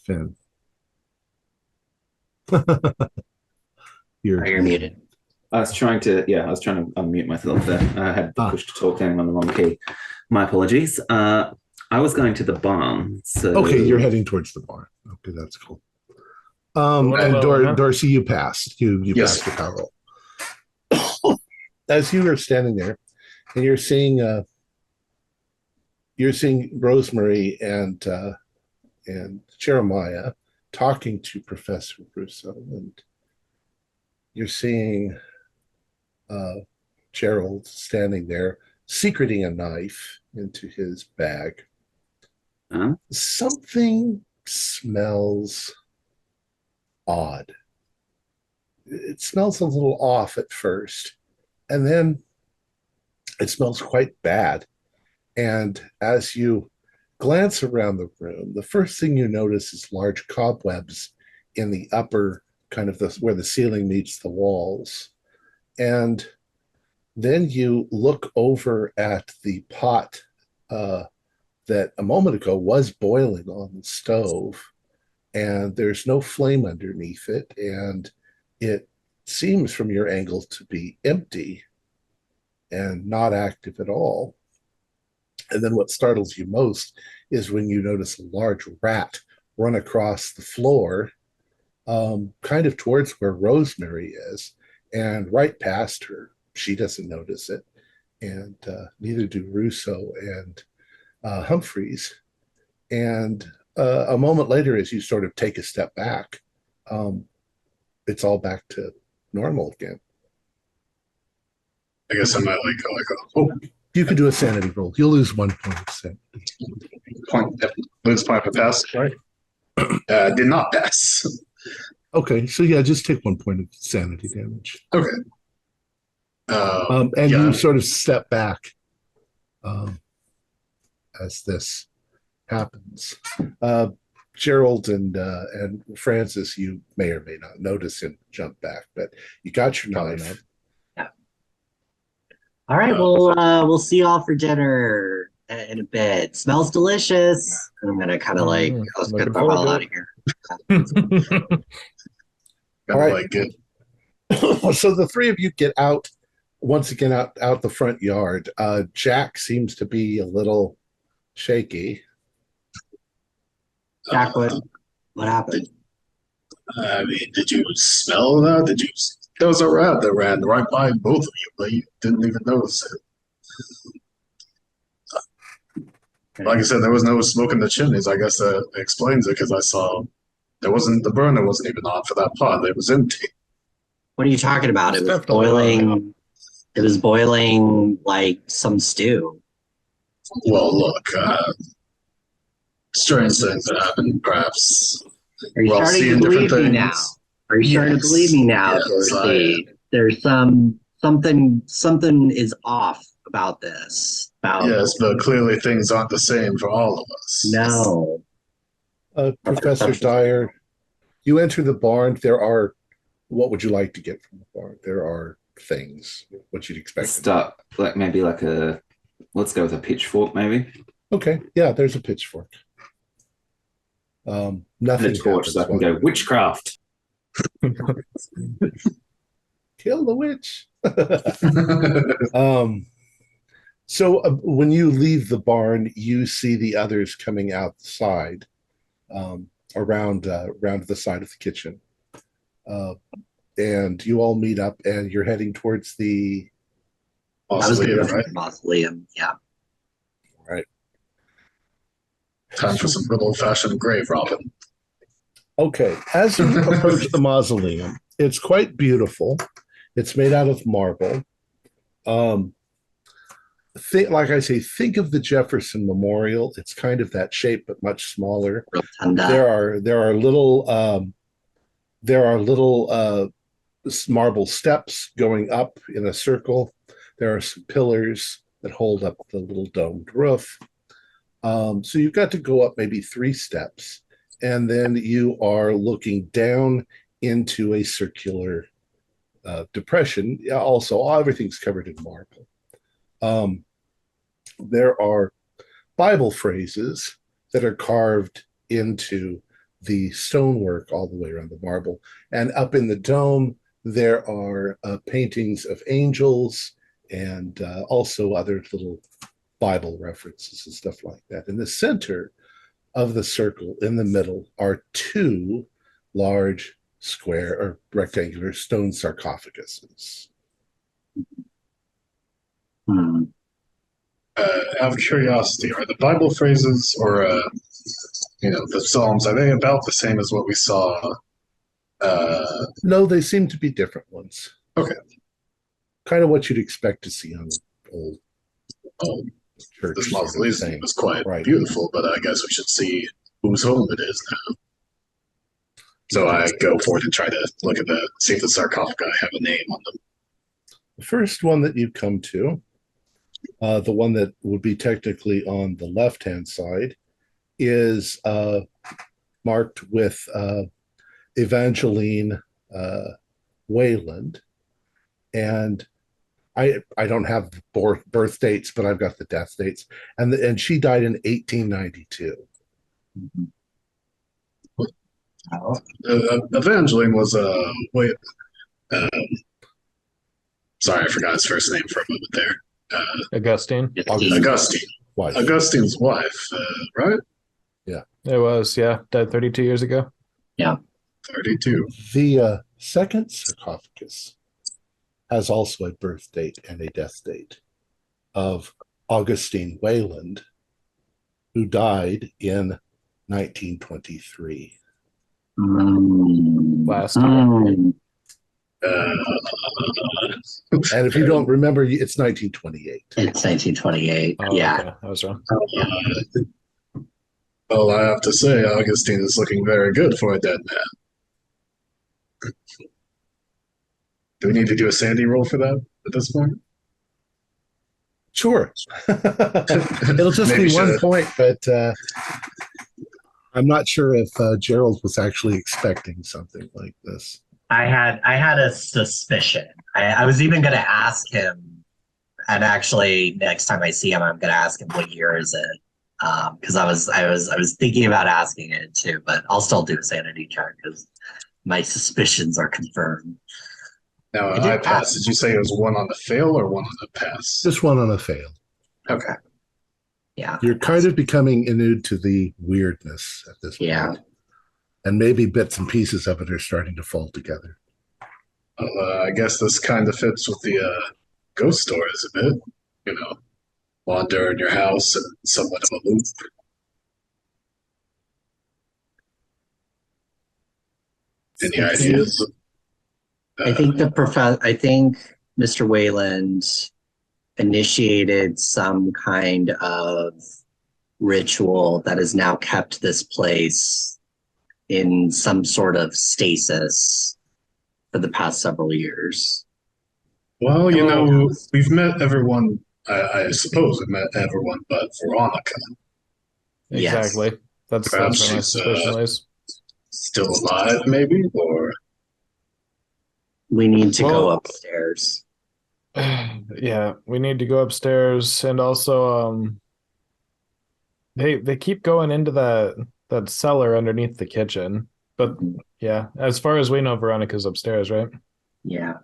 Finn. You're muted. I was trying to unmute myself there. I had pushed talk down on the wrong key. My apologies. I was going to the barn. So Okay, you're heading towards the barn. Okay, that's cool. And Dorsey, you passed. You Yes. passed the power roll. As you are standing there, and you're seeing Rosemary and Jeremiah talking to Professor Russo, and you're seeing Gerald standing there, secreting a knife into his bag. Huh? Something smells odd. It smells a little off at first, and then it smells quite bad. And as you glance around the room, the first thing you notice is large cobwebs in the upper kind of where the ceiling meets the walls. And then you look over at the pot that a moment ago was boiling on the stove, and there's no flame underneath it, and it seems from your angle to be empty and not active at all. And then what startles you most is when you notice a large rat run across the floor, kind of towards where Rosemary is, and right past her. She doesn't notice it, and neither do Russo and Humphreys. And a moment later, as you sort of take a step back, it's all back to normal again. I guess I might You could do a sanity roll. You'll lose 1 point of sanity. Lose point for pass, right? Did not pass. Okay, so yeah, just take 1 point of sanity damage. Okay. And you sort of step back as this happens. Gerald and Francis, you may or may not notice him jump back, but you got your knife. Yeah. All right, we'll see y'all for dinner in a bit. Smells delicious. I'm gonna kind of let's get the hell out of here. All right. Like it. So the three of you get out once again out the front yard. Jack seems to be a little shaky. Jack, what happened? I mean, did you smell that? There was a rat that ran right by both of you, but you didn't even notice it. Like I said, there was no smoke in the chimneys. I guess that explains it, because I saw the burner wasn't even on for that pot. It was empty. What are you talking about? It was boiling. It was boiling like some stew. Well, look, strange things that happen. Perhaps are you starting to believe me now? Are you starting to believe me now, Dorothy? There's something is off about this. Yes, but clearly things aren't the same for all of us. No. Professor Dyer, you enter the barn. What would you like to get from the barn? There are things. What you'd expect. Start let's go with a pitchfork, maybe. Okay, yeah, there's a pitchfork. Nothing. And a torch, so I can go witchcraft. Kill the witch. So when you leave the barn, you see the others coming outside, around the side of the kitchen, and you all meet up, and you're heading towards the Mausoleum, right? Mausoleum, yeah. right. Time for some good old-fashioned grave robbing. Okay, as you approach the mausoleum, it's quite beautiful. It's made out of marble. Like I say, think of the Jefferson Memorial. It's kind of that shape, but much smaller. Rotunda. There are little marble steps going up in a circle. There are some pillars that hold up the little domed roof. So you've got to go up maybe 3 steps, and then you are looking down into a circular depression. Also, everything's covered in marble. There are Bible phrases that are carved into the stonework all the way around the marble. And up in the dome, there are paintings of angels and also other little Bible references and stuff like that. In the center of the circle, in the middle, are 2 large square or rectangular stone sarcophaguses. Hmm. Out of curiosity, are the Bible phrases or the Psalms, are they about the same as what we saw? No, they seem to be different ones. Okay. Kind of what you'd expect to see on old church. This mausoleum was quite Right. beautiful, but I guess we should see whose home it is now. So I go forward and try to look at see if the sarcophagi have a name on them. The first one that you come to, the one that would be technically on the left-hand side, is marked with Evangeline Wayland. And I don't have birth dates, but I've got the death dates. And she died in 1892. Evangeline was sorry, I forgot his first name for a moment there. Augustine. Augustine. Wife. Augustine's wife, right? It was, yeah. Died 32 years ago. Yeah. 32. The second sarcophagus has also a birth date and a death date of Augustine Wayland, who died in 1923. Last year. And if you don't remember, it's 1928. It's 1928. Oh, yeah. okay. I was wrong. Well, I have to say, Augustine is looking very good for a dead man. Do we need to do a sanity roll for that at this point? Sure. It'll just Maybe be 1 should. point, but I'm not sure if Gerald was actually expecting something like this. I had a suspicion. I was even going to ask him, and actually next time I see him, I'm going to ask him what year is it, because I was thinking about asking it too, but I'll still do a sanity check because my suspicions are confirmed. Now, I did I passed. Did you say it was 1 on the fail or 1 on the pass? Just one on a fail. Okay. Yeah. You're kind of becoming inured to the weirdness at this point. Yeah. And maybe bits and pieces of it are starting to fall together. I guess this kind of fits with the ghost stories a bit. Wander in your house and somewhat of a loop. Any ideas? I think Mr. Wayland initiated some kind of ritual that has now kept this place in some sort of stasis for the past several years. Well, we've met everyone. I suppose we've met everyone but Veronica. Exactly. Yes. That's Perhaps where my she's, suspicion lays. Still alive, maybe? Or We need to go Well- upstairs. Yeah, we need to go upstairs, and also they keep going into that cellar underneath the kitchen. But yeah, as far as we know, Veronica's upstairs, right? Yeah.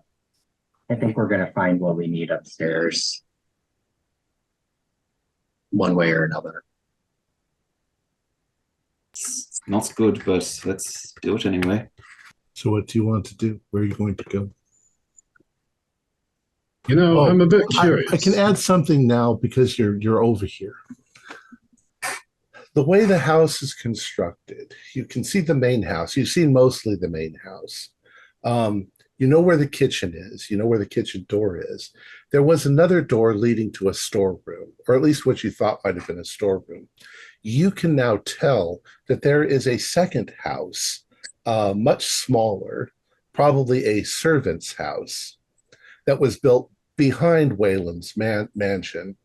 I think we're going to find what we need upstairs. one way or another. It's not good, but let's do it anyway. So what do you want to do? Where are you going to go? I'm a bit curious. I can add something now because you're over here. The way the house is constructed, you can see the main house. You've seen mostly the main house. You know where the kitchen is. You know where the kitchen door is. There was another door leading to a storeroom, or at least what you thought might have been a storeroom. You can now tell that there is a second house, much smaller, probably a servant's house, that was built behind Wayland's mansion,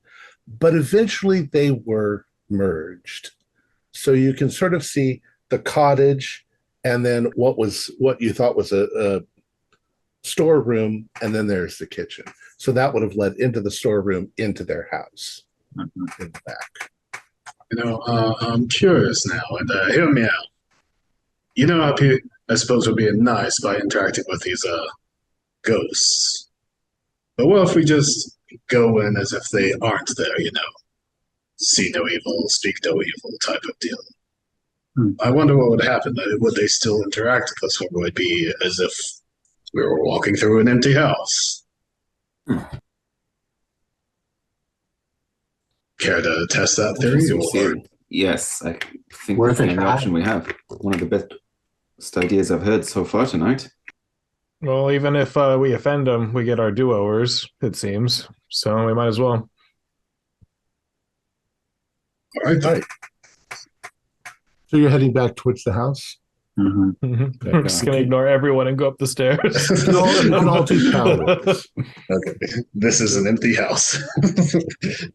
but eventually they were merged. So you can sort of see the cottage and then what you thought was a storeroom, and then there's the kitchen. So that would have led into the storeroom, into their house in the back. I'm curious now, and hear me out. Up here, I suppose we're being nice by interacting with these ghosts. But what if we just go in as if they aren't there, see no evil, speak no evil type of deal? I wonder what would happen. Would they still interact with us, or would it be as if we were walking through an empty house? Care to test that theory? Yes, I think Worth that's the a only try. option we have. One of the best ideas I've heard so far tonight. Well, even if we offend them, we get our do-overs, it seems. So we might as well. All right. So you're heading back towards the house? Mm-hmm. We're just going to ignore everyone and go up the stairs. You can all do power rolls. Okay. This is an empty house.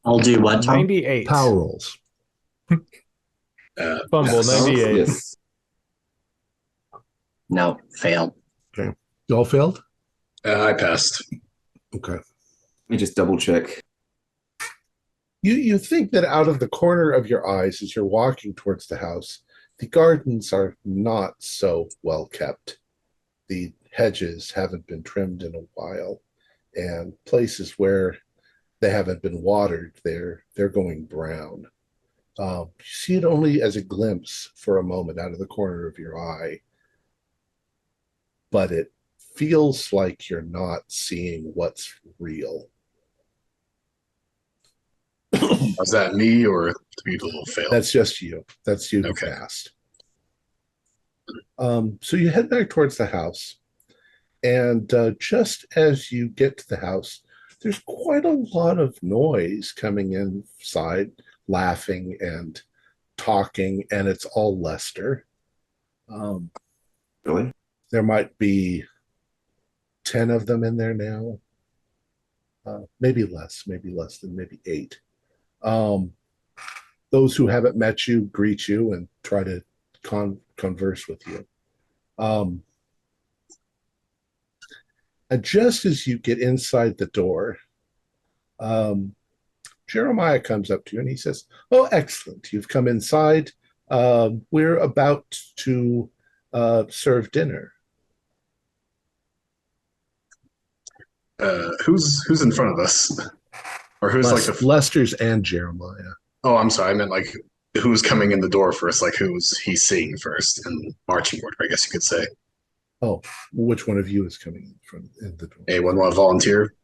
I'll do what, Tom? 98. Power rolls. Fumble, yes. 98. Yes. No, failed. You all failed? I passed. Okay. Let me just double check. You think that out of the corner of your eyes as you're walking towards the house, the gardens are not so well kept. The hedges haven't been trimmed in a while, and places where they haven't been watered, they're going brown. You see it only as a glimpse for a moment out of the corner of your eye, but it feels like you're not seeing what's real. Was that me or the people who failed? That's just you. That's you Okay. fast. So you head back towards the house, and just as you get to the house, there's quite a lot of noise coming inside, laughing and talking, and it's all Lester. Really? There might be 10 of them in there now. Maybe less than maybe 8. Those who haven't met you greet you and try to converse with you. And just as you get inside the door, Jeremiah comes up to you and he says, "Oh, excellent. You've come inside. We're about to serve dinner." Who's in front of us? Or who's Lester's and Jeremiah. Oh, I'm sorry. I meant like who's coming in the door first, like who's he seeing first in marching order, I guess you could say. Oh, which one of you is coming in the door? Anyone want to volunteer?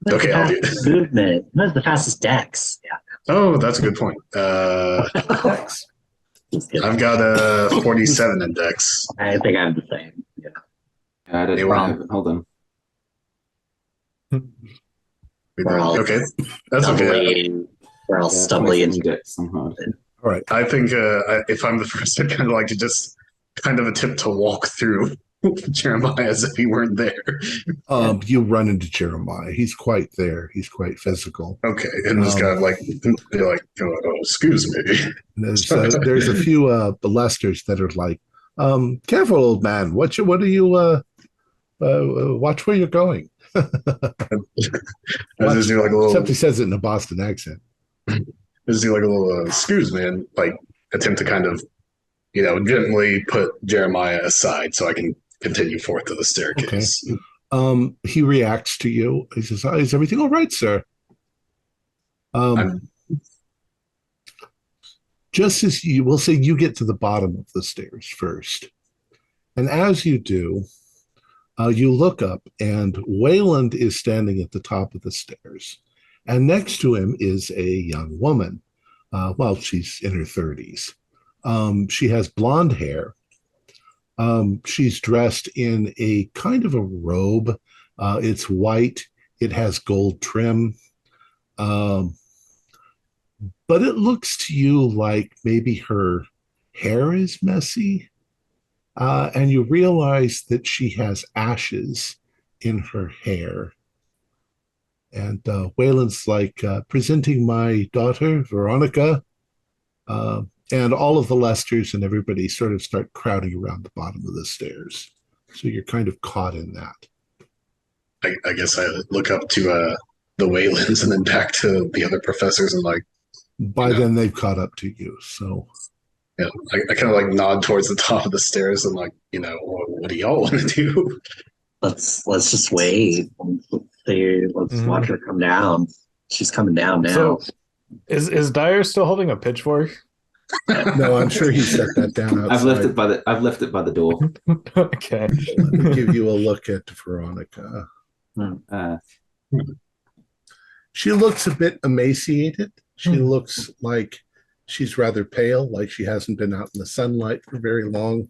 Okay, I'll do it. Movement. What's the fastest dex? Yeah. Oh, that's a good point. Thanks. I've got a 47 index. I think I have the same. Yeah. I don't have it. Hold on. We're all Okay, that's okay. We're all stumbling into index somehow. All right. I think if I'm the first, I'd kind of like to just kind of attempt to walk through Jeremiah as if he weren't there. You run into Jeremiah. He's quite there. He's quite physical. Okay, and just kind of like, you're like, oh, excuse me. There's a few Lesters that are like, careful, old man. What are you? Watch where you're going. I just do like a little. Except he says it in a Boston accent. I just do like a little excuse me, and like attempt to kind of, gently put Jeremiah aside so I can continue forth to the staircase. Okay. He reacts to you. He says, "Is everything all right, sir?" I'm Just as you will say, you get to the bottom of the stairs first. And as you do, you look up, and Wayland is standing at the top of the stairs. And next to him is a young woman. Well, she's in her 30s. She has blonde hair. She's dressed in a kind of a robe. It's white. It has gold trim. But it looks to you like maybe her hair is messy. And you realize that she has ashes in her hair. And Wayland's like, presenting my daughter, Veronica. And all of the Lesters and everybody sort of start crowding around the bottom of the stairs. So you're kind of caught in that. I guess I look up to the Waylands and then back to the other professors and like. By then they've caught up to you. So yeah, I kind of like nod towards the top of the stairs and like, what do y'all want to do? Let's just wait. Let's watch her come down. She's coming down now. So, is Dyer still holding a pitchfork? No, I'm sure he set that down outside. I've left it by the door. Okay. Let me give you a look at Veronica. She looks a bit emaciated. She looks like she's rather pale, like she hasn't been out in the sunlight for very long.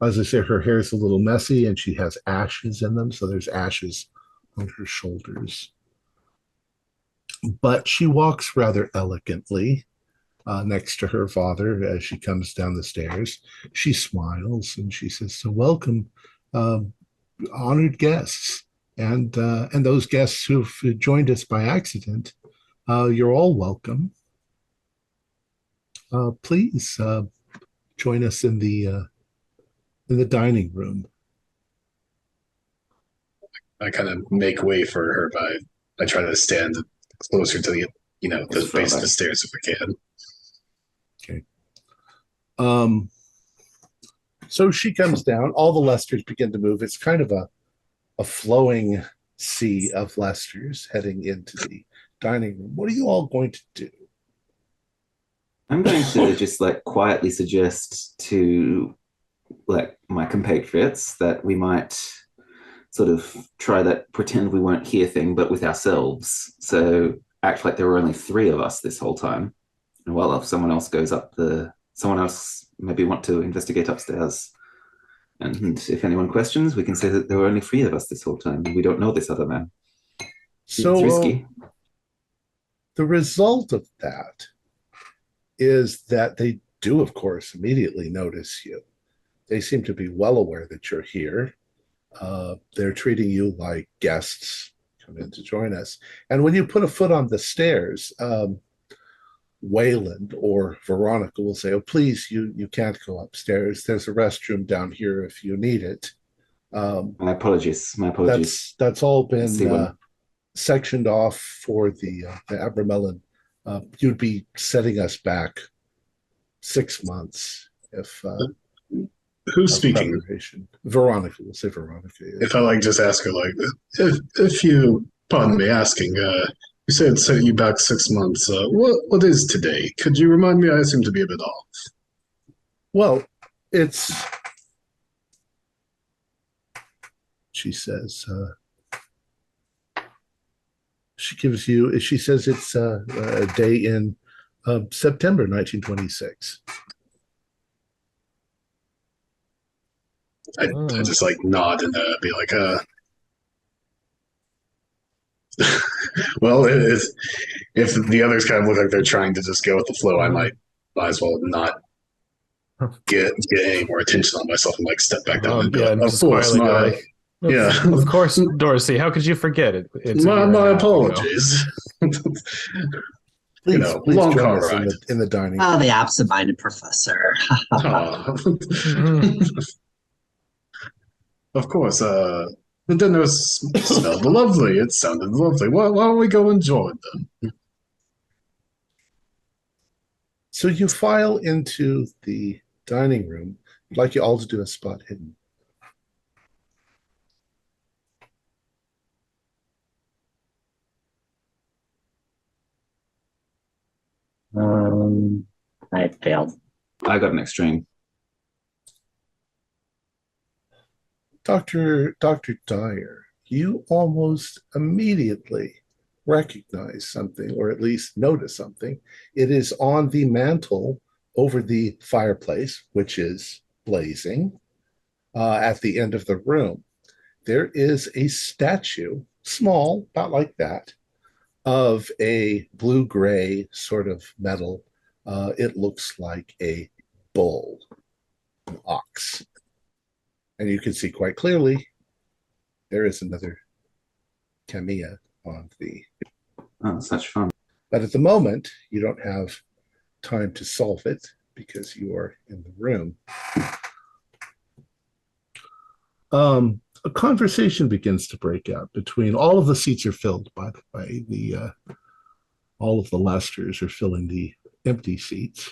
As I say, her hair is a little messy and she has ashes in them. So there's ashes on her shoulders. But she walks rather elegantly next to her father as she comes down the stairs. She smiles and she says, "So welcome, honored guests, and those guests who've joined us by accident. You're all welcome. Please join us in the dining room." I kind of make way for her I try to stand closer to the base of the stairs if I can. Okay. So she comes down. All the Lesters begin to move. It's kind of a flowing sea of Lesters heading into the dining room. What are you all going to do? I'm going to just like quietly suggest to like my compatriots that we might sort of try that pretend we weren't here thing, but with ourselves. So act like there were only 3 of us this whole time. And while if someone else someone else maybe want to investigate upstairs. And if anyone questions, we can say that there were only 3 of us this whole time. And we don't know this other man. So it's risky. The result of that is that they do, of course, immediately notice you. They seem to be well aware that you're here. They're treating you like guests. Come in to join us. And when you put a foot on the stairs, Wayland or Veronica will say, "Oh, please, you can't go upstairs. There's a restroom down here if you need it." My apologies. That's all been sectioned off for the Abramelin. You'd be setting us back 6 months if. Who's speaking? Veronica. We'll say Veronica. Yeah. If I just ask her if you pardon me asking, you said it set you back 6 months. What is today? Could you remind me? I seem to be a bit off. Well, it's. She says. She says it's a day in September 1926. I just like nod and be like, well, if the others kind of look like they're trying to just go with the flow, I might as well not get any more attention on myself and like step back down. Of course, of course, Dorsey. How could you forget it? It's my apologies. Please long join car us ride in the dining room. Oh, the absent-minded professor. Of course, the dinner smelled lovely. It sounded lovely. Why don't we go enjoy them? So you file into the dining room. I'd like you all to do a spot hidden. I failed. I got an extreme. Dr. Dyer, you almost immediately recognize something, or at least notice something. It is on the mantle over the fireplace, which is blazing, at the end of the room. There is a statue, small, about like that, of a blue-gray sort of metal. It looks like a bull, an ox. And you can see quite clearly there is another Camilla on the... Oh, such fun. But at the moment, you don't have time to solve it because you are in the room. A conversation begins to break out between... All of the seats are filled, by the way. All of the Lesters are filling the empty seats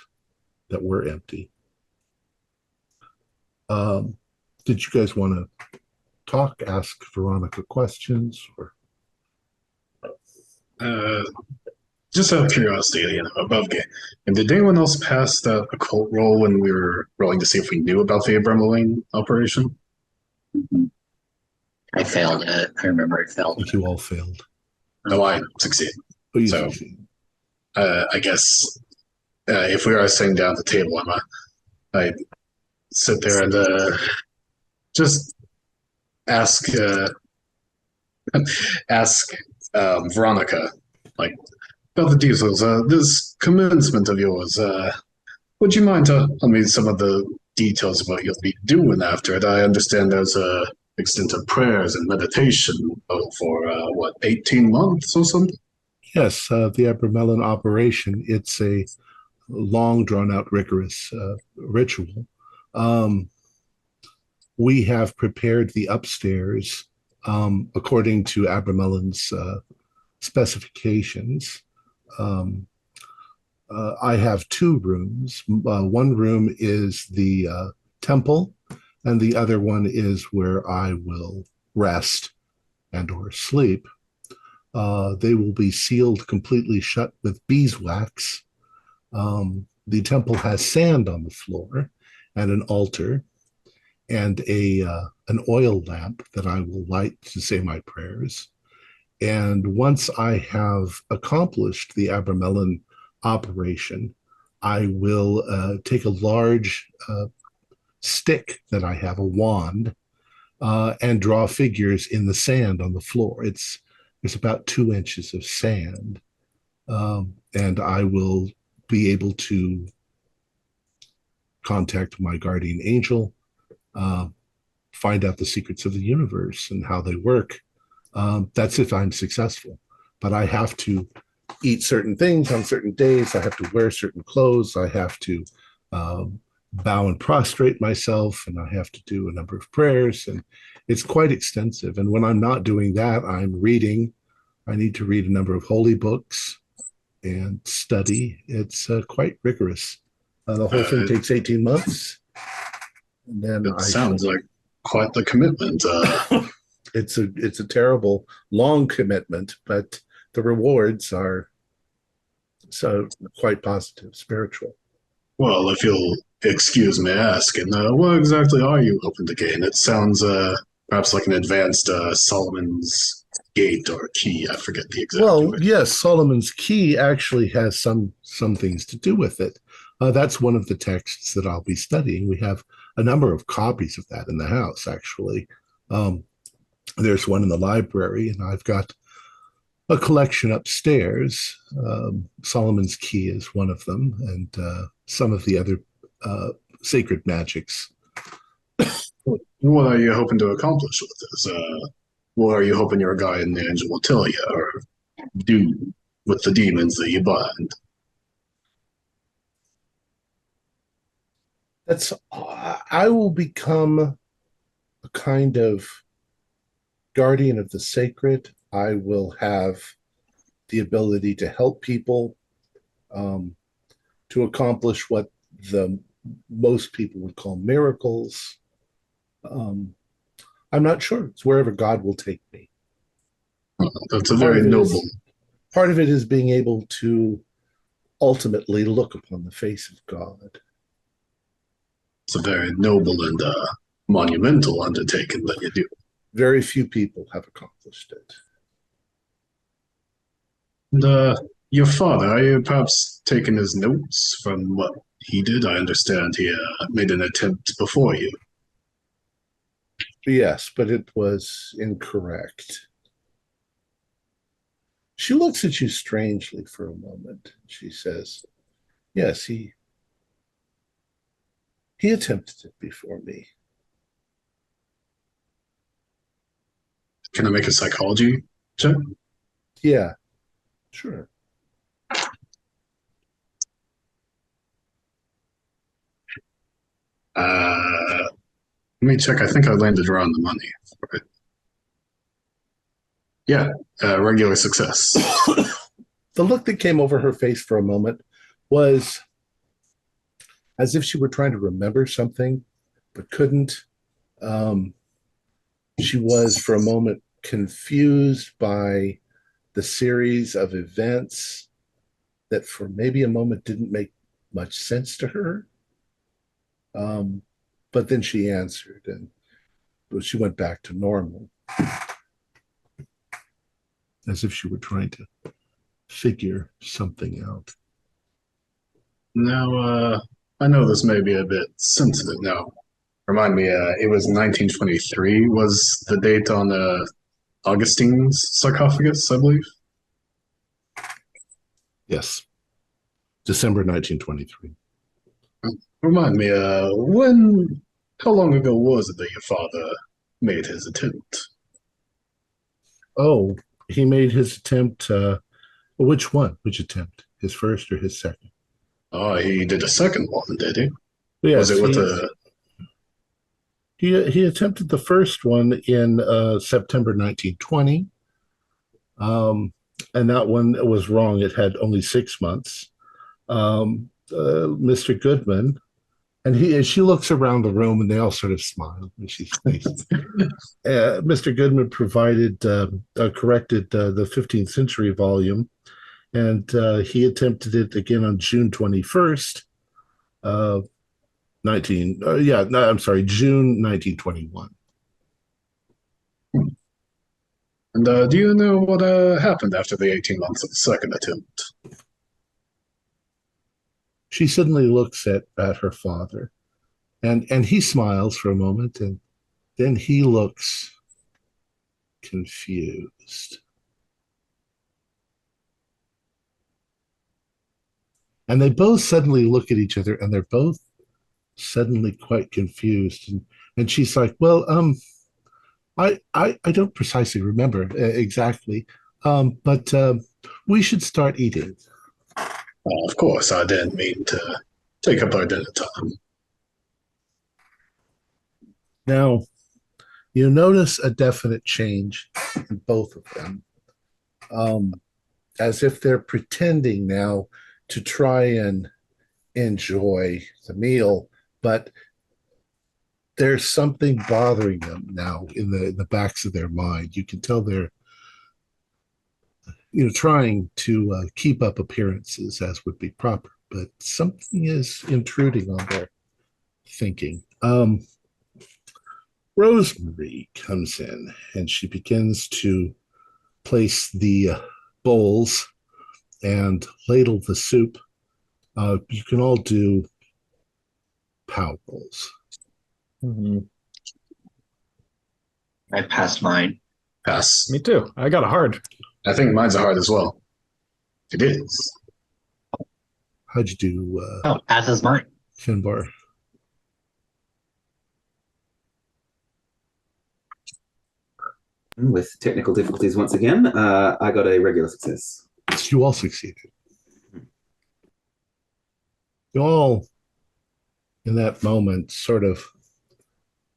that were empty. Did you guys want to talk, ask Veronica questions, or? Just out of curiosity, above game. And did anyone else pass that occult roll when we were rolling to see if we knew about the Unraveling operation? I failed it. I remember I failed it. You all failed. No, I succeeded. Oh, you So- succeeded. I guess if we are sitting down at the table, I'd sit there and just ask Veronica, like, about the details. This commencement of yours, would you mind telling me some of the details of what you'll be doing after it? I understand there's a extent of prayers and meditation for 18 months or something? Yes, the Abramelin operation. It's a long, drawn-out, rigorous ritual. We have prepared the upstairs according to Abramelin's specifications. I have two rooms. One room is the temple, and the other one is where I will rest and or sleep. They will be sealed completely shut with beeswax. The temple has sand on the floor and an altar and an oil lamp that I will light to say my prayers. And once I have accomplished the Abramelin operation, I will take a large stick that I have, a wand, and draw figures in the sand on the floor. There's about 2 inches of sand, and I will be able to contact my guardian angel, find out the secrets of the universe and how they work. That's if I'm successful. But I have to eat certain things on certain days. I have to wear certain clothes. I have to bow and prostrate myself, and I have to do a number of prayers, and it's quite extensive. And when I'm not doing that, I'm reading. I need to read a number of holy books and study. It's quite rigorous. The whole thing takes 18 months. And then It sounds like quite the commitment. It's a terrible, long commitment, but the rewards are so quite positive, spiritual. Well, if you'll excuse me asking, what exactly are you hoping to gain? It sounds perhaps like an advanced Solomon's gate or key. I forget the exact word. Yes, Solomon's key actually has some things to do with it. That's one of the texts that I'll be studying. We have a number of copies of that in the house, actually. There's one in the library, and I've got a collection upstairs. Solomon's Key is one of them, and some of the other sacred magics. What are you hoping to accomplish with this? What are you hoping your guardian angel will tell you or do with the demons that you bind? I will become a kind of guardian of the sacred. I will have the ability to help people to accomplish what most people would call miracles. I'm not sure. It's wherever God will take me. That's a very noble. Part of it is being able to ultimately look upon the face of God. It's a very noble and monumental undertaking that you do. Very few people have accomplished it. And your father, are you perhaps taking his notes from what he did? I understand he made an attempt before you. Yes, but it was incorrect. She looks at you strangely for a moment. She says, yes, he attempted it before me. Can I make a psychology check? Yeah, sure. Let me check. I think I landed around the money. Right. Yeah, regular success. The look that came over her face for a moment was as if she were trying to remember something, but couldn't. She was, for a moment, confused by the series of events that for maybe a moment didn't make much sense to her. But then she answered, and she went back to normal, as if she were trying to figure something out. Now, I know this may be a bit sensitive now. Remind me, it was 1923 was the date on Augustine's sarcophagus, I believe? Yes. December 1923. Remind me, how long ago was it that your father made his attempt? Oh, he made his attempt. Which one? Which attempt? His first or his second? Oh, he did a second one, did he? Yes, Was it with the... He attempted the first one in September 1920, and that one was wrong. It had only 6 months. Mr. Goodman, and she looks around the room, and they all sort of smile. And she thinks, Mr. Goodman provided corrected the 15th century volume, and he attempted it again on June 21st. June 1921. And do you know what happened after the 18 months of the second attempt? She suddenly looks at her father, and he smiles for a moment, and then he looks confused. And they both suddenly look at each other, and they're both suddenly quite confused. And she's like, well, I don't precisely remember exactly, but we should start eating. Well, of course, I didn't mean to take up our dinner time. Now, you notice a definite change in both of them, as if they're pretending now to try and enjoy the meal, but there's something bothering them now in the backs of their mind. You can tell they're trying to keep up appearances as would be proper, but something is intruding on their thinking. Rosemary comes in, and she begins to place the bowls and ladle the soup. You can all do power bowls. Mm-hmm. I passed mine. Pass. Me too. I got a hard. I think mine's a hard as well. It is. How'd you do, Passes mine. Finbar? With technical difficulties once again, I got a regular success. You all succeeded. You all, in that moment, sort of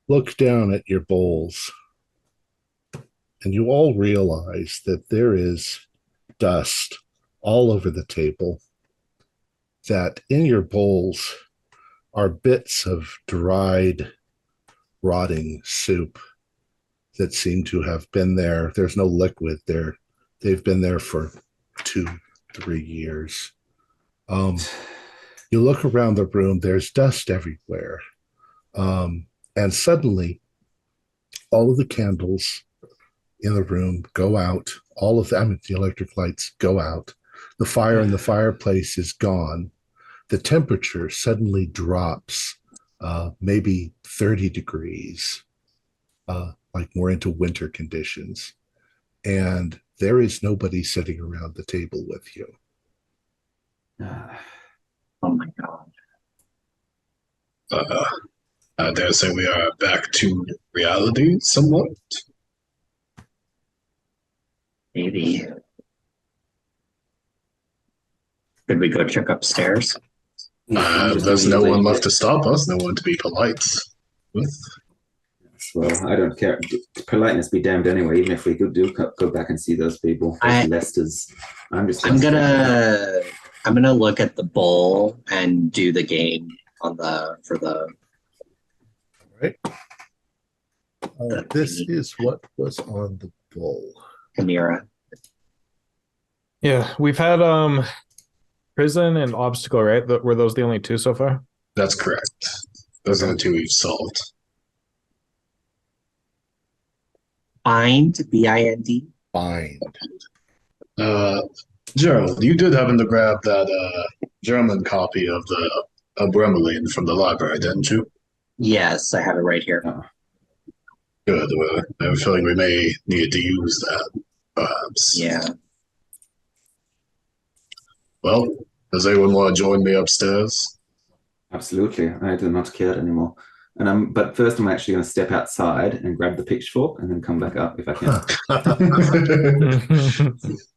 look down at your bowls, and you all realize that there is dust all over the table, that in your bowls are bits of dried, rotting soup that seem to have been there. There's no liquid there. They've been there for 2-3 years. You look around the room, there's dust everywhere. And suddenly, all of the candles in the room go out. The electric lights go out. The fire in the fireplace is gone. The temperature suddenly drops, maybe 30 degrees, like more into winter conditions. And there is nobody sitting around the table with you. Oh my god. I dare say we are back to reality somewhat. Maybe. Could we go check upstairs? There's no one left to stop us, no one to be polite with. Well, I don't care. Politeness be damned anyway. Even if we could go back and see those people, Lester's. I'm gonna look at the bowl and do the game for the. Right. This is what was on the bowl. Chimera. Yeah, we've had prison and obstacle, right? Were those the only two so far? That's correct. Those are the two we've solved. Bind, B-I-N-D. Bind. Gerald, you did happen to grab that German copy of the Unraveling from the library, didn't you? Yes, I have it right here. Good. Well, I have a feeling we may need to use that, perhaps. Yeah. Well, does anyone want to join me upstairs? Absolutely. I do not care anymore. But first, I'm actually going to step outside and grab the pitchfork and then come back up if I can.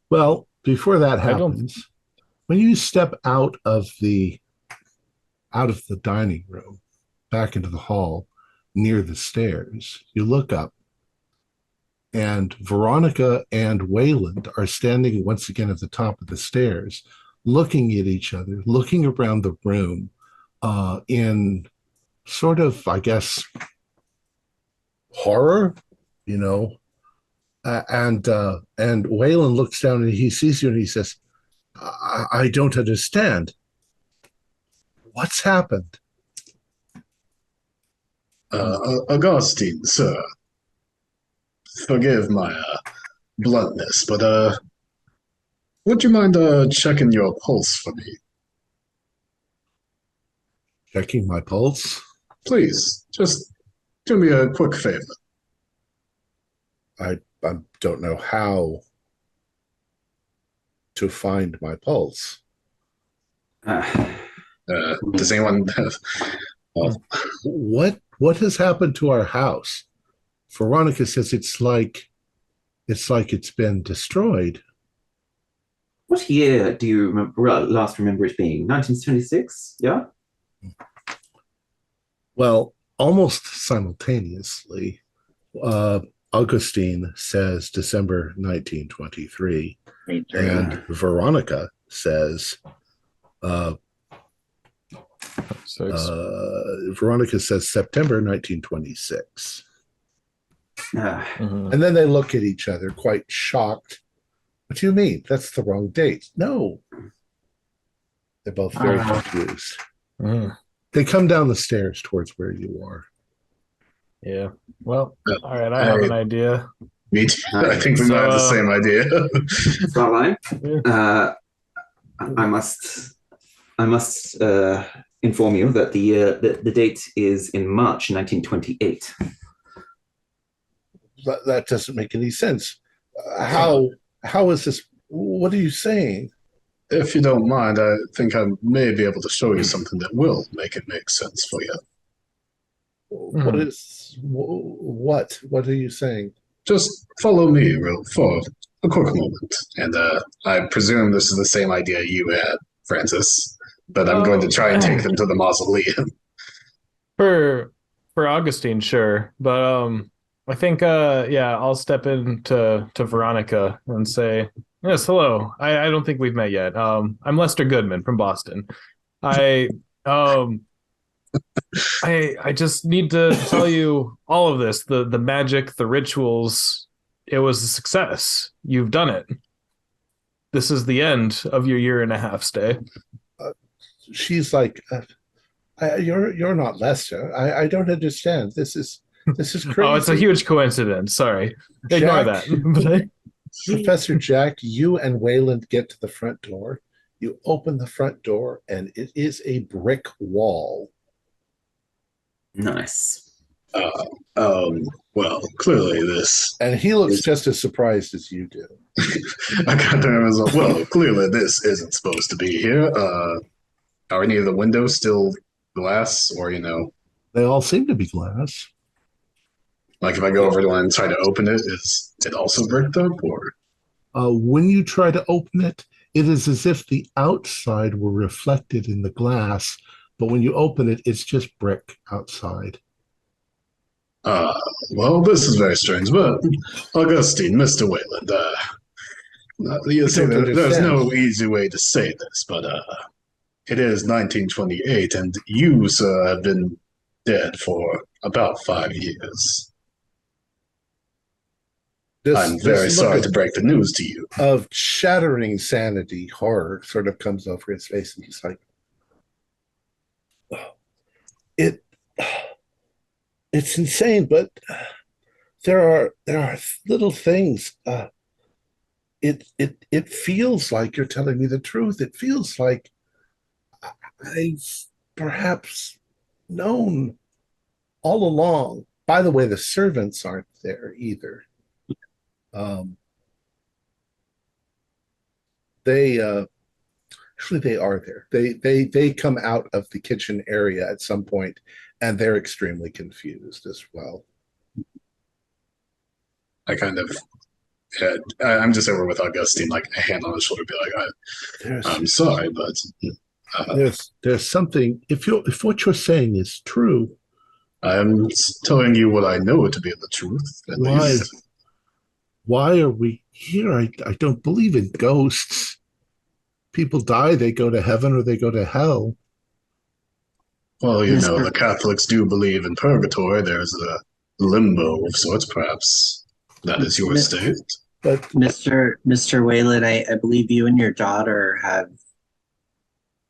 Well, before that happens, when you step out of the dining room back into the hall near the stairs, you look up, and Veronica and Wayland are standing once again at the top of the stairs, looking at each other, looking around the room in sort of, I guess, horror, and Wayland looks down and he sees you and he says, I don't understand. What's happened? Augustine, sir. Forgive my bluntness, but would you mind checking your pulse for me? Checking my pulse? Please, just do me a quick favor. I don't know how to find my pulse. Does anyone have... What has happened to our house? Veronica says it's like it's been destroyed. What year do you last remember it being? 1926? Yeah? Well, almost simultaneously, Augustine says December 1923, and Veronica says September 1926. And then they look at each other quite shocked. What do you mean? That's the wrong date. No. They're both very confused. They come down the stairs towards where you are. Yeah. Well, all right. I have an idea. Me too. I think we might have the same idea. Starline, I must inform you that the date is in March 1928. That doesn't make any sense. How is this? What are you saying? If you don't mind, I think I may be able to show you something that will make it make sense for you. What are you saying? Just follow me for a quick moment. And I presume this is the same idea you had, Francis, but I'm going to try and take them to the mausoleum. For Augustine, sure. But I think I'll step into Veronica and say, yes, hello. I don't think we've met yet. I'm Lester Goodman from Boston. I just need to tell you all of this. The magic, the rituals, it was a success. You've done it. This is the end of your 1.5-year stay. she's like, you're not Lester. I don't understand. This is crazy. Oh, it's a huge coincidence. Sorry. Ignore that. Professor Jack, you and Wayland get to the front door. You open the front door, and it is a brick wall. Nice. Well, clearly this. And he looks just as surprised as you do. I got there as well. Clearly this isn't supposed to be here. Are any of the windows still glass, or They all seem to be glass. like if I go over to one and try to open it, is it also bricked up, or? When you try to open it, it is as if the outside were reflected in the glass, but when you open it, it's just brick outside. Well, this is very strange, but Augustine, Mr. Wayland, you say there's no easy way to say this, but it is 1928, and you, sir, have been dead for about 5 years. I'm very sorry to break the news to you. Of shattering sanity, horror sort of comes over his face, and he's like, it's insane, but there are little things. It feels like you're telling me the truth. It feels like I've perhaps known all along. By the way, the servants aren't there either. They actually they are there. They come out of the kitchen area at some point, and they're extremely confused as well. I kind of I'm just over with Augustine, like a hand on his shoulder, be like, I'm sorry, but there's something. If what you're saying is true, I'm telling you what I know to be the truth. At least. Why are we here? I don't believe in ghosts. People die, they go to heaven or they go to hell. Well, the Catholics do believe in purgatory. There's a limbo of sorts, perhaps. That is your state. But Mr. Wayland, I believe you and your daughter have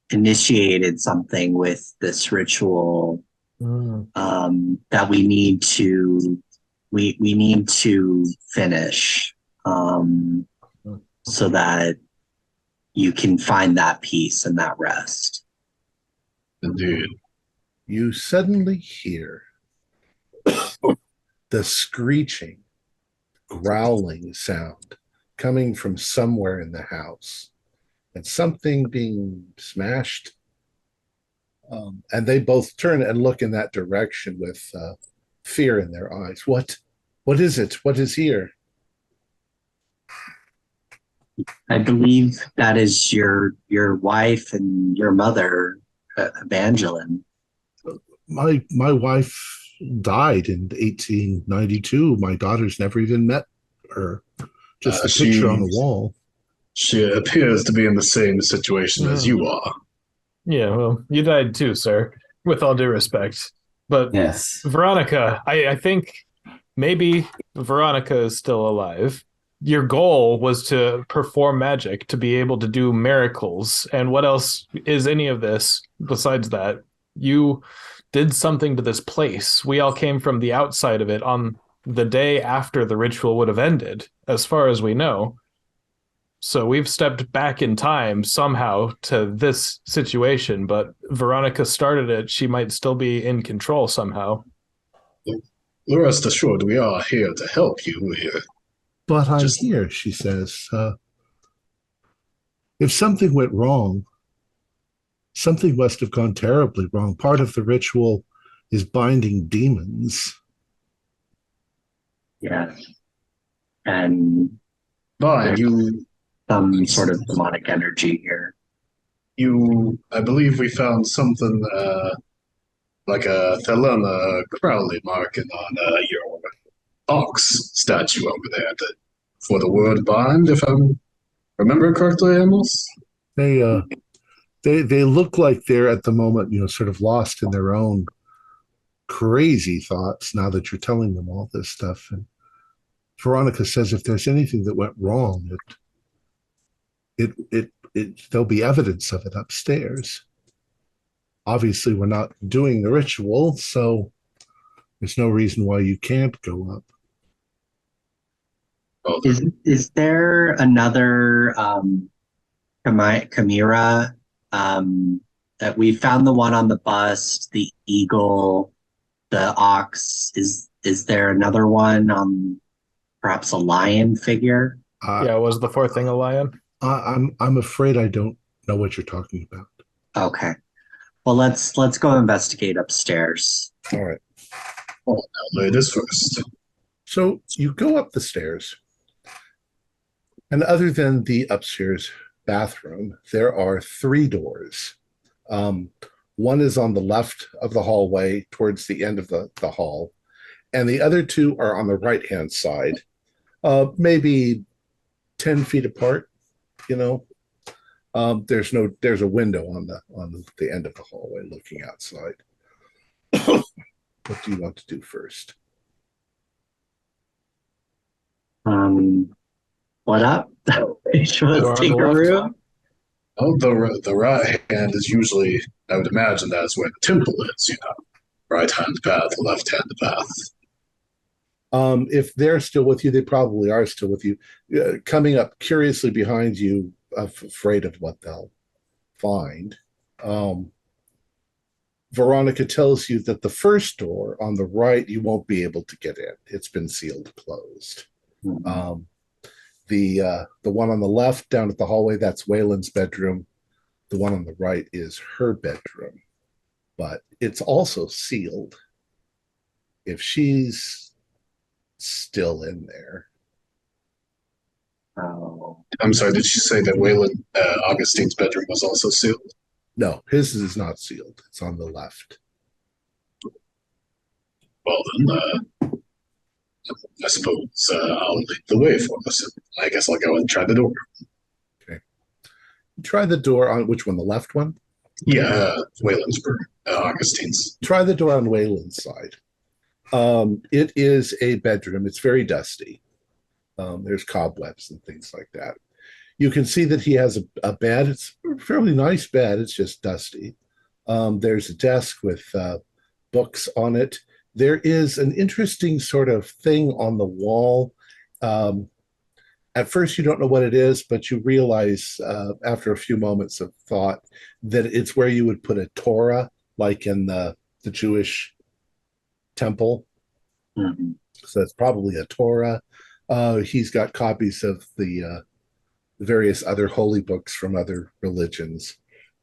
initiated something with this ritual that we need to finish so that you can find that peace and that rest. Indeed. You suddenly hear the screeching, growling sound coming from somewhere in the house, and something being smashed. And they both turn and look in that direction with fear in their eyes. What is it? What is here? I believe that is your wife and your mother, Evangeline. My wife died in 1892. My daughter's never even met her. Just a picture on the wall. She appears to be in the same situation as you are. Yeah, well, you died too, sir, with all due respect. But yes, Veronica, I think maybe Veronica is still alive. Your goal was to perform magic, to be able to do miracles. And what else is any of this besides that? You did something to this place. We all came from the outside of it on the day after the ritual would have ended, as far as we know. So we've stepped back in time somehow to this situation, but Veronica started it. She might still be in control somehow. Rest assured, we are here to help you here. But I'm here, she says. If something went wrong, something must have gone terribly wrong. Part of the ritual is binding demons. Yes. And but you some sort of demonic energy here. I believe we found something like a Thelema Crowley marking on your ox statue over there for the word bind, if I remember correctly, Amos. They look like they're at the moment, sort of lost in their own crazy thoughts now that you're telling them all this stuff. And Veronica says if there's anything that went wrong, there'll be evidence of it upstairs. Obviously, we're not doing the ritual, so there's no reason why you can't go up. Oh, Is there another chimera? That we found the one on the bust, the eagle, the ox. Is there another one on perhaps a lion figure? Yeah, was the fourth thing a lion? I'm afraid I don't know what you're talking about. Okay. Well, let's go investigate upstairs. All right. oh, now ladies first. So you go up the stairs, and other than the upstairs bathroom, there are 3 doors. One is on the left of the hallway towards the end of the hall, and the other 2 are on the right-hand side, maybe 10 feet apart, you know. There's a window on the end of the hallway looking outside. What do you want to do first? What up? Which was Door on the secret left. room? Oh, the right hand is usually, I would imagine, that's where the temple is, you know. Right hand path, left hand path. If they're still with you, they probably are still with you. Coming up curiously behind you, afraid of what they'll find. Veronica tells you that the first door on the right, you won't be able to get in. It's been sealed closed. Mhm. The one on the left down at the hallway, that's Wayland's bedroom. The one on the right is her bedroom, but it's also sealed. If she's still in there. Oh. I'm sorry, did she say that Wayland, Augustine's bedroom was also sealed? No, his is not sealed. It's on the left. Well, then, I suppose I'll lead the way for us. I guess I'll go and try the door. Try the door on which one? The left one? Yeah, Wayland's room, Augustine's. Try the door on Wayland's side. It is a bedroom. It's very dusty. There's cobwebs and things like that. You can see that he has a bed. It's a fairly nice bed. It's just dusty. There's a desk with books on it. There is an interesting sort of thing on the wall. At first, you don't know what it is, but you realize after a few moments of thought that it's where you would put a Torah, like in the Jewish temple. Mhm. So it's probably a Torah. He's got copies of the various other holy books from other religions.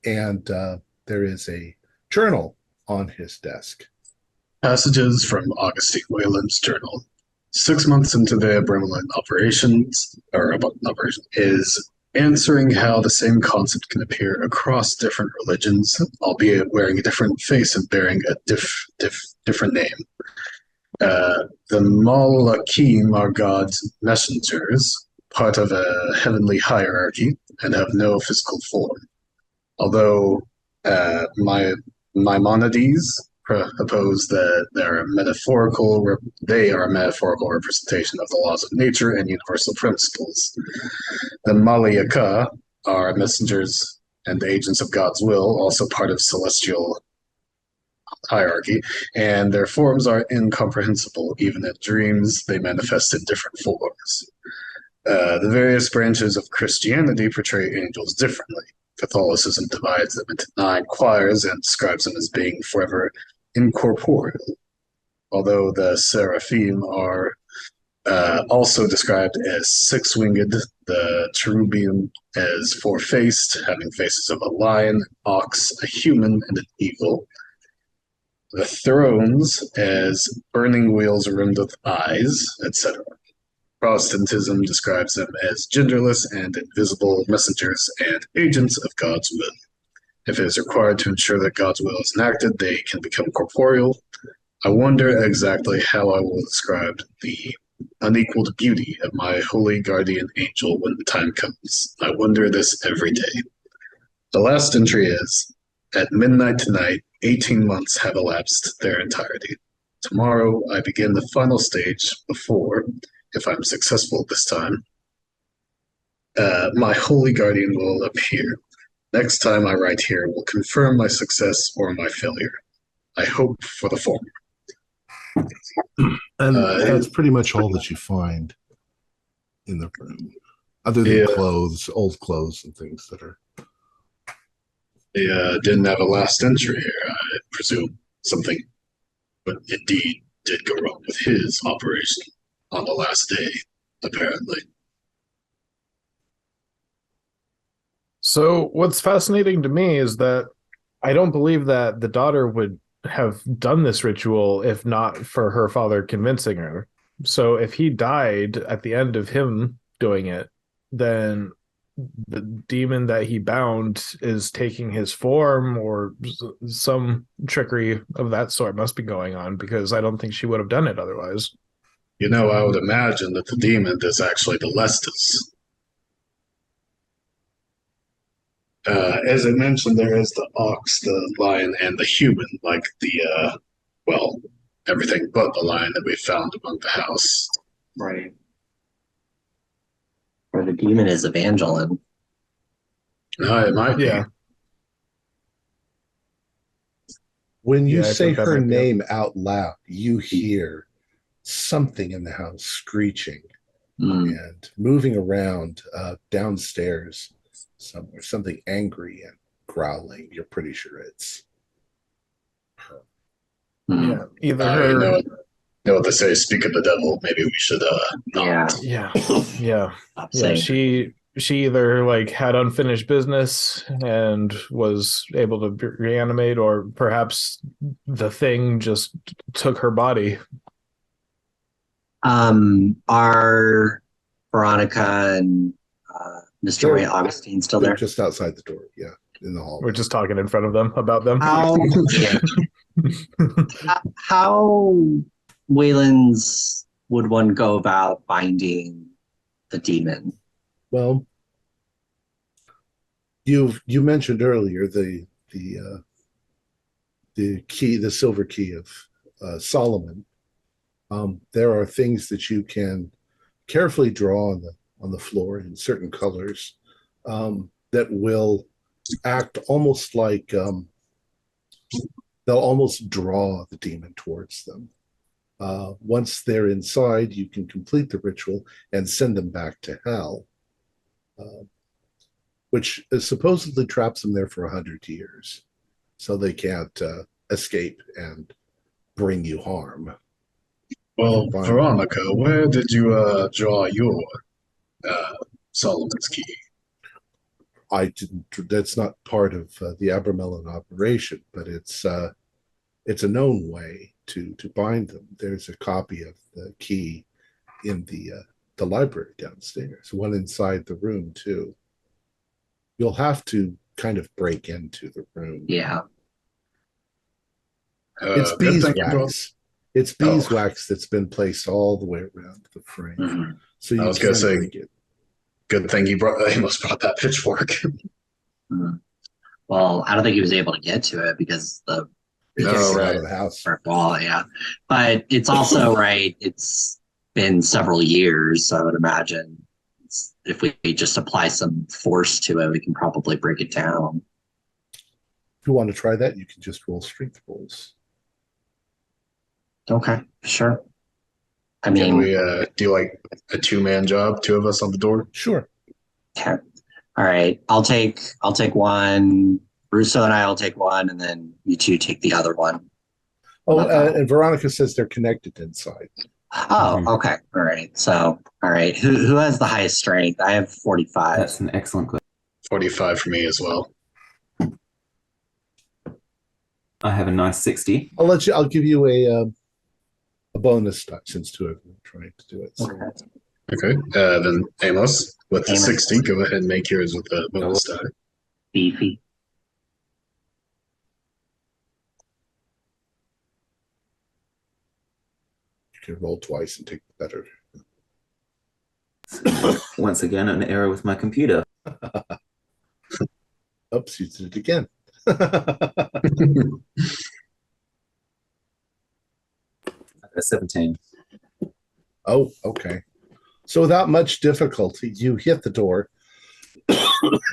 And there is a journal on his desk. Passages from Augustine Wayland's journal. 6 months into their Bremelin operations, is answering how the same concept can appear across different religions, albeit wearing a different face and bearing a different name. The Malakim are God's messengers, part of a heavenly hierarchy, and have no physical form. Although Maimonides propose that they are a metaphorical representation of the laws of nature and universal principles. The Malayaka are messengers and agents of God's will, also part of celestial hierarchy, and their forms are incomprehensible. Even in dreams, they manifest in different forms. The various branches of Christianity portray angels differently. Catholicism divides them into 9 choirs and describes them as being forever incorporeal, although the seraphim are also described as 6-winged, the cherubim as 4-faced, having faces of a lion, ox, a human, and an eagle. The thrones as burning wheels rimmed with eyes, etc. Protestantism describes them as genderless and invisible messengers and agents of God's will. If it is required to ensure that God's will is enacted, they can become corporeal. I wonder exactly how I will describe the unequaled beauty of my holy guardian angel when the time comes. I wonder this every day. The last entry is, at midnight tonight, 18 months have elapsed their entirety. Tomorrow I begin the final stage before, if I'm successful this time, my holy guardian will appear. Next time I write here will confirm my success or my failure. I hope for the former. And that's pretty much all that you find in the room, other than clothes, old clothes and things that are. They didn't have a last entry here, I presume. Something, but indeed did go wrong with his operation on the last day, apparently. So what's fascinating to me is that I don't believe that the daughter would have done this ritual if not for her father convincing her. So if he died at the end of him doing it, then the demon that he bound is taking his form, or some trickery of that sort must be going on, because I don't think she would have done it otherwise. You know, I would imagine that the demon is actually the Lestus. As I mentioned, there is the ox, the lion, and the human, like the, everything but the lion that we found among the house. Right. Or the demon is Evangeline. It might be. Yeah. When you Yeah, I say think that her might be it. name out loud, you hear something in the house screeching and moving around downstairs somewhere, something angry and growling. You're pretty sure it's her. Yeah. Either You her. know what they say, speak of the devil. Maybe we should not. Yeah. Yeah. Stop Yeah. saying She either like had unfinished business and was able to reanimate, or perhaps the thing just took her body. Are Veronica and Mr. Ray Augustine still They're there? just outside the door, yeah, in the hall. We're just talking in front of them about them. How Wayland's would one go about finding the demon? Well, you mentioned earlier the key, the silver key of Solomon. There are things that you can carefully draw on the floor in certain colors that will act almost like they'll almost draw the demon towards them. Once they're inside, you can complete the ritual and send them back to hell, which supposedly traps them there for 100 years, so they can't escape and bring you harm. Well, Veronica, where did you draw your Solomon's key? I didn't. That's not part of the Abramelin operation, but it's a known way to bind them. There's a copy of the key in the library downstairs, one inside the room too. You'll have to kind of break into the room. Yeah. It's beeswax. It's beeswax that's been placed all the way around the frame. Mm-hmm. So you I was going to say, break it. Good thing he almost brought that pitchfork. Well, I don't think he was able to get to it because It gets out of the house. Wall, yeah. But it's also right. It's been several years, so I would imagine if we just apply some force to it, we can probably break it down. If you want to try that, you can just roll strength rolls. Okay, sure. I Can mean, we do like a 2-man job, 2 of us on the door? Sure. okay. All right. I'll take one. Russo and I will take one, and then you two take the other one. Oh, and Veronica says they're connected inside. Oh, okay. All right. So, all right. Who has the highest strength? I have 45. That's an excellent question. 45 for me as well. I have a nice 60. I'll give you a bonus die since 2 of you are trying to do it. So. Okay. Then Amos, with the 60, go ahead and make yours with the bonus die. Beefy. You can roll twice and take the better. Once again, an error with my computer. Oops, you did it again. A 17. Oh, okay. So without much difficulty, you hit the door.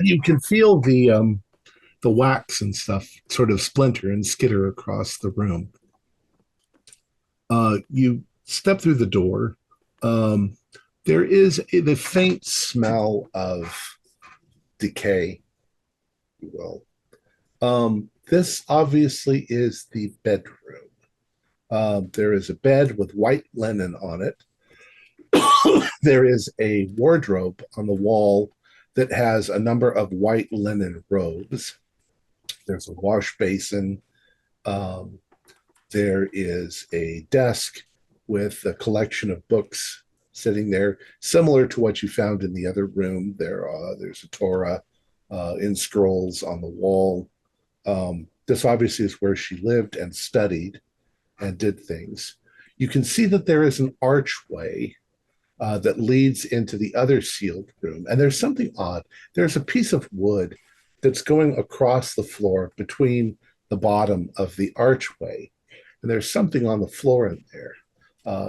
You can feel the the wax and stuff sort of splinter and skitter across the room. You step through the door. There is the faint smell of decay, if you will. This obviously is the bedroom. There is a bed with white linen on it. There is a wardrobe on the wall that has a number of white linen robes. There's a wash basin. There is a desk with a collection of books sitting there, similar to what you found in the other room. There's a Torah in scrolls on the wall. This obviously is where she lived and studied and did things. You can see that there is an archway that leads into the other sealed room. And there's something odd. There's a piece of wood that's going across the floor between the bottom of the archway. And there's something on the floor in there.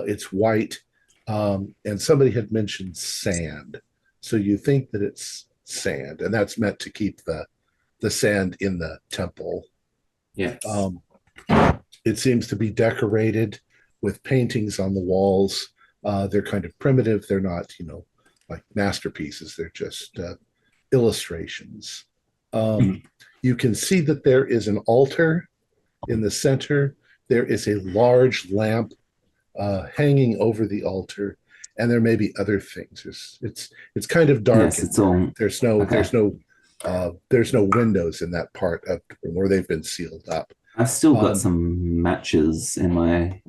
It's white. And somebody had mentioned sand. So you think that it's sand, and that's meant to keep the sand in the temple. Yeah. It seems to be decorated with paintings on the walls. They're kind of primitive. They're not, like masterpieces. They're just illustrations. You can see that there is an altar in the center. There is a large lamp hanging over the altar, and there may be other things. It's kind of dark. Yes, it's all. There's no windows in that part of the room where they've been sealed up. I've still got some matches in my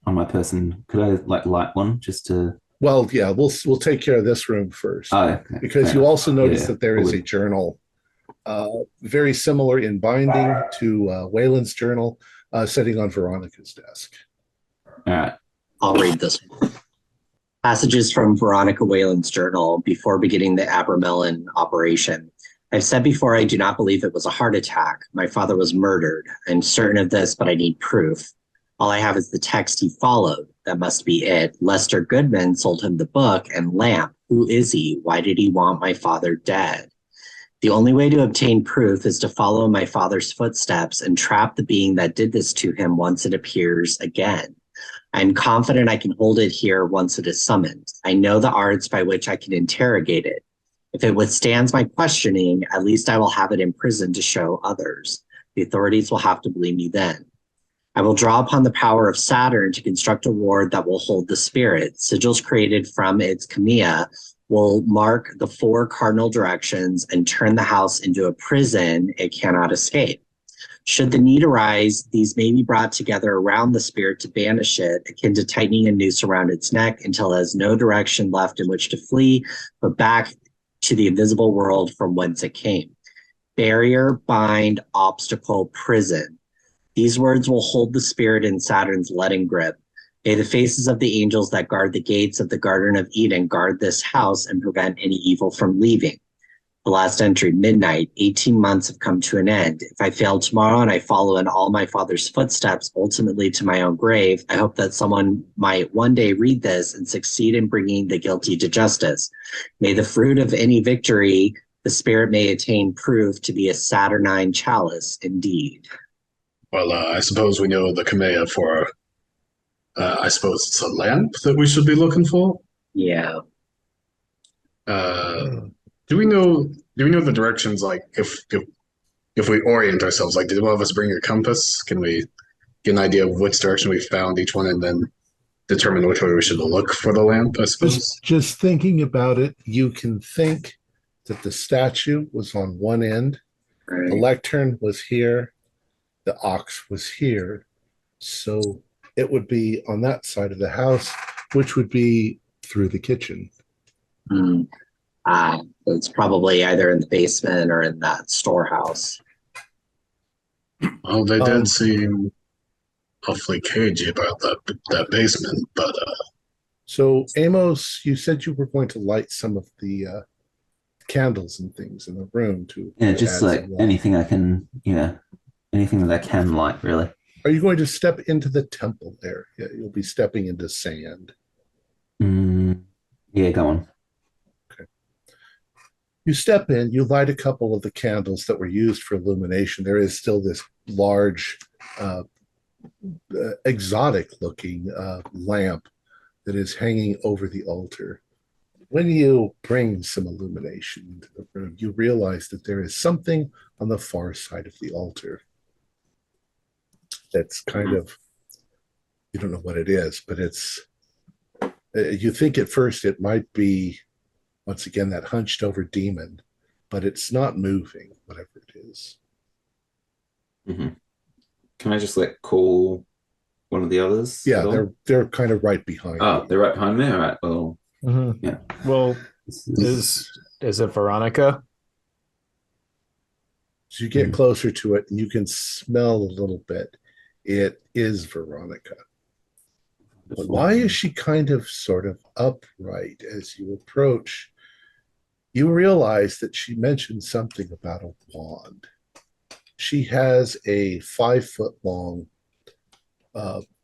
on my person. Could I light one just to? Well, yeah, we'll take care of this room first. Oh, okay. Because you also notice that there is a journal, very similar in binding to Wayland's journal, sitting on Veronica's desk. All right. I'll read this one. Passages from Veronica Wayland's journal before beginning the Abramelin operation. I've said before I do not believe it was a heart attack. My father was murdered. I'm certain of this, but I need proof. All I have is the text he followed. That must be it. Lester Goodman sold him the book and lamp. Who is he? Why did he want my father dead? The only way to obtain proof is to follow my father's footsteps and trap the being that did this to him once it appears again. I'm confident I can hold it here once it is summoned. I know the arts by which I can interrogate it. If it withstands my questioning, at least I will have it in prison to show others. The authorities will have to believe me then. I will draw upon the power of Saturn to construct a ward that will hold the spirit. Sigils created from its kamea will mark the 4 cardinal directions and turn the house into a prison it cannot escape. Should the need arise, these may be brought together around the spirit to banish it, akin to tightening a noose around its neck until it has no direction left in which to flee, but back to the invisible world from whence it came. Barrier, bind, obstacle, prison. These words will hold the spirit in Saturn's leaden grip. May the faces of the angels that guard the gates of the Garden of Eden guard this house and prevent any evil from leaving. The last entry, midnight, 18 months have come to an end. If I fail tomorrow and I follow in all my father's footsteps, ultimately to my own grave, I hope that someone might one day read this and succeed in bringing the guilty to justice. May the fruit of any victory the spirit may attain prove to be a Saturnine Chalice indeed. Well, I suppose we know the kamea for, I suppose it's a lamp that we should be looking for? Yeah. Do we know the directions, like if we orient ourselves, like did one of us bring a compass? Can we get an idea of which direction we found each one and then determine which way we should look for the lamp, I suppose? Just thinking about it, you can think that the statue was on one end, Right. the lectern was here, the ox was here. So it would be on that side of the house, which would be through the kitchen. It's probably either in the basement or in that storehouse. Well, they did seem awfully cagey about that basement, but So Amos, you said you were going to light some of the candles and things in the room to Just add like some light. anything I can, anything that I can light, really. Are you going to step into the temple there? Yeah, you'll be stepping into sand. Yeah, go on. You step in, you light a couple of the candles that were used for illumination. There is still this large, exotic looking lamp that is hanging over the altar. When you bring some illumination into the room, you realize that there is something on the far side of the altar that's kind of, you don't know what it is, but it's, you think at first it might be, once again, that hunched over demon, but it's not moving, whatever it is. Mm-hmm. Can I just call one of the others? Yeah, they're kind of right behind. Oh, they're right behind me. All right. Well, yeah. Well, is it Veronica? So you get closer to it, and you can smell a little bit. It is Veronica. But why is she kind of sort of upright as you approach? You realize that she mentioned something about a wand. She has a 5-foot-long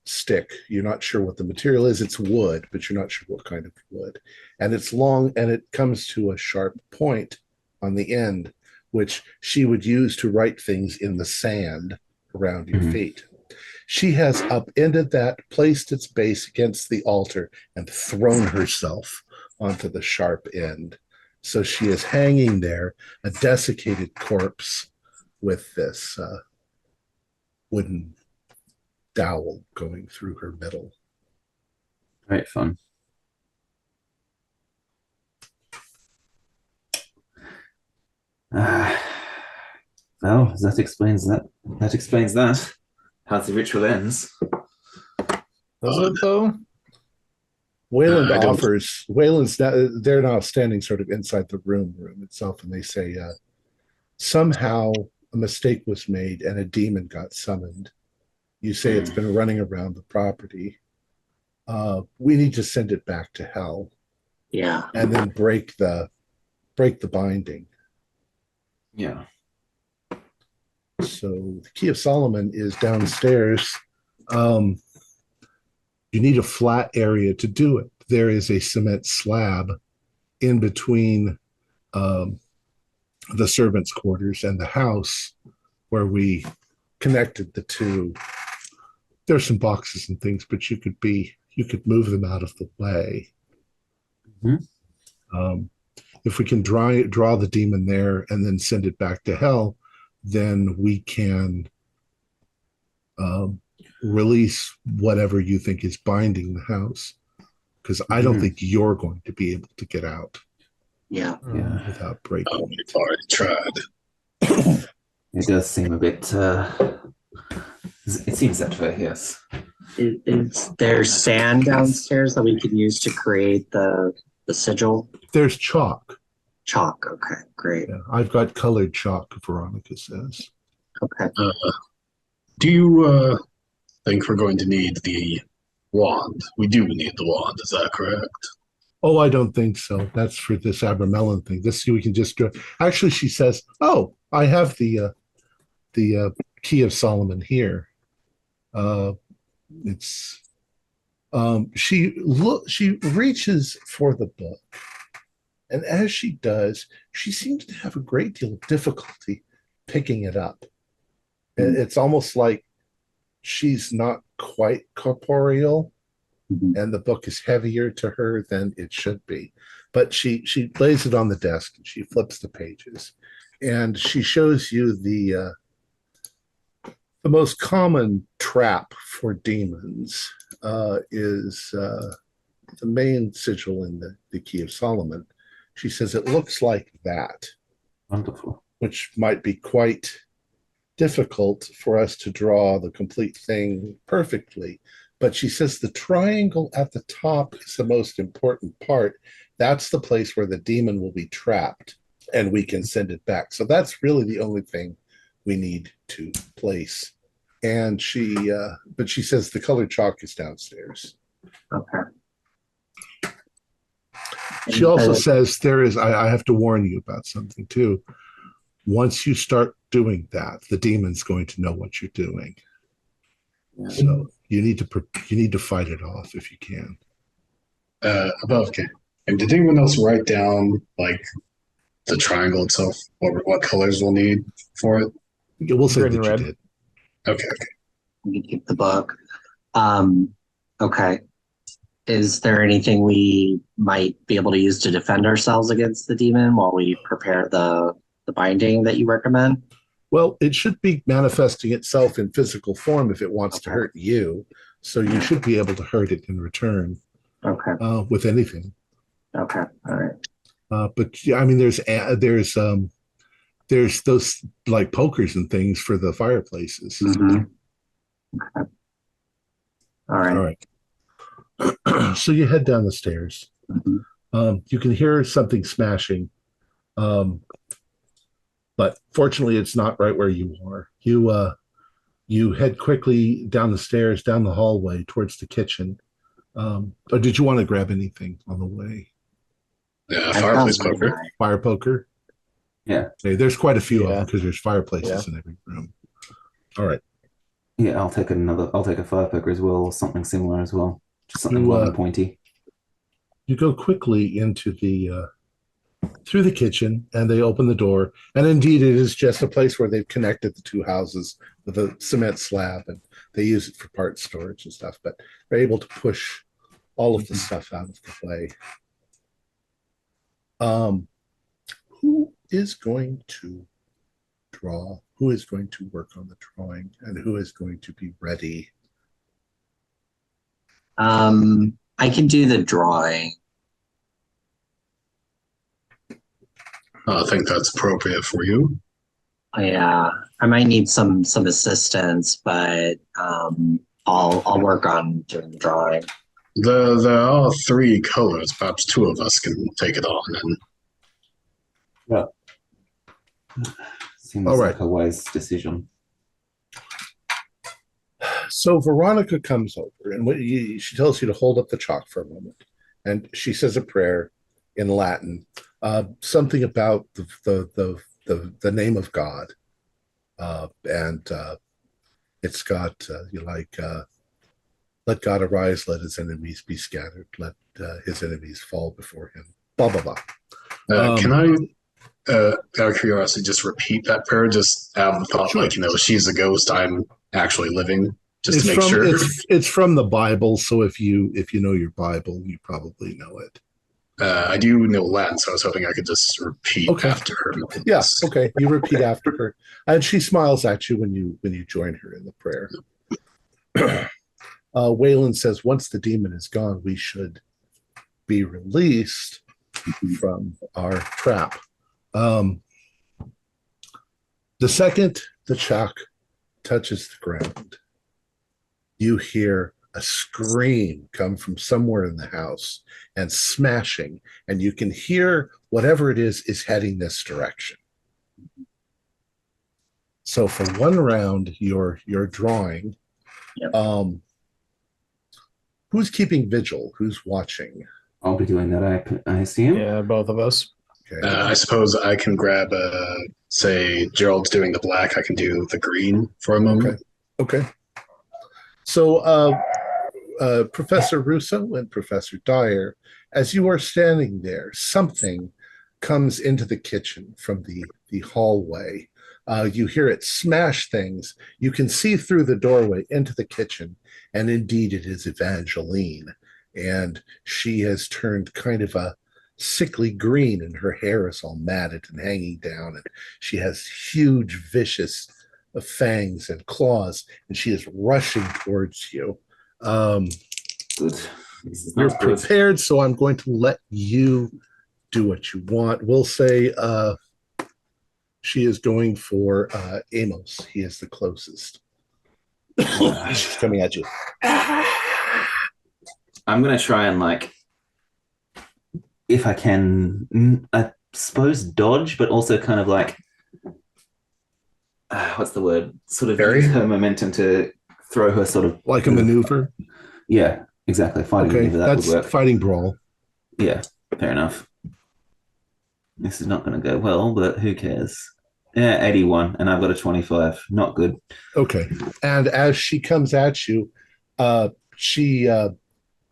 stick. You're not sure what the material is. It's wood, but you're not sure what kind of wood. And it's long, and it comes to a sharp point on the end, which she would use to write things in the sand around your feet. She has upended that, placed its base against the altar, and thrown herself onto the sharp end. So she is hanging there, a desiccated corpse with this wooden dowel going through her middle. Right, fun. Well, that explains that. That explains that. How the ritual ends. Does it though? Wayland offers. Wayland's they're now standing sort of inside the room itself, and they say, somehow a mistake was made and a demon got summoned. You say it's been running around the property. We need to send it back to hell. Yeah. And then break the binding. Yeah. So the Key of Solomon is downstairs. You need a flat area to do it. There is a cement slab in between the servants' quarters and the house where we connected the two. There's some boxes and things, but you could move them out of the way. If we can draw the demon there and then send it back to hell, then we can release whatever you think is binding the house. Because I don't think you're going to be able to get out. Yeah. Without breaking it. We've already tried. It does seem a bit. It seems that way, yes. Is there sand downstairs that we can use to create the sigil? There's chalk. Chalk. Okay, great. Yeah, I've got colored chalk, Veronica says. Okay. Do you think we're going to need the wand? We do need the wand, is that correct? Oh, I don't think so. That's for this Abramelin thing. This we can just do. Actually, she says, "Oh, I have the Key of Solomon here." She reaches for the book, and as she does, she seems to have a great deal of difficulty picking it up. It's almost like she's not quite corporeal, and the book is heavier to her than it should be. But she lays it on the desk and she flips the pages, and she shows you the most common trap for demons is the main sigil in the Key of Solomon. She says it looks like that. Wonderful. Which might be quite difficult for us to draw the complete thing perfectly. But she says the triangle at the top is the most important part. That's the place where the demon will be trapped, and we can send it back. So that's really the only thing we need to place. And but she says the colored chalk is downstairs. Okay. She also says I have to warn you about something too. Once you start doing that, the demon's going to know what you're doing. Yeah. So you need to fight it off if you can. Above, and did anyone else write down the triangle itself? What colors we'll need for it? Yeah, we'll say Green that and you red. did. Okay. You can keep the book. Okay. Is there anything we might be able to use to defend ourselves against the demon while we prepare the binding that you recommend? Well, it should be manifesting itself in physical form if it wants to Okay. hurt you. So you should be able to hurt it in return Okay. with anything. Okay. All right. But yeah, I mean, there's those like pokers and things for the fireplaces. Mhm. Okay. All right. All right. So you head down the stairs. Mhm. You can hear something smashing, but fortunately, it's not right where you are. You head quickly down the stairs, down the hallway towards the kitchen. Or did you want to grab anything on the way? Yeah, That fireplace sounds poker. right. Fire poker? Yeah. Okay, there's quite a few of Yeah. them because there's fireplaces Yeah. in every room. All right. Yeah, I'll take a fire poker as well, or something similar as well. Just something You, long and pointy. You go quickly into through the kitchen, and they open the door. And indeed, it is just a place where they've connected the two houses with a cement slab, and they use it for parts storage and stuff. But they're able to push all of the stuff out of the way. Who is going to draw? Who is going to work on the drawing? And who is going to be ready? I can do the drawing. I think that's appropriate for you. Yeah, I might need some assistance, but I'll work on doing the drawing. There are 3 colors. Perhaps 2 of us can take it on. And Seems All right. like a wise decision. So Veronica comes over, and she tells you to hold up the chalk for a moment, and she says a prayer in Latin, something about the name of God, and it's got let God arise, let his enemies be scattered, let his enemies fall before him. Blah blah blah. can I, out of curiosity, just repeat that prayer? Just have the thought, Sure. like, she's a ghost, I'm actually living, just to make from, sure. It's from the Bible, so if you know your Bible, you probably know it. I do know Latin, so I was hoping I could just repeat Okay. after her. Yeah, okay. You repeat after her, and she smiles at you when you join her in the prayer. Wayland says, "Once the demon is gone, we should be released from our trap." The second the chalk touches the ground, you hear a scream come from somewhere in the house and smashing, and you can hear whatever it is heading this direction. So for one round, you're drawing. Yep. Who's keeping vigil? Who's watching? I'll be doing that, I assume. Yeah, both of us. Okay. I suppose I can grab, say, Gerald's doing the black, I can do the green for a moment. Okay. So Professor Russo and Professor Dyer, as you are standing there, something comes into the kitchen from the hallway. You hear it smash things. You can see through the doorway into the kitchen, and indeed it is Evangeline. And she has turned kind of a sickly green, and her hair is all matted and hanging down, and she has huge, vicious fangs and claws, and she is rushing towards you. Good. You're prepared, so I'm going to let you do what you want. We'll say she is going for Amos. He is the closest. She's coming at you. I'm going to try and, if I can, I suppose dodge, but also kind of what's the word? Sort of use her momentum to throw her sort of... Like a maneuver? Yeah, exactly. Fighting maneuver, that would work. Fighting brawl. Yeah, fair enough. This is not going to go well, but who cares? Yeah, 81, and I've got a 25. Not good. Okay. And as she comes at you,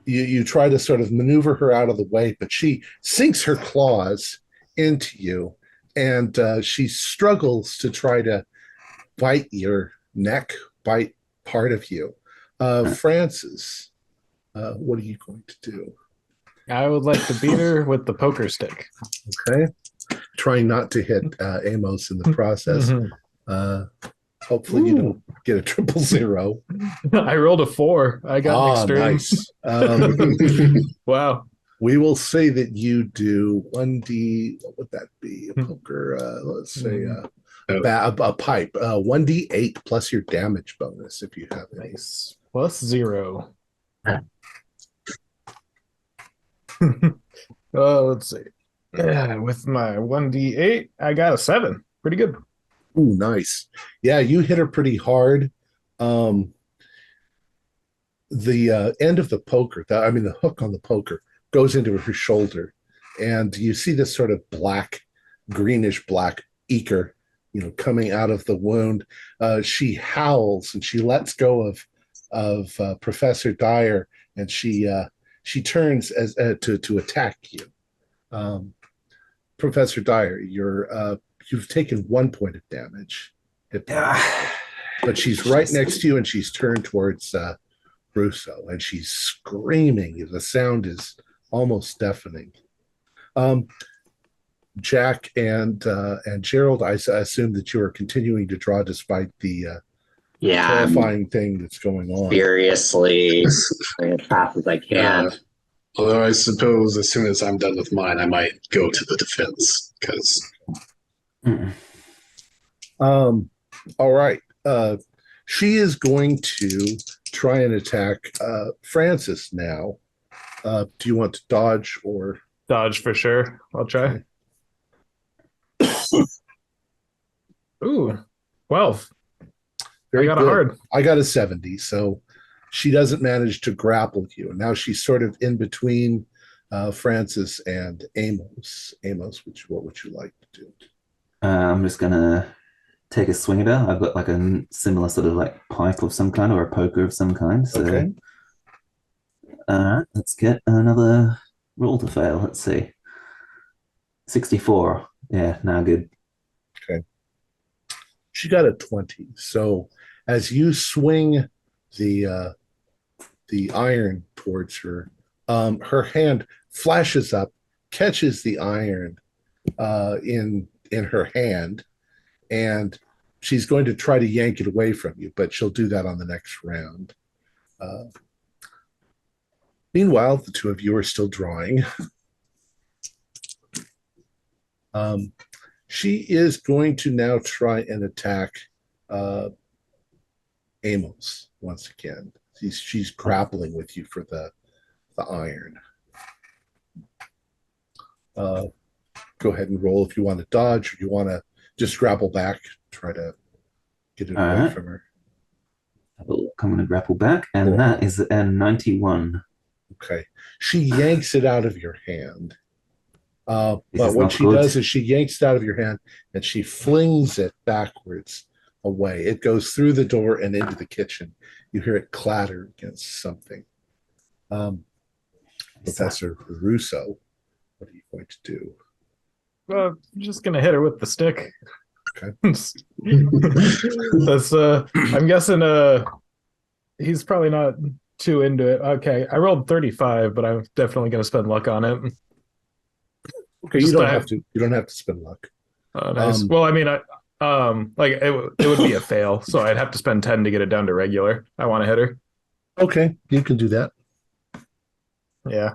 you try to sort of maneuver her out of the way, but she sinks her claws into you and she struggles to try to bite your neck, bite part of you. Francis, what are you going to do? I would like to beat her with the poker stick. Okay. Trying not to hit Amos in the process. Hopefully you don't get a 000. I rolled a 4. I got an extreme. Nice. Wow. We will say that you do 1D. What would that be? A poker. Let's say a pipe. 1D8 plus your damage bonus if you have it. Nice. Plus 0. Let's see. Yeah, with my 1D8, I got a 7. Pretty good. Ooh, nice. Yeah, you hit her pretty hard. The end of the poker, the hook on the poker goes into her shoulder, and you see this sort of greenish black ichor, coming out of the wound. She howls and she lets go of Professor Dyer, and she turns as to attack you. Professor Dyer, you've taken 1 point of damage, but she's right next to you, and she's turned towards Russo, and she's screaming. The sound is almost deafening. Jack and Gerald, I assume that you are continuing to draw despite the terrifying thing that's going on. Furiously, as fast as I can. Although I suppose as soon as I'm done with mine, I might go to the defense because. All right. She is going to try and attack Francis now. Do you want to dodge or dodge for sure? I'll try. Ooh, 12. Very I got good. a hard. I got a 70, so she doesn't manage to grapple you. And now she's sort of in between Francis and Amos. Amos, what would you like to do? I'm just gonna take a swing at her. I've got like a similar sort of like pike of some kind or a poker of some kind. So, okay. Let's get another roll to fail. Let's see. 64. Yeah, now good. Okay. She got a 20. So as you swing the iron towards her, her hand flashes up, catches the iron in her hand, and she's going to try to yank it away from you, but she'll do that on the next round. Meanwhile, the two of you are still drawing. She is going to now try and attack Amos once again. She's grappling with you for the iron. Go ahead and roll if you want to dodge, or you want to just grapple back, try to get it away from her. I'm going to grapple back, and that is a 91. Okay. She yanks it out of your hand. But what she does is she yanks it out of your hand and she flings it backwards away. It goes through the door and into the kitchen. You hear it clatter against something. Professor Russo, what are you going to do? I'm just gonna hit her with the stick. Okay. That's I'm guessing he's probably not too into it. Okay, I rolled 35, but I'm definitely gonna spend luck on it. Okay, you don't have to. You don't have to spend luck. Nice. Well, I mean, like it would be a fail, so I'd have to spend 10 to get it down to regular. I want to hit her. Okay, you can do that. Yeah.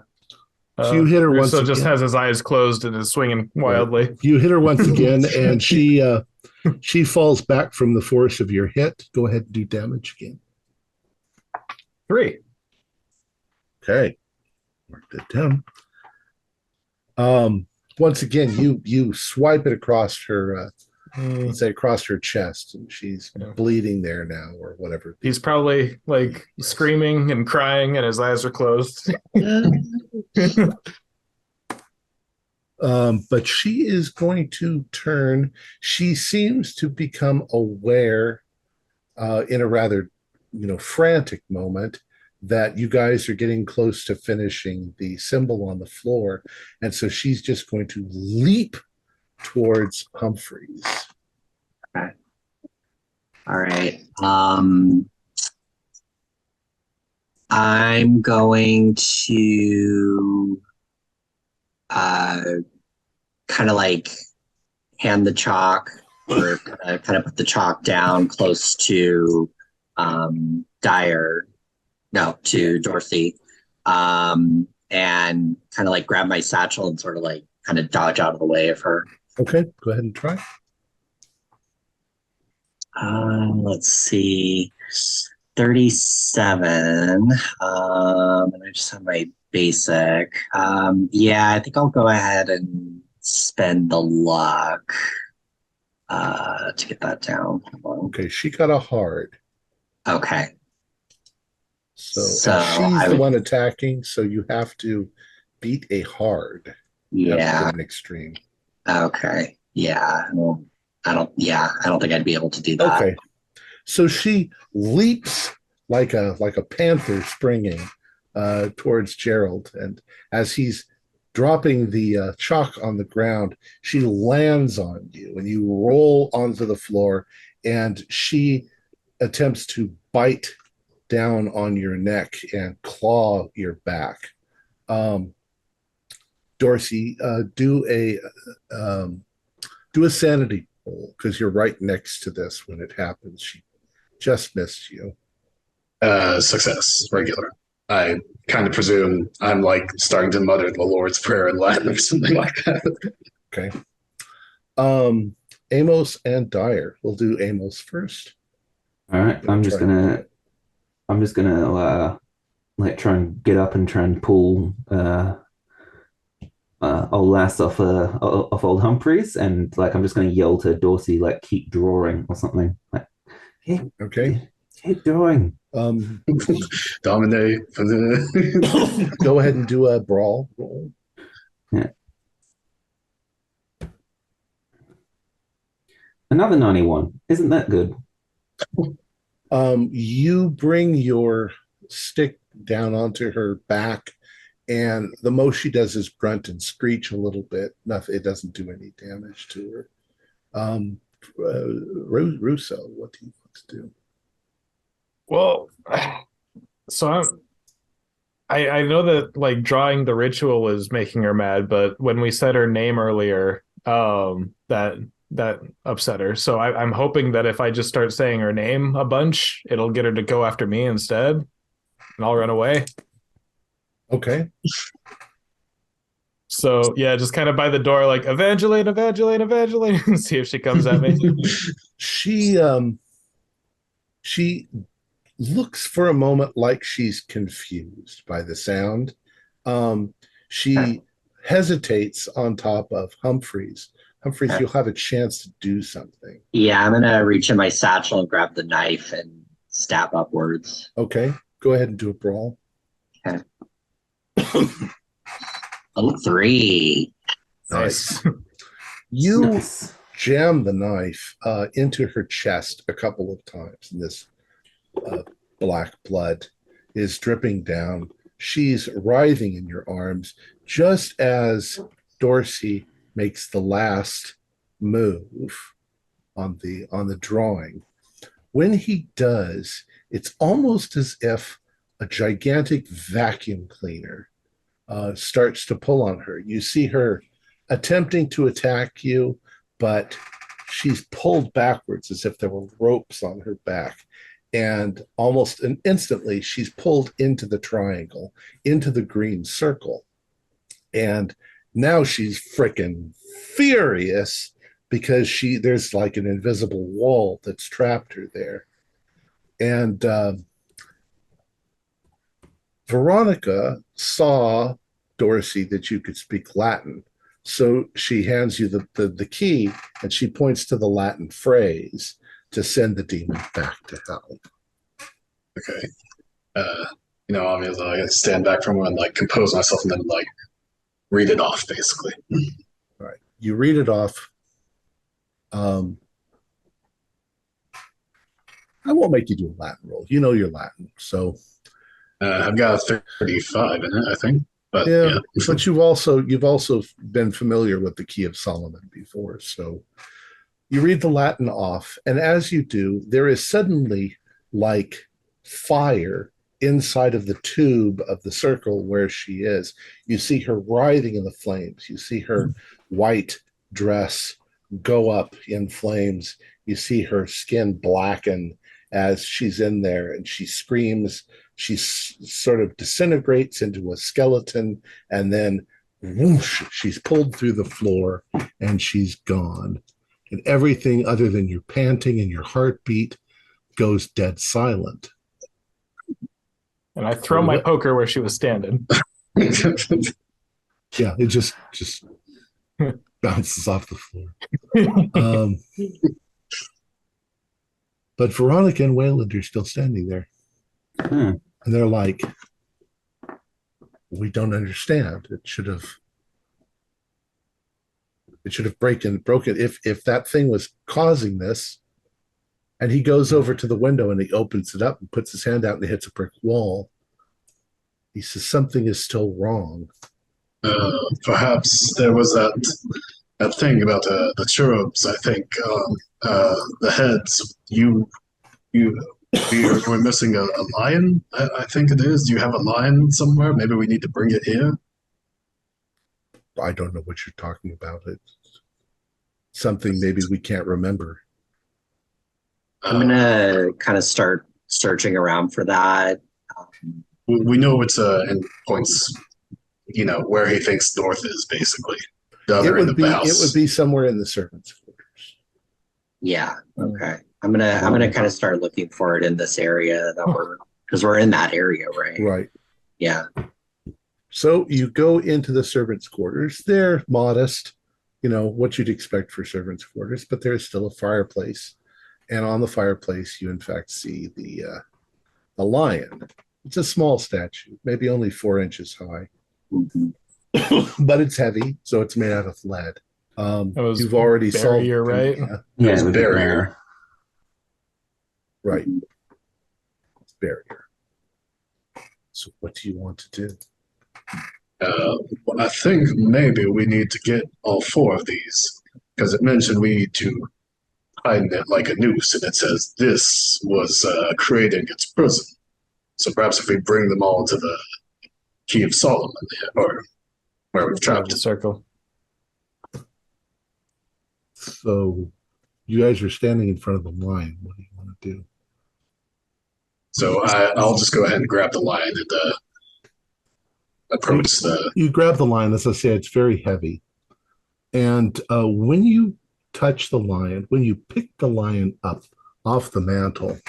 So you hit her once again. again. Just has his eyes closed and is swinging wildly. You hit her once again, and she falls back from the force of your hit. Go ahead and do damage again. 3. Okay, mark that down. Once again, you swipe it across her, let's say across her chest, and she's bleeding there now, or whatever. He's probably like screaming and crying, and his eyes are closed. But she is going to turn. She seems to become aware, in a rather, frantic moment, that you guys are getting close to finishing the symbol on the floor. And so she's just going to leap towards Humphreys. Okay. All right. I'm going to kind of like hand the chalk or kind of put the chalk down close to Dorothy, and kind of like grab my satchel and sort of like kind of dodge out of the way of her. Okay, go ahead and try. Let's see. 37. And I just have my basic. Yeah, I think I'll go ahead and spend the luck to get that down. Okay, she got a hard. Okay. So she's the one attacking, so you have to beat a hard. Yeah. An extreme. Okay. Yeah. Well, I don't think I'd be able to do that. Okay. So she leaps like a panther springing towards Gerald, and as he's dropping the chalk on the ground, she lands on you, and you roll onto the floor, and she attempts to bite down on your neck and claw your back. Dorsey, do a sanity roll because you're right next to this when it happens. She just missed you. Success, regular. I kind of presume I'm like starting to mutter the Lord's Prayer in Latin or something like that. Okay. Amos and Dyer. We'll do Amos first. All right. I'm just gonna like try and get up and try and pull old lass off old Humphreys, and like I'm just gonna yell to Dorsey like keep drawing or something. Like, okay. Keep drawing. Dominate. Go ahead and do a brawl roll. Yeah. Another 91. Isn't that good? You bring your stick down onto her back, and the most she does is grunt and screech a little bit. Nothing. It doesn't do any damage to her. Russo, what do you want to do? Well, so I know that like drawing the ritual was making her mad, but when we said her name earlier, that upset her. So I'm hoping that if I just start saying her name a bunch, it'll get her to go after me instead, and I'll run away. Okay. So yeah, just kind of by the door, like Evangeline, and see if she comes at me. She looks for a moment like she's confused by the sound. She hesitates on top of Humphreys. Humphreys, you'll have a chance to do something. Yeah, I'm gonna reach in my satchel and grab the knife and stab upwards. Okay, go ahead and do a brawl. Okay. 3. Nice. You jam the knife into her chest a couple of times, and this black blood is dripping down. She's writhing in your arms just as Dorsey makes the last move on the drawing. When he does, it's almost as if a gigantic vacuum cleaner starts to pull on her. You see her attempting to attack you, but she's pulled backwards as if there were ropes on her back. And almost instantly, she's pulled into the triangle, into the green circle. And now she's freaking furious because there's like an invisible wall that's trapped her there. And Veronica saw, Dorsey, that you could speak Latin. So she hands you the key, and she points to the Latin phrase to send the demon back to hell. Okay. Obviously I stand back from her and like compose myself and then like read it off, basically. All right. You read it off. I won't make you do a Latin roll. You know your Latin, so I've got a 35 in it, I think. But Yeah, but you've also been familiar with the Key of Solomon before, so you read the Latin off, and as you do, there is suddenly like fire inside of the tube of the circle where she is. You see her writhing in the flames. You see her white dress go up in flames. You see her skin blacken as she's in there, and she screams. She sort of disintegrates into a skeleton, and then whoosh, she's pulled through the floor, and she's gone. And everything other than your panting and your heartbeat goes dead silent. And I throw my poker where she was standing. Yeah, it just bounces off the floor. But Veronica and Wayland are still standing there. And they're like, we don't understand. It should have broken. If that thing was causing this, and he goes over to the window and he opens it up and puts his hand out and he hits a brick wall. He says something is still wrong. Perhaps there was that thing about the cherubs. I think the heads. We're missing a lion. I think it is. Do you have a lion somewhere? Maybe we need to bring it here. I don't know what you're talking about. It's something maybe we can't remember. I'm gonna kind of start searching around for that. We know it's in points, where he thinks north is, basically. The other end of the house. It would be somewhere in the servants' quarters. Yeah. Okay. I'm gonna kind of start looking for it in this area because we're in that area, right? Right. Yeah. So you go into the servants' quarters. They're modest, what you'd expect for servants' quarters, but there's still a fireplace. And on the fireplace, you in fact see the lion. It's a small statue, maybe only 4 inches high, but it's heavy, so it's made out of lead. You've already solved barrier, right? Yeah, it's a barrier. Right. It's barrier. So what do you want to do? Well, I think maybe we need to get all 4 of these, because it mentioned we need to hide it like a noose, and it says this was creating its prison. So perhaps if we bring them all to the Key of Solomon, or where we've trapped the circle. So you guys are standing in front of the lion. What do you want to do? So I'll just go ahead and grab the lion and approach the... You grab the lion. As I say, it's very heavy. And when you touch the lion, when you pick the lion up off the mantle,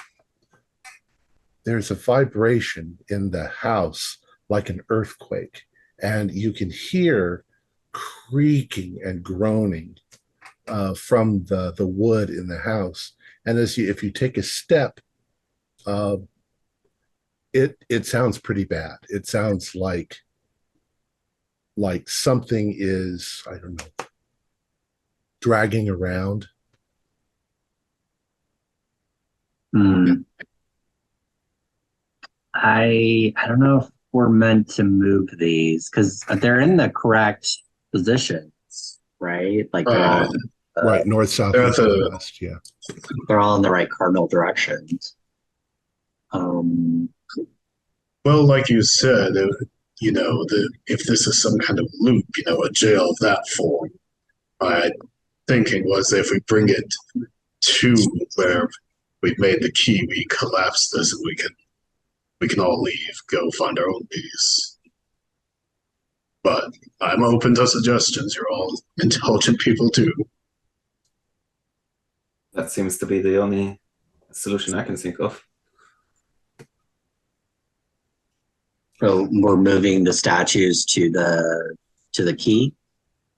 there's a vibration in the house like an earthquake. And you can hear creaking and groaning from the wood in the house. And if you take a step, it sounds pretty bad. It sounds like something is, I don't know, dragging around. I don't know if we're meant to move these because they're in the correct positions, right? Like they're all right, north, south, east, and west. Yeah, they're all in the right cardinal directions. Well, like you said, if this is some kind of loop, a jail of that form, my thinking was that if we bring it to where we've made the key, we collapse this and we can all leave, go find our own peace. But I'm open to suggestions. You're all intelligent people too. That seems to be the only solution I can think of. So we're moving the statues to the key.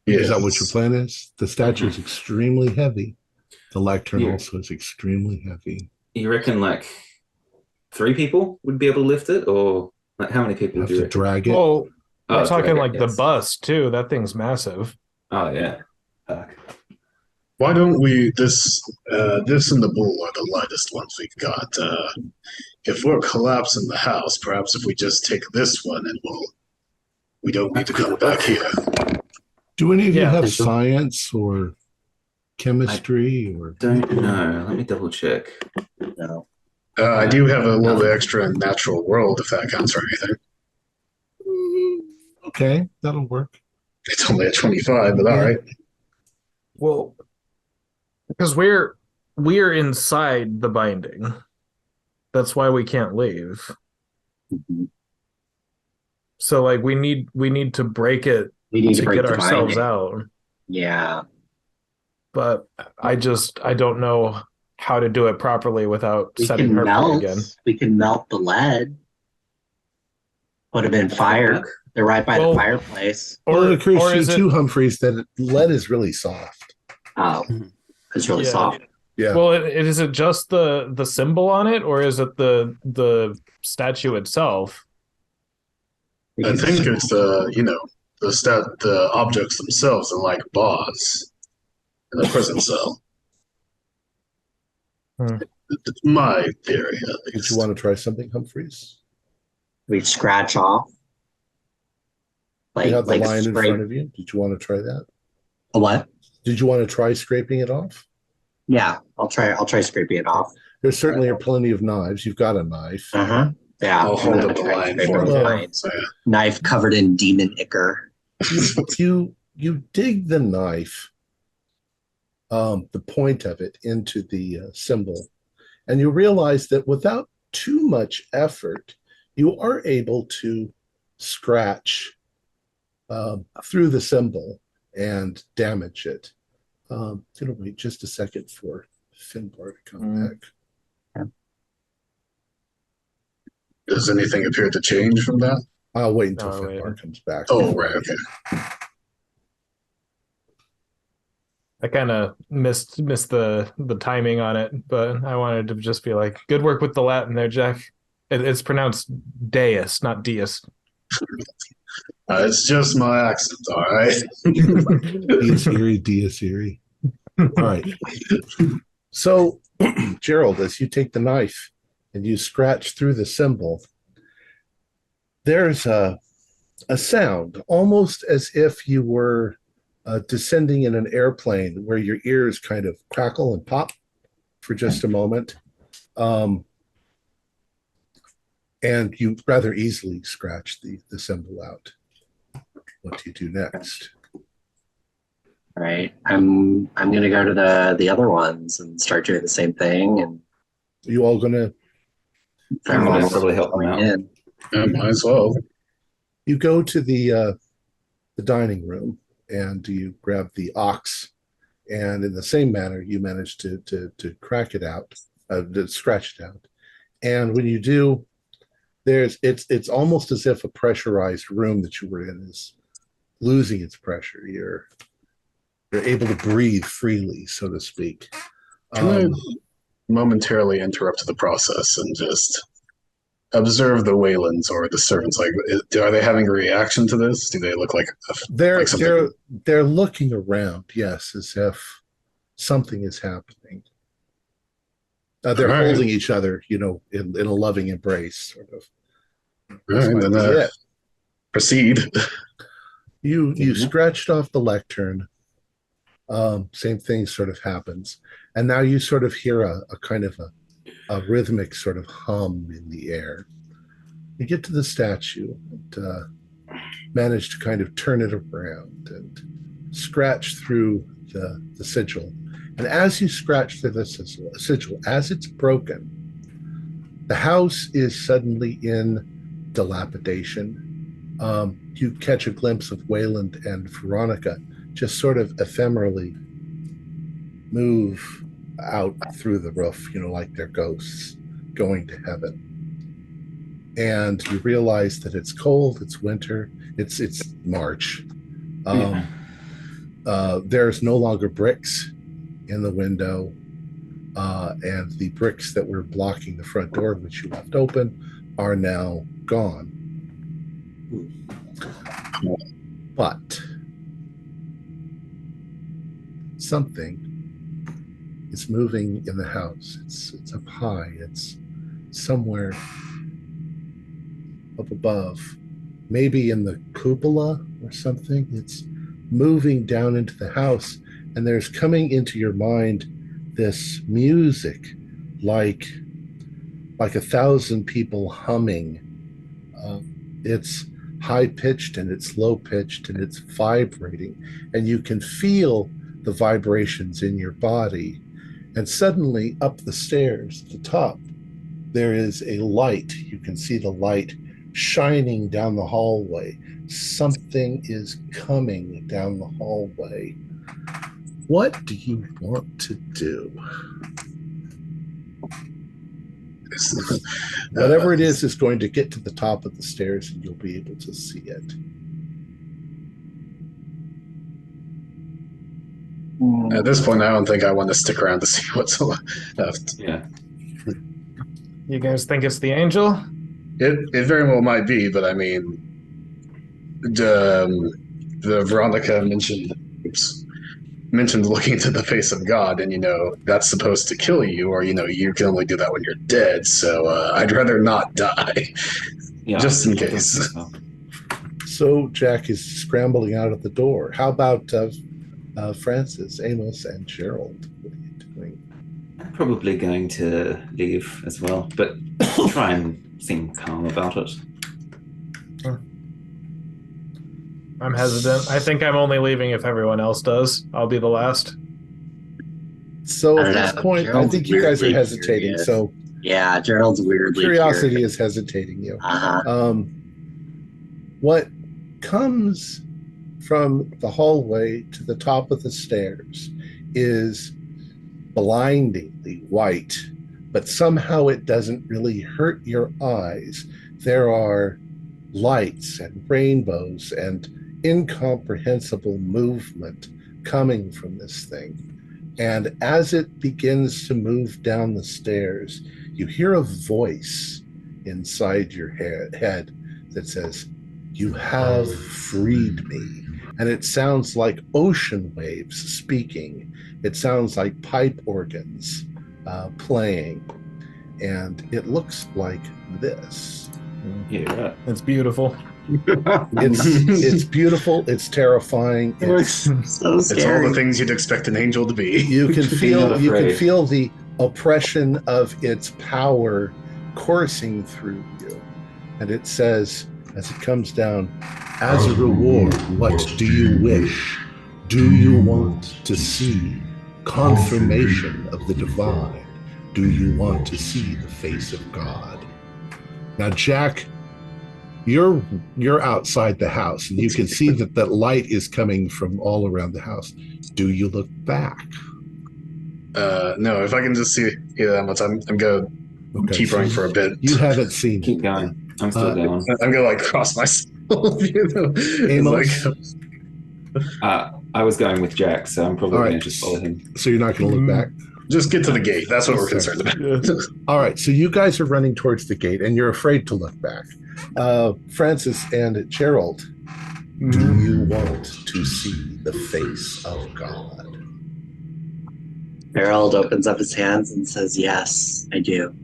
Yes. Is that what your plan is? The statue is extremely heavy. The lectern also is extremely heavy. You reckon 3 people would be able to lift it, or how many people Have do you to drag it? Oh, we're talking drag it, the yes. bus too. That thing's massive. Oh yeah. Fuck. Why don't we this and the bull are the lightest ones we've got. If we're collapsing the house, perhaps if we just take this one and We don't need to come back here. Do any of you Yeah. have science or chemistry or? Don't know. Let me double check. No. I do have a little bit extra in natural world, if that counts for anything. Okay, that'll work. It's only a 25, but all right. Well, because we're inside the binding. That's why we can't leave. Mhm. So like we need to break it We need to to break get the ourselves binding. out. Yeah. But I don't know how to do it properly without We setting can her free melt. again. We can melt the lead. Put them in fire. They're right by the fireplace. Well, it occurs or to you is it too, Humphreys, that lead is really soft. Oh, it's really Yeah. soft. Yeah. well is it just the symbol on it, or is it the statue itself? I think it's the objects themselves are like bars in a prison cell. It's my theory, at Did least. you want to try something, Humphreys? We scratch off. You have the line in scrape- front of you. Did you want to try that? A what? Did you want to try scraping it off? Yeah, I'll try scraping it off. There certainly are plenty of knives. You've got a knife. Uh-huh. Yeah. I'll hold I'm up gonna the try line scrape for it you. fine. So, yeah. Knife covered in demon ichor. You dig the knife, the point of it, into the symbol, and you realize that without too much effort, you are able to scratch through the symbol and damage it. Wait just a second for Finbar to come back. Does anything appear to change from that? I'll wait until Oh, wait. Finbar comes back. Oh, right, okay. I kind of missed the timing on it, but I wanted to just be like, good work with the Latin there, Jack. It's pronounced deus, not deus. It's just my accent, all right? Dies irae, dies irae. All right. So, Gerald, as you take the knife and you scratch through the symbol, there's a sound, almost as if you were descending in an airplane where your ears kind of crackle and pop for just a moment. And you rather easily scratch the symbol out. What do you do next? All right. I'm gonna go to the other ones and start doing the same thing. And Are you all gonna? everyone's probably help them out. in. Yeah, might as well. You go to the dining room and you grab the ox, and in the same manner you manage to crack it out, to scratch it out. And when you do, it's almost as if a pressurized room that you were in is losing its pressure. You're able to breathe freely, so to speak. Can I momentarily interrupt the process and just observe the Waylands or the servants? Like, are they having a reaction to this? Do they look like they're something? they're looking around, yes, as if something is happening. They're All right. holding each other, in a loving embrace, sort of. All right, then proceed. You scratched off the lectern. Same thing sort of happens, and now you sort of hear a kind of a rhythmic sort of hum in the air. You get to the statue and manage to kind of turn it around and scratch through the sigil. And as you scratch through the sigil, as it's broken, the house is suddenly in dilapidation. You catch a glimpse of Wayland and Veronica just sort of ephemerally move out through the roof, like they're ghosts going to heaven. And you realize that it's cold, it's winter, it's March. There's no longer bricks in the window, and the bricks that were blocking the front door, which you left open, are now gone. But something is moving in the house. It's up high. It's somewhere up above. maybe in the cupola or something. It's moving down into the house, and there's coming into your mind this music like 1,000 people humming. It's high pitched and it's low pitched and it's vibrating, and you can feel the vibrations in your body. And suddenly, up the stairs, at the top, there is a light. You can see the light shining down the hallway. Something is coming down the hallway. What do you want to do? Whatever it is going to get to the top of the stairs, and you'll be able to see it. At this point, I don't think I want to stick around to see what's left. Yeah. You guys think it's the angel? It very well might be, but I mean, the Veronica mentioned looking into the face of God, and that's supposed to kill you, or you can only do that when you're dead. So I'd rather not die, just in case. So Jack is scrambling out of the door. How about Francis, Amos, and Gerald? What are you doing? I'm probably going to leave as well, but try and seem calm about it. I'm hesitant. I think I'm only leaving if everyone else does. I'll be the last. So at this point, I think you guys are hesitating. Curious. So yeah, Gerald's weirdly curiosity curious. is hesitating you. Uh-huh. What comes from the hallway to the top of the stairs is blindingly white, but somehow it doesn't really hurt your eyes. There are lights and rainbows and incomprehensible movement coming from this thing. And as it begins to move down the stairs, you hear a voice inside your head that says, "You have freed me." And it sounds like ocean waves speaking. It sounds like pipe organs playing. And it looks like this. Yeah, right. It's beautiful. It's beautiful. It's terrifying. It's so It's all scary. the things you'd expect an angel to be. you can feel afraid. the oppression of its power coursing through you. And it says, as it comes down, "As a reward, what do you wish? Do you want to see confirmation of the divine? Do you want to see the face of God?" Now, Jack, you're outside the house, and you can see that light is coming from all around the house. Do you look back? No, if I can just see that much, I'm gonna keep so running for a bit. You haven't seen Keep going. I'm still going. I'm gonna cross myself. It's Amos? I was going with Jack, so I'm probably All right. going to just follow him. So you're not going to look back? just get to the gate. That's what we're concerned about. All right, so you guys are running towards the gate, and you're afraid to look back. Francis and Gerald, do you want to see the face of God? Gerald opens up his hands and says, "Yes, I do."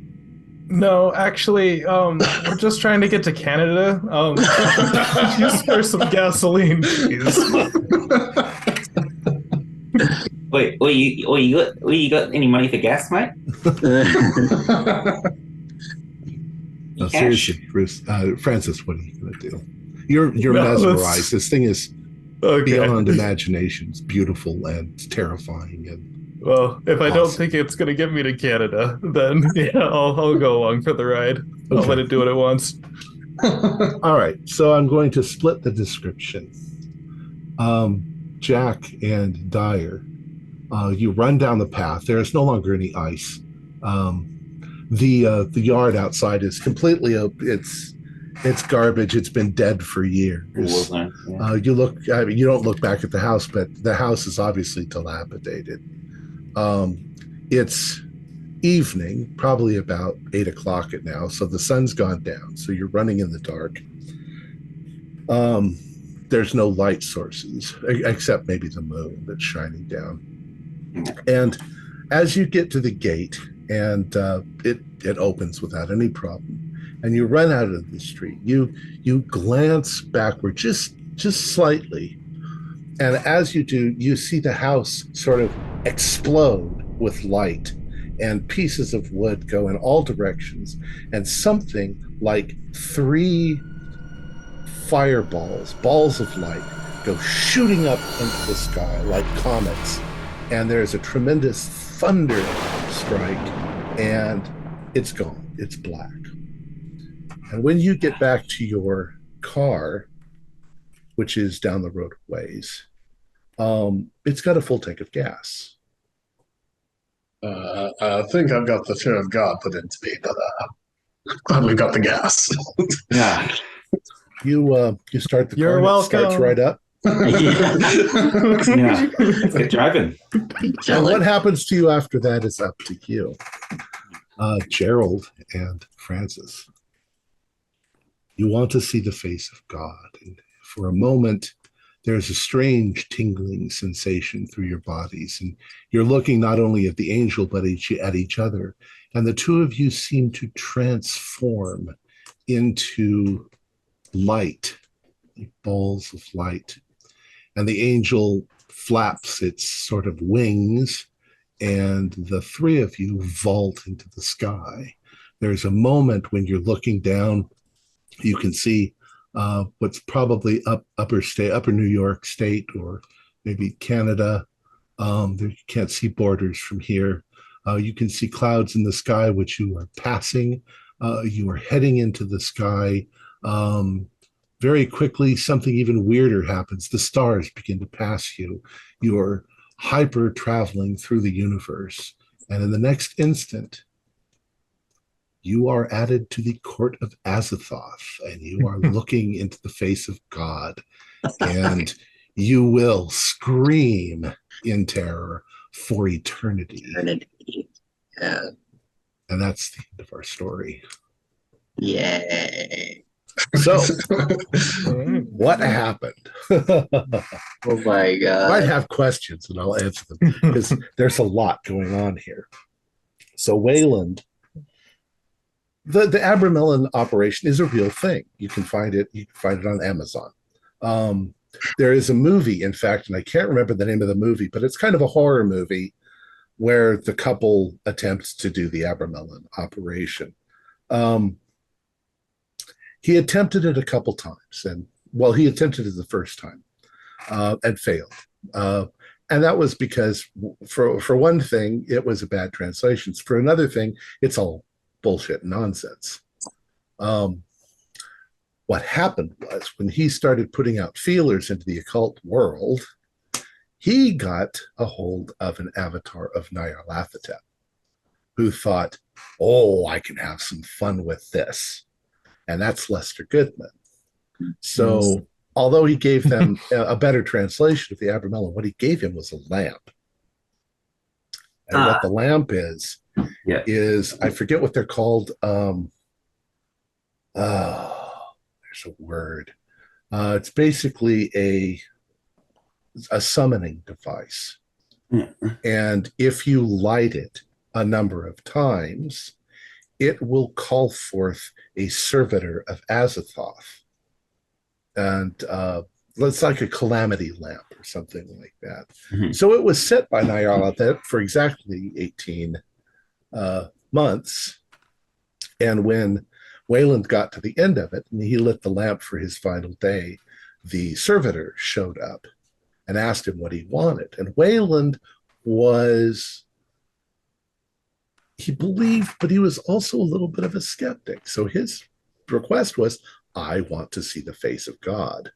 No, actually, we're just trying to get to Canada. Could you spare some gasoline, please? Wait, you got any money for gas, mate? No, Cash? seriously, Bruce, Francis, what are you going to do? You're No, mesmerized. that's- This thing is Okay. beyond imagination. It's beautiful and terrifying. And Well, if I don't Awesome. think it's going to get me to Canada, then yeah, I'll go along for the ride. I'll Okay. let it do what it wants. all right, so I'm going to split the description. Jack and Dyer, you run down the path. There is no longer any ice. The yard outside is completely it's garbage. It's been dead for years. Warzone, yeah. You look. I mean, you don't look back at the house, but the house is obviously dilapidated. It's evening, probably about 8 o'clock at now. So the sun's gone down. So you're running in the dark. There's no light sources except maybe the moon that's shining down. And as you get to the gate, and it opens without any problem, and you run out of the street. You glance backward just slightly, and as you do, you see the house sort of explode with light, and pieces of wood go in all directions, and something like 3 fireballs, balls of light, go shooting up into the sky like comets, and there's a tremendous thunder strike, and it's gone. It's black. And when you get back to your car, which is down the road ways, it's got a full tank of gas. I think I've got the fear of God put into me, but glad we got the gas. Yeah. You start the You're car, welcome. it starts right up. Yeah. Let's get driving. And what happens to you after that is up to you. Gerald and Francis, you want to see the face of God. And for a moment, there's a strange tingling sensation through your bodies. And you're looking not only at the angel, but at each other. And the two of you seem to transform into light, balls of light. And the angel flaps its sort of wings, and the three of you vault into the sky. There's a moment when you're looking down, you can see what's probably upper New York State, or maybe Canada. You can't see borders from here. You can see clouds in the sky, which you are passing. You are heading into the sky. Very quickly, something even weirder happens. The stars begin to pass you. You are hyper traveling through the universe. And in the next instant, you are added to the court of Azathoth, and you are looking into the face of God, and you will scream in terror for eternity. Yeah. And that's the end of our story. Yay. So, what happened? Oh my God. I might have questions, and I'll answer them, because there's a lot going on here. So, Wayland, the Abramelin operation is a real thing. You can find it. You can find it on Amazon. There is a movie, in fact, and I can't remember the name of the movie, but it's kind of a horror movie where the couple attempts to do the Abramelin operation. He attempted it a couple times, and he attempted it the first time and failed. And that was because, for one thing, it was a bad translation. For another thing, it's all bullshit nonsense. What happened was, when he started putting out feelers into the occult world, he got a hold of an avatar of Nyarlathotep, who thought, oh, I can have some fun with this. And that's Lester Goodman. So, although he gave them a better translation of the Abramelin, what he gave him was a lamp. And what the lamp is I forget what they're called. There's a word. It's basically a summoning device. And if you light it a number of times, it will call forth a servitor of Azathoth. And it's like a calamity lamp or something like that. Mm-hmm. So it was set by Nyarlathotep for exactly 18 months. And when Wayland got to the end of it, and he lit the lamp for his final day, the servitor showed up and asked him what he wanted. And Wayland he believed, but he was also a little bit of a skeptic. So his request was, I want to see the face of God.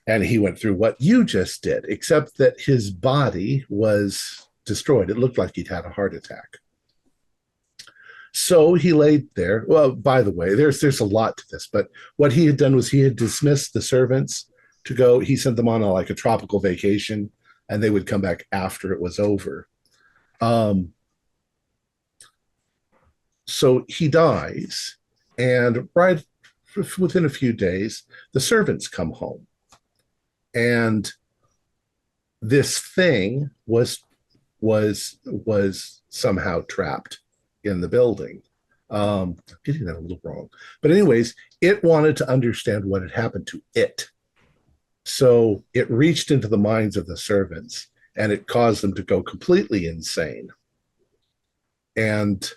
And he went through what you just did, except that his body was destroyed. It looked like he'd had a heart attack. So he laid there. Well, by the way, there's a lot to this, but what he had done was he had dismissed the servants to go. He sent them on a tropical vacation, and they would come back after it was over. So he dies, and right within a few days, the servants come home. And this thing was somehow trapped in the building. I'm getting that a little wrong. But anyways, it wanted to understand what had happened to it. So it reached into the minds of the servants and it caused them to go completely insane. And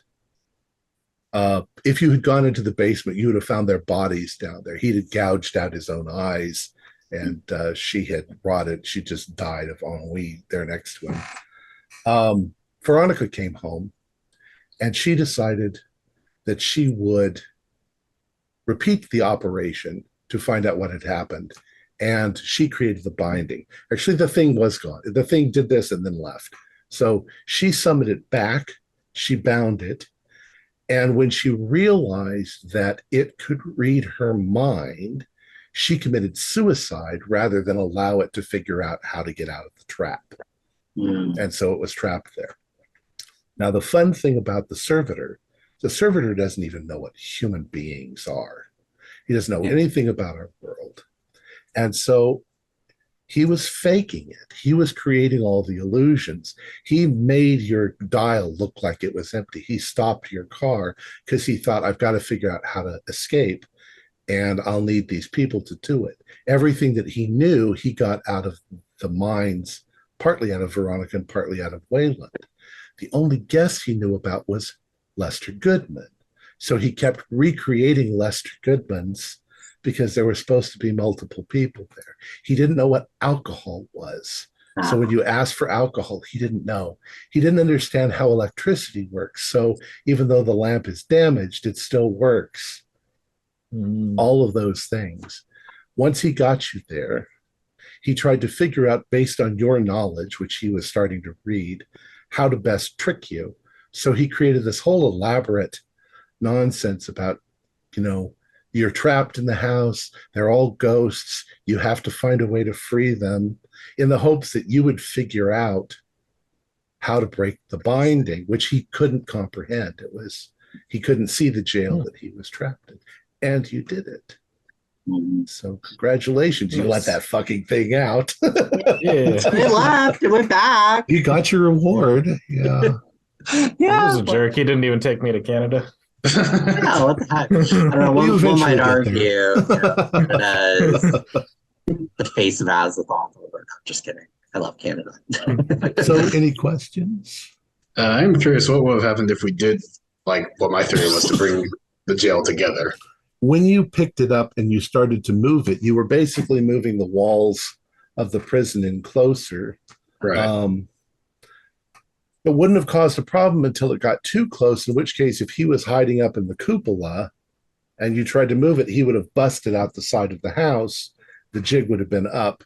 if you had gone into the basement, you would have found their bodies down there. He had gouged out his own eyes, and she had rotted. She just died of ennui there next to him. Veronica came home, and she decided that she would repeat the operation to find out what had happened. And she created the binding. Actually, the thing was gone. The thing did this and then left. So she summoned it back. She bound it. And when she realized that it could read her mind, she committed suicide rather than allow it to figure out how to get out of the trap. And so it was trapped there. Now, the fun thing about the servitor doesn't even know what human beings are. He doesn't know anything about our world. And so he was faking it. He was creating all the illusions. He made your dial look like it was empty. He stopped your car because he thought, I've got to figure out how to escape, and I'll need these people to do it. Everything that he knew, he got out of the minds, partly out of Veronica and partly out of Wayland. The only guest he knew about was Lester Goodman. So he kept recreating Lester Goodman's because there were supposed to be multiple people there. He didn't know what alcohol was. So when you asked for alcohol, he didn't know. He didn't understand how electricity works. So even though the lamp is damaged, it still works. All of those things. Once he got you there, he tried to figure out, based on your knowledge, which he was starting to read, how to best trick you. So he created this whole elaborate nonsense about, you're trapped in the house. They're all ghosts. You have to find a way to free them, in the hopes that you would figure out how to break the binding, which he couldn't comprehend. He couldn't see the jail that he was trapped in. And you did it. So congratulations. You let that fucking thing out. It left. It went back. You got your reward. Yeah. He was a jerk. He didn't even take me to Canada. Yeah, what the heck? I don't know. One might argue the face of Azathoth over. No, just kidding. I love Canada. So, any questions? I'm curious what would have happened if we did, like, what my theory was, to bring the jail together. When you picked it up and you started to move it, you were basically moving the walls of the prison in closer. Right. It wouldn't have caused a problem until it got too close, in which case, if he was hiding up in the cupola and you tried to move it, he would have busted out the side of the house. The jig would have been up,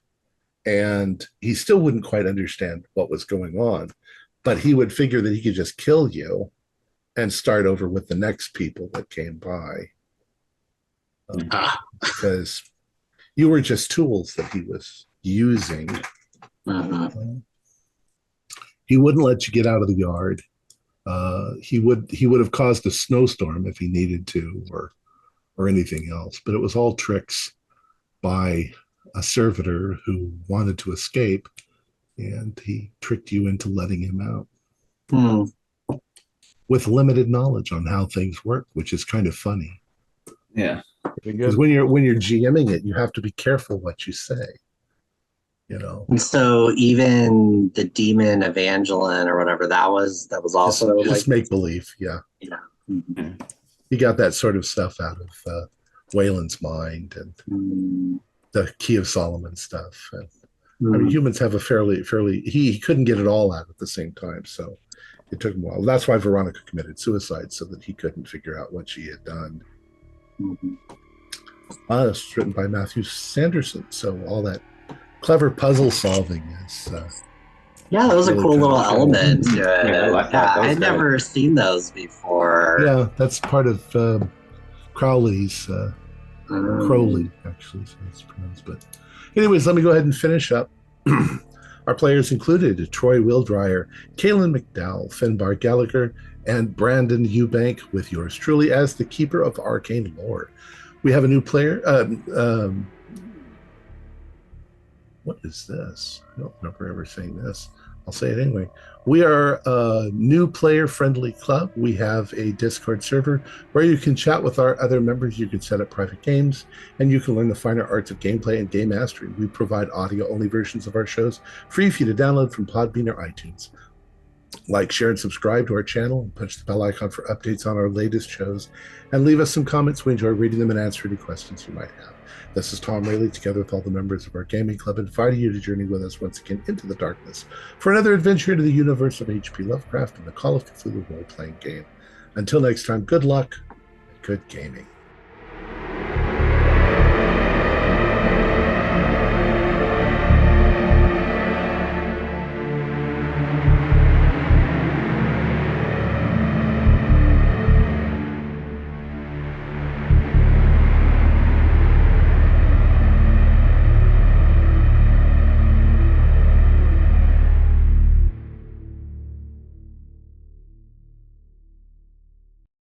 and he still wouldn't quite understand what was going on. But he would figure that he could just kill you and start over with the next people that came by. Because you were just tools that he was using. He wouldn't let you get out of the yard. He would have caused a snowstorm if he needed to, or anything else. But it was all tricks by a servitor who wanted to escape, and he tricked you into letting him out with limited knowledge on how things work, which is kind of funny. Yeah, because when you're GMing it, you have to be careful what you say. And so even the demon Evangeline or whatever that was also just make believe. Yeah. He got that sort of stuff out of Wayland's mind and the Key of Solomon stuff. And, I mean, humans have a fairly he couldn't get it all out at the same time, so it took him a while. That's why Veronica committed suicide, so that he couldn't figure out what she had done. It's written by Matthew Sanderson, so all that clever puzzle solving is that was really a cool little element to it. Yeah, I like that. I'd never seen those before. Yeah, that's part of Crowley's Crowley, actually, so it's pronounced. But anyways, let me go ahead and finish up. Our players included Troy Wildryer, Kaylin McDowell, Finbar Gallagher, and Brandon Eubank, with yours truly as the keeper of arcane lore. We have a new player. What is this? I don't remember ever saying this. I'll say it anyway. We are a new player-friendly club. We have a Discord server where you can chat with our other members. You can set up private games, and you can learn the finer arts of gameplay and game mastery. We provide audio-only versions of our shows free for you to download from Podbean or iTunes. Like, share, and subscribe to our channel, and punch the bell icon for updates on our latest shows, and leave us some comments. We enjoy reading them and answering any questions you might have. This is Tom Rayleigh, together with all the members of our gaming club, inviting you to journey with us once again into the darkness for another adventure into the universe of H.P. Lovecraft and the Call of Cthulhu role-playing game. Until next time, good luck and good gaming.